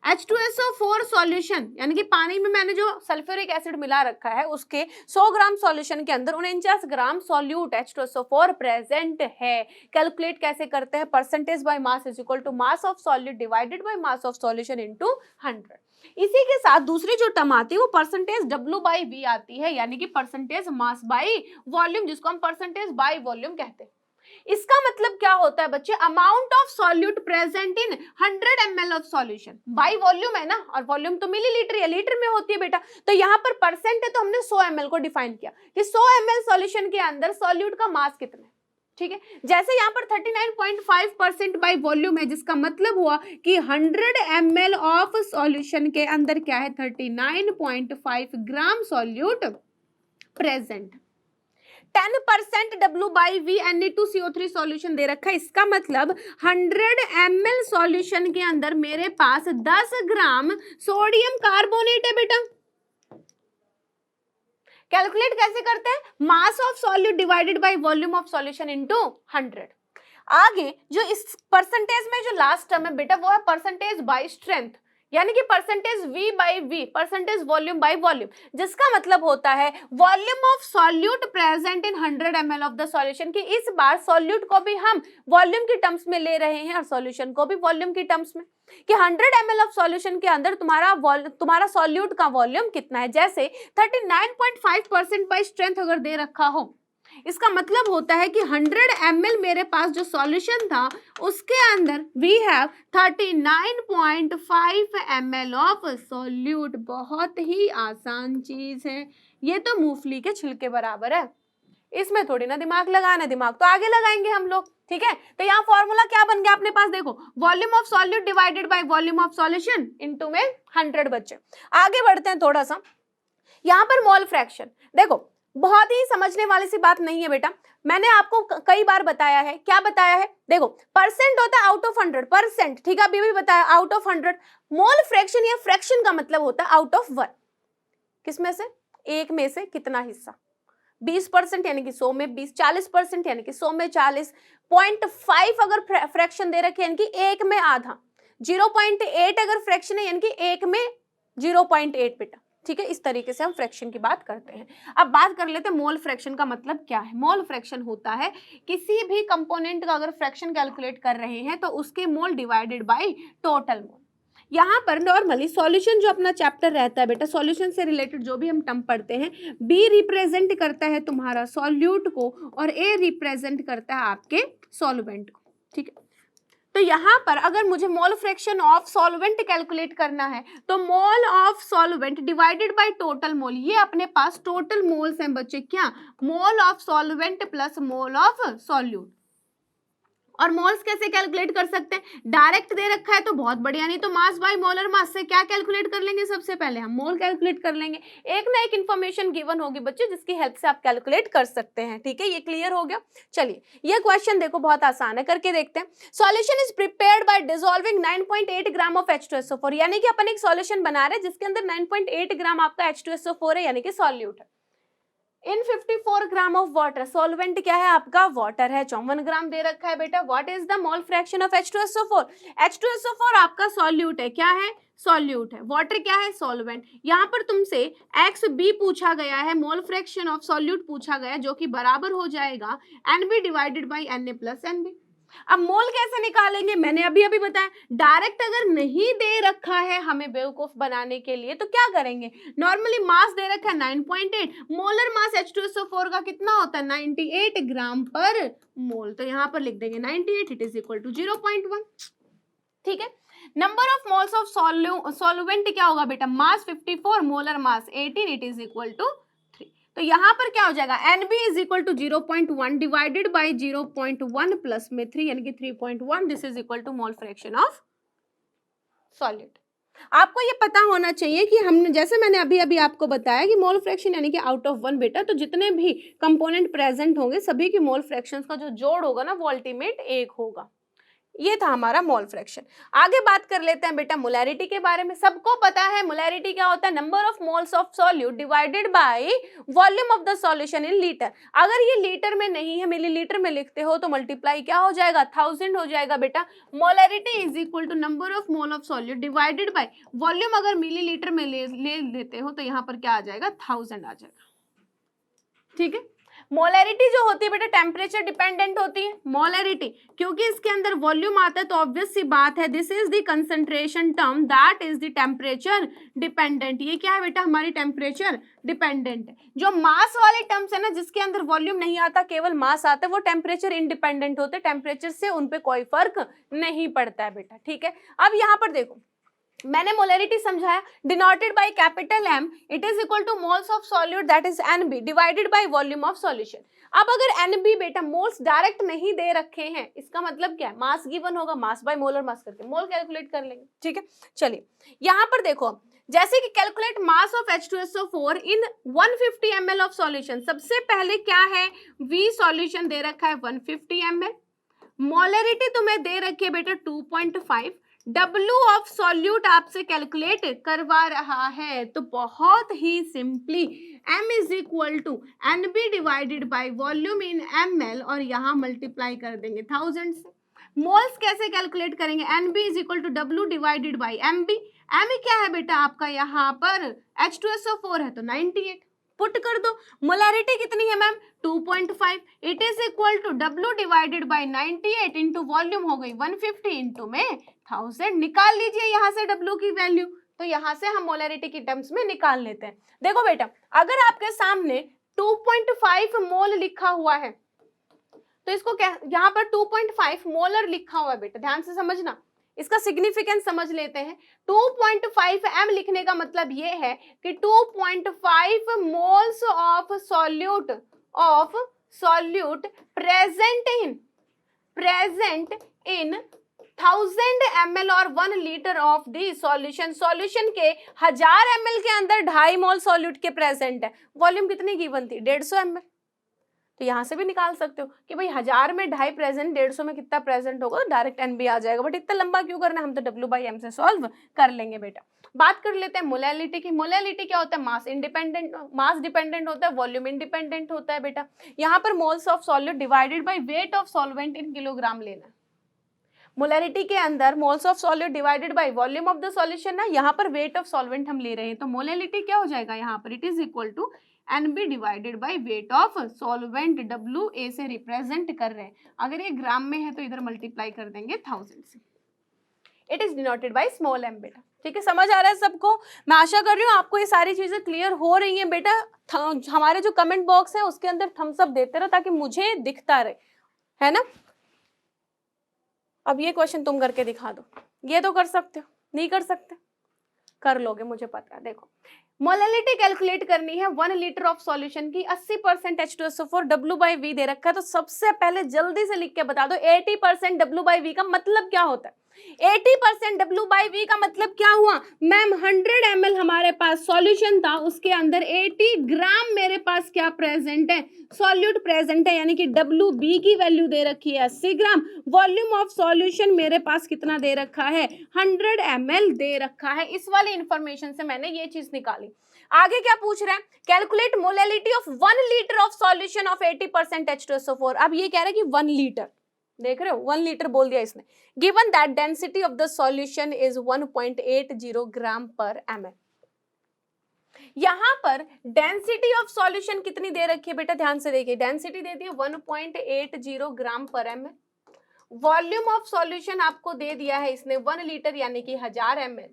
H2SO4 solution यानी कि पानी में मैंने जो सल्फ्यूरिक एसिड मिला रखा है, उसके 100 ग्राम सॉल्यूशन के अंदर 49 ग्राम सॉल्यूट H2SO4 प्रेजेंट है। कैलकुलेट कैसे करते हैं? Percentage by mass is equal to mass of solute divided by mass of solution into 100। इसी के साथ दूसरी जो टर्म आती है वो परसेंटेज W/V आती है, यानी कि परसेंटेज मास बाय वॉल्यूम, जिसको हम परसेंटेज बाय वॉल्यूम कहते हैं। इसका मतलब क्या होता है बच्चे? Amount of solute present in 100 ml of solution. By volume है ना, और वॉल्यूम तो मिलीलीटर या लीटर में होती है बेटा। तो यहाँ पर परसेंट है तो हमने 100 ml को डिफाइन किया कि 100 ml सॉल्यूशन के अंदर सॉल्यूट का मास कितना है। ठीक है, जैसे यहाँ पर 39.5% बाय वॉल्यूम है, जिसका मतलब हुआ कि 100 ml ऑफ सॉल्यूशन के अंदर क्या है? 39.5 gram solute present. 10% W/V Na2CO3 solution दे रखा है, इसका मतलब 100 ml सॉल्यूशन के अंदर मेरे पास 10 ग्राम सोडियम कार्बोनेट है बेटा। कैलकुलेट कैसे करते हैं? मास of solute divided by volume of solution into 100। आगे जो इस परसेंटेज में जो लास्ट टर्म है बेटा, वो है परसेंटेज बाय स्ट्रेंथ, यानी कि percentage V/V, percentage volume by volume, जिसका मतलब होता है volume of solute present in 100 ml of the solution, कि इस बार सॉल्यूट को भी हम वॉल्यूम की टर्म्स में ले रहे हैं और सॉल्यूशन को भी वॉल्यूम की टर्म्स में, कि 100 ml ऑफ सॉल्यूशन के अंदर तुम्हारा सॉल्यूट का वॉल्यूम कितना है। जैसे 39.5% बाय स्ट्रेंथ अगर दे रखा हो, इसका मतलब होता है कि 100 ml मेरे पास जो सॉल्यूशन था उसके अंदर we have 39.5 ml of solute. बहुत ही आसान चीज है, ये तो मूंगफली के छिलके बराबर है, इसमें थोड़ी ना दिमाग लगाना, दिमाग तो आगे लगाएंगे हम लोग। ठीक है, तो यहाँ फॉर्मूला क्या बन गया अपने पास? देखो, volume of solute divided by volume of solution into में 100 बच्चे। आगे बढ़ते हैं थोड़ा सा, यहाँ पर मोल फ्रैक्शन देखो, बहुत ही समझने वाली सी बात नहीं है बेटा, मैंने आपको कई बार बताया है। क्या बताया है? देखो, परसेंट होता है आउट ऑफ 100%, ठीक है, अभी भी बताया आउट ऑफ 100। मोल फ्रैक्शन या फ्रैक्शन का मतलब होता है आउट ऑफ 1, किसमें से? एक में से कितना हिस्सा? 20% यानी कि 100 में 20, 40% यानी कि 100 में 40, 0.5 अगर फ्रैक्शन दे रखे यानी कि एक में आधा, 0.8 अगर फ्रैक्शन है यानी कि एक में 0.8 बेटा। ठीक है, इस तरीके से हम फ्रैक्शन की बात करते हैं। अब बात कर लेते हैं मोल फ्रैक्शन का मतलब क्या है। मोल फ्रैक्शन होता है किसी भी कंपोनेंट का अगर फ्रैक्शन कैलकुलेट कर रहे हैं तो उसके मोल डिवाइडेड बाय टोटल मोल। यहाँ पर नॉर्मली सॉल्यूशन जो अपना चैप्टर रहता है बेटा, सॉल्यूशन से रिलेटेड जो भी हम टर्म पढ़ते हैं, बी रिप्रेजेंट करता है तुम्हारा सॉल्यूट को और ए रिप्रेजेंट करता है आपके सॉल्वेंट को। ठीक है, तो यहाँ पर अगर मुझे मोल फ्रैक्शन ऑफ सॉल्वेंट कैलकुलेट करना है तो mole of solvent divided by total mole, ये अपने पास टोटल मोल्स हैं बच्चे। क्या? Mole of solvent plus mole of solute. और मोल्स कैसे कैलकुलेट कर सकते हैं? डायरेक्ट दे रखा है तो बहुत बढ़िया, नहीं तो मास बाय मोलर मास से क्या कैलकुलेट कर लेंगे? सबसे पहले हम मोल कैलकुलेट कर लेंगे। एक ना एक इन्फॉर्मेशन गिवन होगी बच्चे जिसकी हेल्प से आप कैलकुलेट कर सकते हैं। ठीक है, ये क्लियर हो गया। चलिए ये क्वेश्चन देखो बहुत आसान है, करके देखते हैं। Solution is prepared by dissolving 9.8 gram of H2SO4, यानी कि अपन एक सॉल्यूशन बना रहे हैं जिसके अंदर 9.8 ग्राम आपका H2SO4 है, यानी कि सॉल्यूट है। इन 54 ग्राम ऑफ वाटर, सॉल्वेंट क्या है आपका? वाटर है। 54 ग्राम दे रखा है बेटा। What is the mole fraction of H2SO4? H2SO4 आपका सॉल्यूट है। क्या है? सॉल्यूट है। वाटर क्या है? सॉल्वेंट। यहाँ पर तुमसे XB पूछा गया है, मोल फ्रैक्शन ऑफ सॉल्यूट पूछा गया, जो कि बराबर हो जाएगा NB divided by Na plus NB। अब मोल कैसे निकालेंगे? मैंने अभी अभी बताया, डायरेक्ट अगर नहीं दे रखा है हमें बेवकूफ बनाने के लिए तो क्या करेंगे? नॉर्मली मास दे रखा है 9.8, मोलर मास H2SO4 का कितना होता है? 98 ग्राम पर मोल। तो यहां पर लिख देंगे 98, इट इज इक्वल टू 0.1। ठीक है, number of moles of solvent क्या होगा बेटा? Mass 54, molar mass 18, it is equal to 3। तो यहां पर क्या हो जाएगा? NB is equal to 0.1 divided by 0.1 plus में 3, यानी कि 3.1। This is equal to mole fraction of solute. आपको ये पता होना चाहिए कि हमने, जैसे मैंने अभी अभी आपको बताया कि मोल फ्रैक्शन यानी कि आउट ऑफ 1 बेटा, तो जितने भी कंपोनेंट प्रेजेंट होंगे सभी की मोल फ्रैक्शंस का जो जोड़ होगा ना वो अल्टीमेट 1 होगा। ये था हमारा मोल फ्रैक्शन। आगे बात कर लेते हैं बेटा मोलैरिटी के बारे में। सबको पता है मोलैरिटी क्या होता है? Number of moles of solute divided by volume of the solution in litre. अगर ये लीटर में नहीं है, मिलीलीटर में लिखते हो तो मल्टीप्लाई क्या हो जाएगा? 1000 हो जाएगा बेटा। Molarity is equal to number of mole of solute divided by volume. अगर मिलीलीटर में ले लेते हो तो यहाँ पर क्या आ जाएगा? 1000 आ जाएगा। ठीक है, मोलैरिटी जो होती है बेटा टेम्परेचर डिपेंडेंट होती है। मोलैरिटी क्योंकि इसके अंदर वॉल्यूम आता है तो ऑब्वियस सी बात है, this is the concentration term that is the temperature dependent. ये क्या है बेटा? हमारी टेम्परेचर डिपेंडेंट है। जो मास वाले टर्म्स है ना, जिसके अंदर वॉल्यूम नहीं आता केवल मास आता है, वो टेम्परेचर इंडिपेंडेंट होते हैं। टेम्परेचर से उन पे कोई फर्क नहीं पड़ता है बेटा। ठीक है, अब यहाँ पर देखो मैंने मोलैरिटी समझाया, denoted by capital M, it is equal two moles of solute that is NB divided by volume of solution. अब अगर NB बेटा मोल्स डायरेक्ट नहीं दे रखे हैं, इसका मतलब क्या है? मास गिवन होगा, मास बाय मोलर मास करके मोल कैलकुलेट कर लेंगे। ठीक है, चलिए यहाँ पर देखो, जैसे कि calculate mass of H2SO4 in 150 ml of solution. सबसे पहले क्या है? V सॉल्यूशन दे रखा है 150 ml, मोलैरिटी तुम्हें दे रखी है बेटा 2.5, W ऑफ सॉल्यूट आपसे कैलकुलेट करवा रहा है, तो बहुत ही simply M is equal to NB divided by volume in ml, और यहाँ मल्टीप्लाई कर देंगे 1000 से। मोल्स कैसे कैलकुलेट करेंगे? NB is equal to W divided by MB। M क्या है बेटा आपका? यहाँ पर H2SO4 है तो 98, पुट कर दो। मोलैरिटी कितनी है ma'am? 2.5, it is equal to W divided by 98 into volume हो गई 150 इंटू में 1000। निकाल लीजिए यहाँ से W की वैल्यू, तो यहाँ से हम मोलैरिटी की टर्म्स में निकाल लेते हैं। देखो बेटा, अगर आपके सामने 2.5 मोल लिखा हुआ है तो इसको क्या, यहाँ पर 2.5 मोलर लिखा हुआ है बेटा, ध्यान से समझना, इसका सिग्निफिकेंस समझ लेते हैं। 2.5 M लिखने का मतलब ये है कि 2.5 moles of solute present in 1000 ml और 1 litre of the solution. Solution के 1000 ml के अंदर 2.5 मोल सॉल्यूट के प्रेजेंट है। वॉल्यूम कितनी गिवन थी? 150 ml। तो यहां से भी निकाल सकते हो कि भाई 1000 में 2.5 प्रेजेंट, 150 में कितना प्रेजेंट होगा, तो डायरेक्ट NB आ जाएगा। बट इतना लंबा क्यों करना, हम तो W/M से सॉल्व कर लेंगे बेटा। बात कर लेते हैं मोलैरिटी की। मोलैरिटी क्या होता है? मास इंडिपेंडेंट, मास डिपेंडेंट होता है, वॉल्यूम इंडिपेंडेंट होता है बेटा। यहाँ पर moles of solute divided by weight of solvent in kilogram लेना। मोलैरिटी के अंदर moles of solute divided by volume of the solution ना, यहाँ पर वेट ऑफ सॉल्वेंट हम ले रहे हैं, तो मोलैरिटी क्या हो जाएगा यहाँ पर? It is equal to NB divided by weight of solvent, W A से रिप्रेजेंट कर रहे हैं। अगर ये ग्राम में है तो इधर मल्टीप्लाई कर देंगे 1000 से। It is denoted by small m बेटा। ठीक है, समझ आ रहा है सबको? मैं आशा कर रही हूँ आपको ये सारी चीजें क्लियर हो रही हैं बेटा। हमारे जो कमेंट बॉक्स है उसके अंदर थम्स अप देते रहो ताकि मुझे दिखता रहे, है ना। अब ये क्वेश्चन तुम करके दिखा दो। ये तो कर सकते हो, नहीं कर सकते? कर लोगे, मुझे पता है। देखो मोलैलिटी कैलकुलेट करनी है 1 लीटर ऑफ सॉल्यूशन की, 80% H2SO4 W/V दे रखा है, तो सबसे पहले जल्दी से लिख के बता दो 80% W/V का मतलब क्या होता है। 80% W/V का मतलब क्या हुआ मैम, 100 ml हमारे पास सॉल्यूशन था, उसके अंदर 80 ग्राम मेरे पास क्या प्रेजेंट है, सॉल्यूट प्रेजेंट है, यानी कि WB की वैल्यू दे रखी है 80 ग्राम। वॉल्यूम ऑफ सॉल्यूशन मेरे पास कितना दे रखा है, 100 ml दे रखा है। इस वाली इंफॉर्मेशन से मैंने ये चीज निकाली। आगे क्या पूछ रहे हैं, calculate molality of 1 litre of solution of 80% H2SO4। अब ये कह रहा है कि 1 लीटर, देख रहे हो 1 लीटर बोल दिया इसने। Given that density of the solution is 1.80 gram per ml। यहां पर डेंसिटी ऑफ सॉल्यूशन कितनी दे रखी है बेटा, ध्यान से देखिए, डेंसिटी दे दी है 1.80 ग्राम per ml। Volume of solution आपको दे दिया है इसने 1 लीटर यानी कि 1000 ml।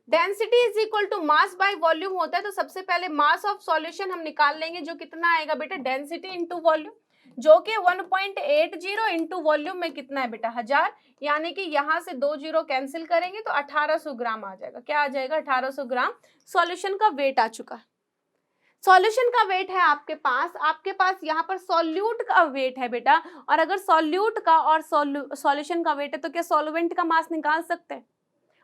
Density is equal to mass by volume होता है, तो सबसे पहले मास ऑफ सॉल्यूशन हम निकाल लेंगे, जो कितना आएगा बेटा, डेंसिटी इंटू वॉल्यूम, जो कि 1.80 इंटू वॉल्यूम में कितना है बेटा 1000, यानी कि यहां से 2 जीरो कैंसिल करेंगे तो 1800 ग्राम आ जाएगा। क्या आ जाएगा, 1800 ग्राम सॉल्यूशन का वेट आ चुका है। सॉल्यूशन का वेट है आपके पास यहाँ पर सॉल्यूट का वेट है बेटा, और अगर सॉल्यूट का और सॉल्यूशन का वेट है तो क्या सॉल्वेंट का मास निकाल सकते हैं,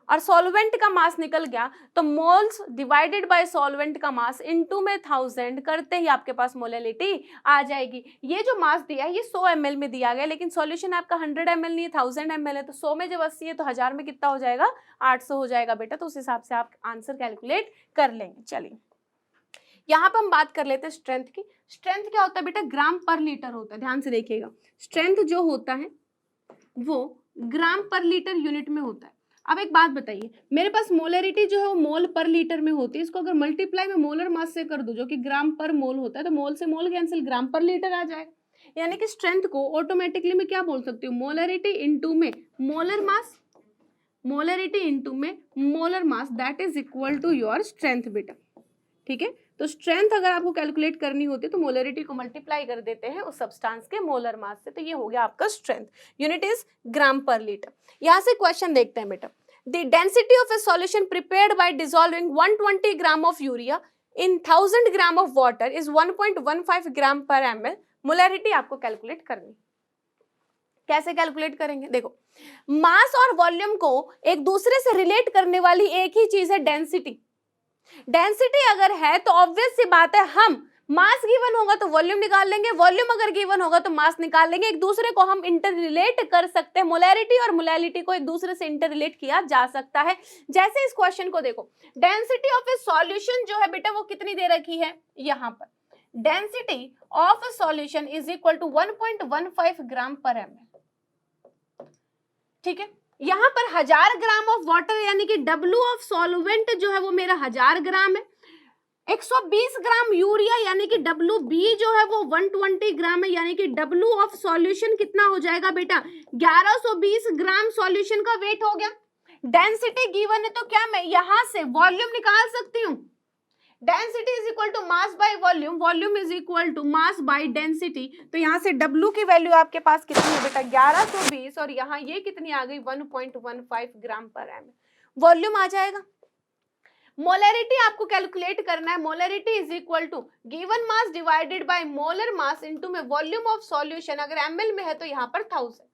और सॉल्वेंट का मास निकल गया तो मोल्स डिवाइडेड बाय सॉल्वेंट का मास इनटू में 1000 करते ही आपके पास मोलैलिटी आ जाएगी। ये जो मास दिया है ये 100 ml में दिया गया, लेकिन सॉल्यूशन आपका 100 ml नहीं है, 1000 ml है, तो 100 में जब 80 है तो 1000 में कितना हो जाएगा, 800 हो जाएगा बेटा। तो उस हिसाब से आप आंसर कैलकुलेट कर लेंगे। चलिए यहाँ पर हम बात कर लेते हैं स्ट्रेंथ की। स्ट्रेंथ क्या होता है बेटा, ग्राम पर लीटर होता है, ध्यान से देखिएगा। स्ट्रेंथ जो होता है वो ग्राम पर लीटर यूनिट में होता है। अब एक बात बताइए, मेरे पास मोलरिटी जो है वो मोल पर लीटर में होती है, इसको अगर मल्टीप्लाई में मोलर मास से कर दूं जो कि ग्राम पर मोल होता है, तो मोल से मोल कैंसिल, ग्राम पर लीटर आ जाएगा। यानी कि स्ट्रेंथ को ऑटोमेटिकली मैं क्या बोल सकती हूँ, मोलरिटी इंटू में मोलर मास, मोलरिटी इंटू में molar mass, that is equal to your strength बेटा। ठीक है, तो स्ट्रेंथ अगर आपको कैलकुलेट करनी होती है तो मोलरिटी को मल्टीप्लाई कर देते हैं उस सब्सटेंस के मोलर मास से, तो ये हो गया आपका स्ट्रेंथ। यूनिट इज ग्राम पर लीटर। यहां से क्वेश्चन देखते हैं बेटा, the density of a solution prepared by dissolving 120 gram of urea in 1000 gram of water is 1.15 gram per ml। Molarity आपको कैलकुलेट करनी, कैसे कैलकुलेट करेंगे, देखो मास और वॉल्यूम को एक दूसरे से रिलेट करने वाली एक ही चीज है डेंसिटी। डेंसिटी अगर है तो ऑब्वियस सी बात है, हम मास गिवन होगा तो वॉल्यूम निकाल लेंगे, वॉल्यूम अगर गिवन होगा तो मास निकाल लेंगे। एक दूसरे को हम इंटर रिलेट कर सकते हैं, मोलैरिटी और मोलैलिटी को एक दूसरे से इंटर रिलेट किया जा सकता है। जैसे इस क्वेश्चन को देखो, डेंसिटी ऑफ ए सॉल्यूशन जो है बेटा वो कितनी दे रखी है, यहाँ पर density of a solution is equal to 1.15 gram per ml। ठीक है, यहां पर 1000 ग्राम ऑफ वाटर यानी कि W ऑफ सॉल्वेंट जो है वो मेरा 1000 ग्राम है। 120 ग्राम यूरिया यानी कि WB जो है वो 120 ग्राम है, यानी कि W ऑफ सॉल्यूशन कितना हो जाएगा बेटा, 1120 ग्राम सॉल्यूशन का वेट हो गया। डेंसिटी गिवन है तो क्या मैं यहां से वॉल्यूम निकाल सकती हूँ, density is equal to mass by volume, volume is equal to mass by density. तो यहाँ से W की वैल्यू आपके पास कितनी है बेटा 1120, और यहाँ ये कितनी आ गई 1.15 ग्राम पर ml। वॉल्यूम आ जाएगा। मोलरिटी आपको कैलकुलेट करना है, molarity is equal to given mass divided by molar mass into में वॉल्यूम ऑफ सॉल्यूशन, अगर ml में है तो यहाँ पर 1000।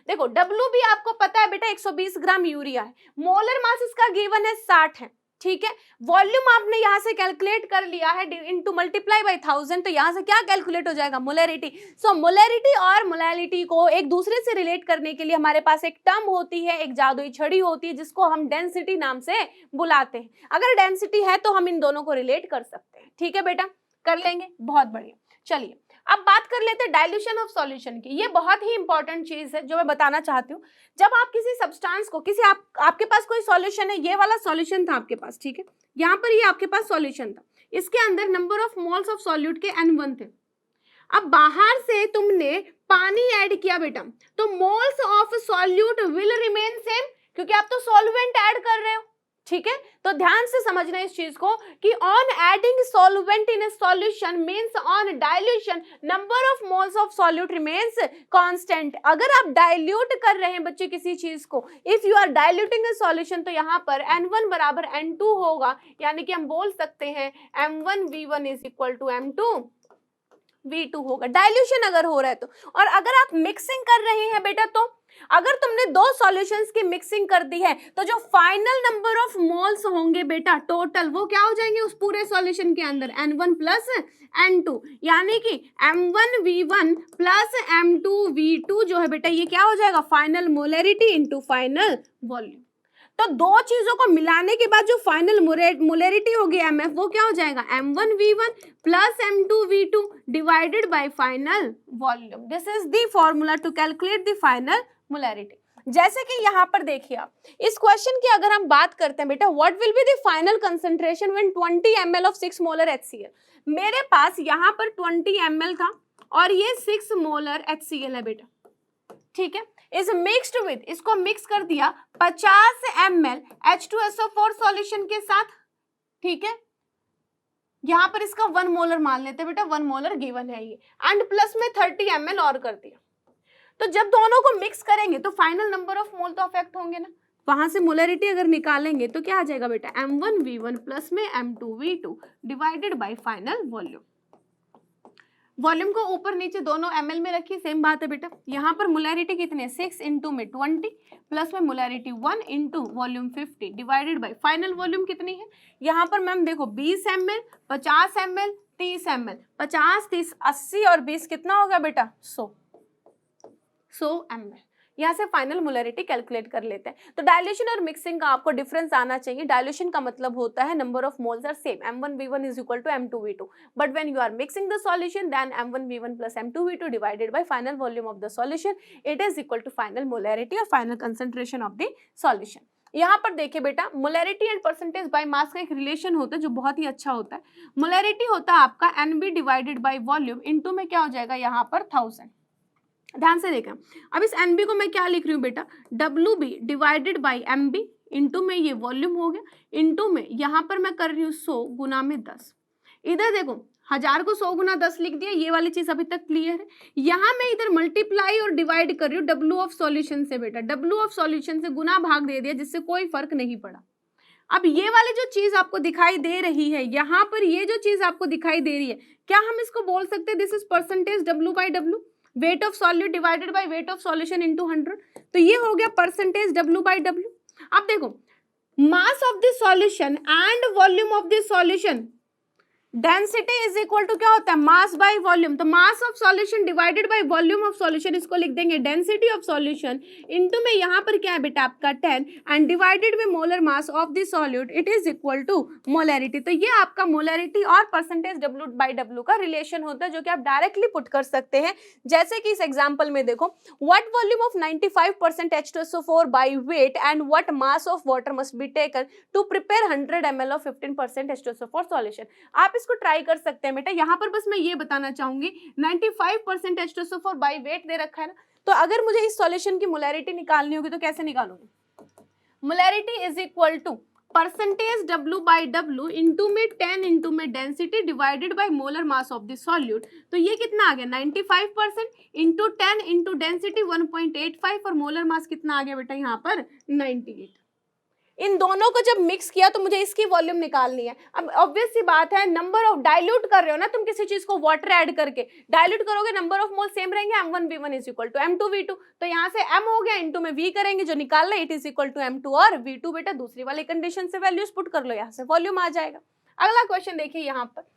देखो W भी आपको पता है बेटा 120 ग्राम यूरिया है, मोलर मास इसका गिवन है 60 है। ठीक है, वॉल्यूम आपने यहां से कैलकुलेट कर लिया है इनटू मल्टीप्लाई बाय 1000, तो यहां से क्या कैलकुलेट हो जाएगा, मोलरिटी। सो मोलरिटी और मोलैलिटी को एक दूसरे से रिलेट करने के लिए हमारे पास एक टर्म होती है, एक जादुई छड़ी होती है जिसको हम डेंसिटी नाम से बुलाते हैं। अगर डेंसिटी है तो हम इन दोनों को रिलेट कर सकते हैं। ठीक है बेटा, कर लेंगे, बहुत बढ़िया। चलिए अब बात कर लेते हैं डाइल्यूशन ऑफ सॉल्यूशन की। ये बहुत ही इंपॉर्टेंट चीज है जो मैं बताना चाहती हूँ। जब आप किसी सब्सटेंस को आपके पास कोई सॉल्यूशन है, ये वाला सॉल्यूशन था आपके पास, ठीक है, यहाँ पर ये आपके पास सॉल्यूशन था, इसके अंदर number of moles of solute के N1 थे। अब बाहर से तुमने पानी ऐड किया बेटा, तो moles of solute will remain same, क्योंकि आप तो सॉल्वेंट ऐड कर रहे हो। ठीक है, तो ध्यान से समझना इस चीज को कि on adding solvent in A solution means on dilution number of moles of solute remains constant. अगर आप डाइल्यूट कर रहे हैं बच्चे किसी चीज को, if you are diluting a solution, तो यहाँ पर N1 बराबर N2 होगा, यानी कि हम बोल सकते हैं M1V1 is equal to M2V2 होगा, डाइल्यूशन अगर हो रहा है तो। और अगर आप मिक्सिंग कर रहे हैं बेटा, तो अगर तुमने दो सॉल्यूशंस की मिक्सिंग कर दी है तो जो फाइनल नंबर ऑफ मोल्स होंगे बेटा टोटल, वो क्या हो जाएंगे उस पूरे सॉल्यूशन के अंदर, N1 प्लस N2, यानी कि M1V1 प्लस M2V2 जो है बेटा, ये क्या हो जाएगा, final molarity into final volume. तो दो चीजों को मिलाने के बाद जो फाइनल मोलरिटी होगी MF, वो क्या हो जाएगा, M1V1 plus M2V2 divided by final volume. This is the formula to calculate the final molarity. जैसे कि यहाँ पर देखिए आप, इस क्वेश्चन की अगर हम बात करते हैं बेटा, what will be the final concentration when 20 ml of 6 molar HCl। मेरे पास यहाँ पर 20 ml था और ये 6 मोलर HCl है बेटा, ठीक है, इज मिक्स्ड विद, इसको मिक्स कर दिया 50 ml H2SO4 सॉल्यूशन के साथ, ठीक है, यहाँ पर इसका 1 मोलर मान लेते हैं बेटा, 1 मोलर गिवन है ये, एंड प्लस में 30 ml और कर दिया। तो जब दोनों को मिक्स करेंगे तो फाइनल नंबर ऑफ मोल तो अफेक्ट होंगे ना, वहां से मोलरिटी अगर निकालेंगे तो क्या आ जाएगा बेटा, M1V1 प्लस में M2V2 divided by final volume. Volume को ऊपर नीचे दोनों ml में रखिए, सेम बात है बेटा। यहाँ पर मोलरिटी कितनी है, 6 इंटू में 20 प्लस में molarity 1 into volume 50 divided by final volume कितनी है, यहाँ पर मैम देखो 20 ml, 50 ml, 30 ml, 50, 30, 80 और 20 कितना होगा बेटा, 100 ml। यहाँ से फाइनल मोलरिटी कैलकुलेट कर लेते हैं। तो डाइल्यूशन और मिक्सिंग का आपको डिफरेंस आना चाहिए। डाइल्यूशन का मतलब होता है number of moles are same, M1V1 is equal to M2V2, but when you are mixing the solution then M1V1 plus M2V2 divided by final volume of the solution, it is equal to final molarity और final concentration of the solution. यहाँ पर देखिए बेटा, molarity and percentage by mass का एक relation होता है जो बहुत ही अच्छा होता है। मोलरिटी होता है आपका NB divided by volume, into में क्या हो जाएगा यहाँ पर 1000। ध्यान से देखें, अब इस NB को मैं क्या लिख रही हूँ बेटा, WB divided by MB, into में ये वॉल्यूम हो गया, इंटू में यहाँ पर मैं कर रही हूँ 100 गुना में 10। इधर देखो 1000 को 100 गुना 10 लिख दिया, ये वाली चीज अभी तक क्लियर है। यहाँ मैं इधर मल्टीप्लाई और डिवाइड कर रही हूँ W ऑफ सॉल्यूशन से बेटा, W ऑफ सॉल्यूशन से गुना भाग दे दिया, जिससे कोई फर्क नहीं पड़ा। अब ये वाली जो चीज आपको दिखाई दे रही है, यहाँ पर ये जो चीज आपको दिखाई दे रही है, क्या हम इसको बोल सकते हैं this is percentage W by W, weight of solute divided by weight of solution into 100। तो ये हो गया परसेंटेज W बाई W। अब देखो, mass of the solution and volume of the solution, density is equal to क्या होता है, mass by volume. तो mass of solution divided by volume of solution, इसको लिख देंगे डेंसिटी ऑफ सॉल्यूशन इनटू में यहाँ पर क्या है बेटा आपका 10 and divided by molar mass of the solute, it is equal to molarity. तो ये आपका मोलरिटी और परसेंटेज W बाय W का रिलेशन होता है, जो कि आप डायरेक्टली पुट कर सकते हैं। जैसे कि इस एग्जाम्पल में देखो, what volume of 95% H2SO4 by weight and what mass of water must be taken to prepare 100 ml of 15% H2SO4 solution. आप इसको ट्राई कर सकते हैं बेटा। यहाँ पर बस मैं ये बताना चाहूंगी, 95% H2SO4 बाय वेट दे रखा है ना, तो अगर मुझे इस सॉल्यूशन की मोलरिटी निकालनी होगी तो कैसे निकालूंगी, molarity is equal to percentage W by W into में 10 इंटू में density divided by molar mass of the solute. तो ये कितना आ गया, 95% इंटू 10 इंटू डेंसिटी 1.85 और मोलर मास कितना आ गया बेटा यहाँ पर 98। इन दोनों को जब मिक्स किया तो मुझे इसकी वॉल्यूम निकालनी है। अब ऑब्वियस सी बात है, नंबर ऑफ डाइल्यूट कर रहे हो ना तुम किसी चीज को, वाटर ऐड करके डाइल्यूट करोगे, नंबर ऑफ मोल सेम रहेंगे, M1V1 is equal to M2V2। तो यहाँ से M हो गया, इंटू में V करेंगे जो निकालना है, it is equal to M2 और V2 बेटा दूसरी वाली कंडीशन से वैल्यूज पुट कर लो, यहाँ से वॉल्यूम आ जाएगा। अगला क्वेश्चन देखिए यहाँ पर,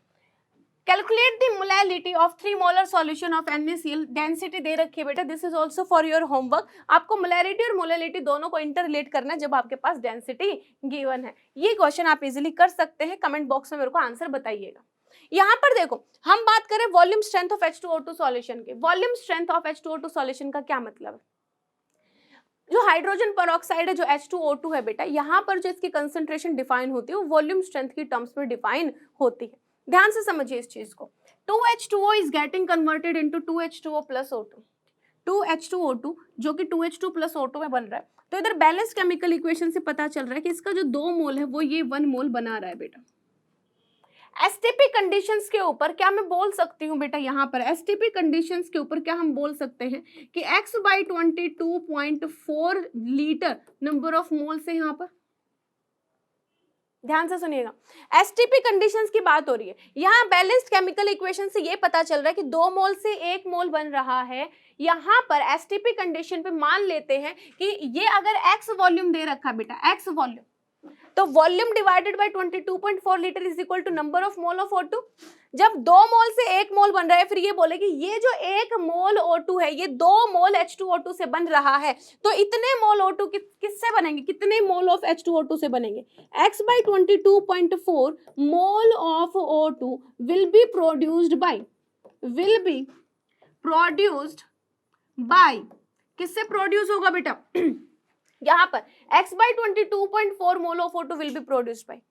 calculate the molality of 3 molar solution of NaCl, density दे रखी है बेटा, this is also for your homework. आपको मोलैलिटी और मोलैलिटी दोनों को इंटर रिलेट करना है जब आपके पास डेंसिटी गिवन है। ये क्वेश्चन आप इजीली कर सकते हैं, कमेंट बॉक्स में मेरे को आंसर बताइएगा। यहाँ पर देखो, हम बात करें volume strength of H2O2 solution के। Volume strength of H2O2 solution का क्या मतलब है, जो हाइड्रोजन पेरोक्साइड है, जो H2O2 है बेटा, यहाँ पर जो इसकी कंसंट्रेशन डिफाइन होती है वो वॉल्यूम स्ट्रेंथ की टर्म्स में डिफाइन होती है। ध्यान से समझिए इस चीज को, 2H2O is getting converted into 2H2O plus O2। 2H2O2 जो कि 2H2 प्लस O2 में बन रहा है। तो इधर बैलेंस केमिकल इक्वेशन से पता चल रहा है कि इसका जो 2 मोल है वो ये 1 मोल बना रहा है बेटा। एसटीपी कंडीशंस के ऊपर क्या मैं बोल सकती हूँ बेटा, यहाँ पर एसटीपी कंडीशंस के ऊपर क्या हम बोल सकते हैं कि x/22.4 litre number of moles है। यहाँ पर ध्यान से सुनिएगा, एसटीपी कंडीशंस की बात हो रही है। यहाँ बैलेंस्ड केमिकल इक्वेशन से ये पता चल रहा है कि 2 मोल से 1 मोल बन रहा है। यहाँ पर एसटीपी कंडीशन पे मान लेते हैं कि ये अगर x वॉल्यूम दे रखा है बेटा, x वॉल्यूम, तो volume divided by 22.4 litre is equal to number of mole of O2। जब 2 मोल से 1 मोल बन रहा है, फिर ये बोले कि ये जो 1 मोल O2 है ये 2 मोल H2O2 से बन रहा है, तो इतने मोल O2 किससे बनेंगे, कितने मोल ऑफ H2O2 से बनेंगे? x/22.4 mole of O2 will be produced by किससे प्रोड्यूस होगा बेटा? यहाँ पर x/22.4 mole of O2 will be produced by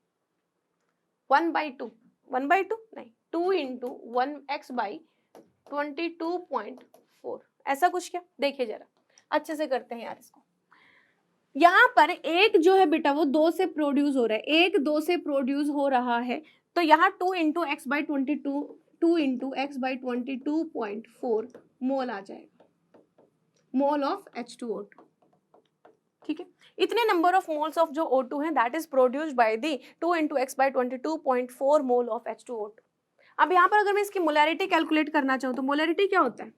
1/2 नहीं 2 into 1x/22.4, ऐसा कुछ क्या? देखिए जरा अच्छे से करते हैं यार इसको। यहाँ पर एक जो है बेटा वो 2 से प्रोड्यूस हो रहा है, एक 2 से प्रोड्यूस हो रहा है, तो यहाँ 2 into x/22.4 मोल आ जाएगा, मोल ऑफ H2O2। ठीक है, इतने नंबर ऑफ मोल्स ऑफ जो O2 है that is produced by the 2 into x/22.4 mole of H2O2। अब यहाँ पर अगर मैं इसकी मोलैरिटी कैलकुलेट करना चाहूँ तो मोलैरिटी क्या होता है?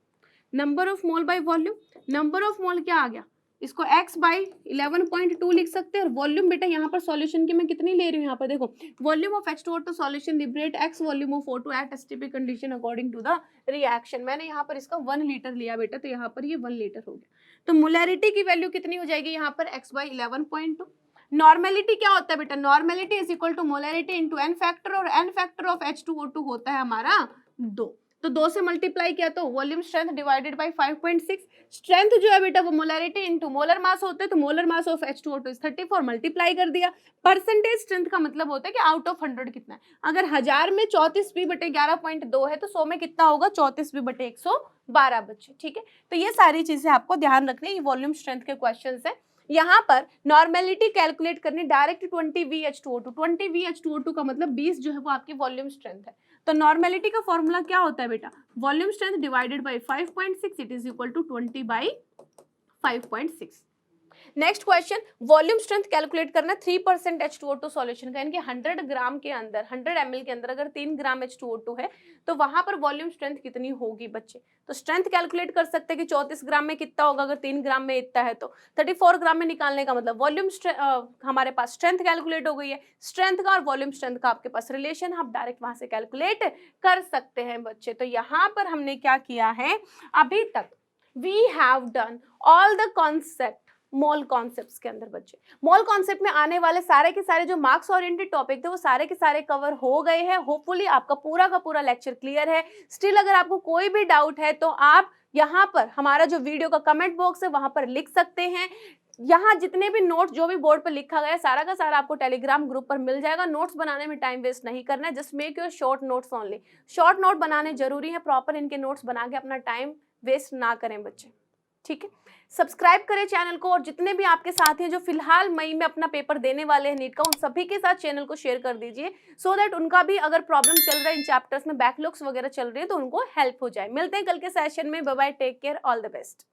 Number of mole by volume. Number of mole क्या आ गया? इसको x/11.2 लिख सकते हैं, और वॉल्यूम बेटा यहाँ पर सॉल्यूशन की मैं कितनी ले रही हूँ, यहाँ पर देखो volume of H2O2 solution liberate x volume of O2 at STP condition according to the reaction. मैंने यहाँ पर इसका 1 लीटर लिया बेटा, तो यहाँ पर ये 1 लीटर हो गया। तो मोलैरिटी की वैल्यू कितनी हो जाएगी यहाँ पर? x/11.2। नॉर्मेलिटी क्या होता है बेटा? Normality is equal to molarity into n factor, और n फैक्टर ऑफ H2O2 होता है हमारा 2, तो 2 से मल्टीप्लाई किया तो volume strength divided by 5.6। Strength जो है बेटा वो मोलैरिटी इंटू मोलर मास होता है, तो molar mass of H2O2 is 34, multiply कर दिया। परसेंटेज स्ट्रेंथ का मतलब होता है कि आउट ऑफ 100 कितना है। अगर 1000 में 34b/11.2 है तो 100 में कितना होगा? 34b/112 बच्चे। ठीक है, तो ये सारी चीजें आपको ध्यान रखनी है, ये वॉल्यूम स्ट्रेंथ के क्वेश्चन है। यहाँ पर नॉर्मेलिटी कैलकुलेट करनी डायरेक्ट 20VH2O2। 20VH2O2 का मतलब 20 जो है वो आपकी वॉल्यूम स्ट्रेंथ है। तो नॉर्मेलिटी का फॉर्मूला क्या होता है बेटा? Volume strength divided by 5.6, it is equal to 20/5.6। Next question, volume strength calculate करना 3% H2O2 सॉल्यूशन का, यानी कि 100 ग्राम के अंदर, 100 ml के अंदर अगर 3 ग्राम H2O2 है तो वहां पर वॉल्यूम स्ट्रेंथ कितनी होगी बच्चे? तो स्ट्रेंथ कैलकुलेट कर सकते हैं कि 34 ग्राम में कितना होगा, अगर 3 ग्राम में इतना है तो 34 ग्राम में निकालने का मतलब वॉल्यूम हमारे पास स्ट्रेंथ कैलकुलेट हो गई है। स्ट्रेंथ का और वॉल्यूम स्ट्रेंथ का आपके पास रिलेशन, आप डायरेक्ट वहां से कैलकुलेट कर सकते हैं बच्चे। तो यहाँ पर हमने क्या किया है अभी तक? We have done all the concept mole concepts के अंदर बच्चे। मोल कॉन्सेप्ट में आने वाले सारे के सारे जो मार्क्स ओरिएंटेड टॉपिक थे वो सारे के सारे कवर हो गए हैं। होपफुली आपका पूरा का पूरा लेक्चर क्लियर है। स्टिल अगर आपको कोई भी डाउट है तो आप यहाँ पर हमारा जो वीडियो का कमेंट बॉक्स है वहां पर लिख सकते हैं। यहाँ जितने भी नोट्स जो भी बोर्ड पर लिखा गया है सारा का सारा आपको टेलीग्राम ग्रुप पर मिल जाएगा। नोट्स बनाने में टाइम वेस्ट नहीं करना है, just make your short notes only. Short note बनाने जरूरी है, प्रॉपर इनके नोट्स बना के अपना टाइम वेस्ट ना करें बच्चे। ठीक है, सब्सक्राइब करें चैनल को, और जितने भी आपके साथी हैं जो फिलहाल मई में अपना पेपर देने वाले हैं नीट का, उन सभी के साथ चैनल को शेयर कर दीजिए, सो दैट उनका भी अगर प्रॉब्लम चल रहा है इन चैप्टर्स में, बैकलॉग्स वगैरह चल रही है, तो उनको हेल्प हो जाए। मिलते हैं कल के सेशन में। Bye bye, take care, all the best.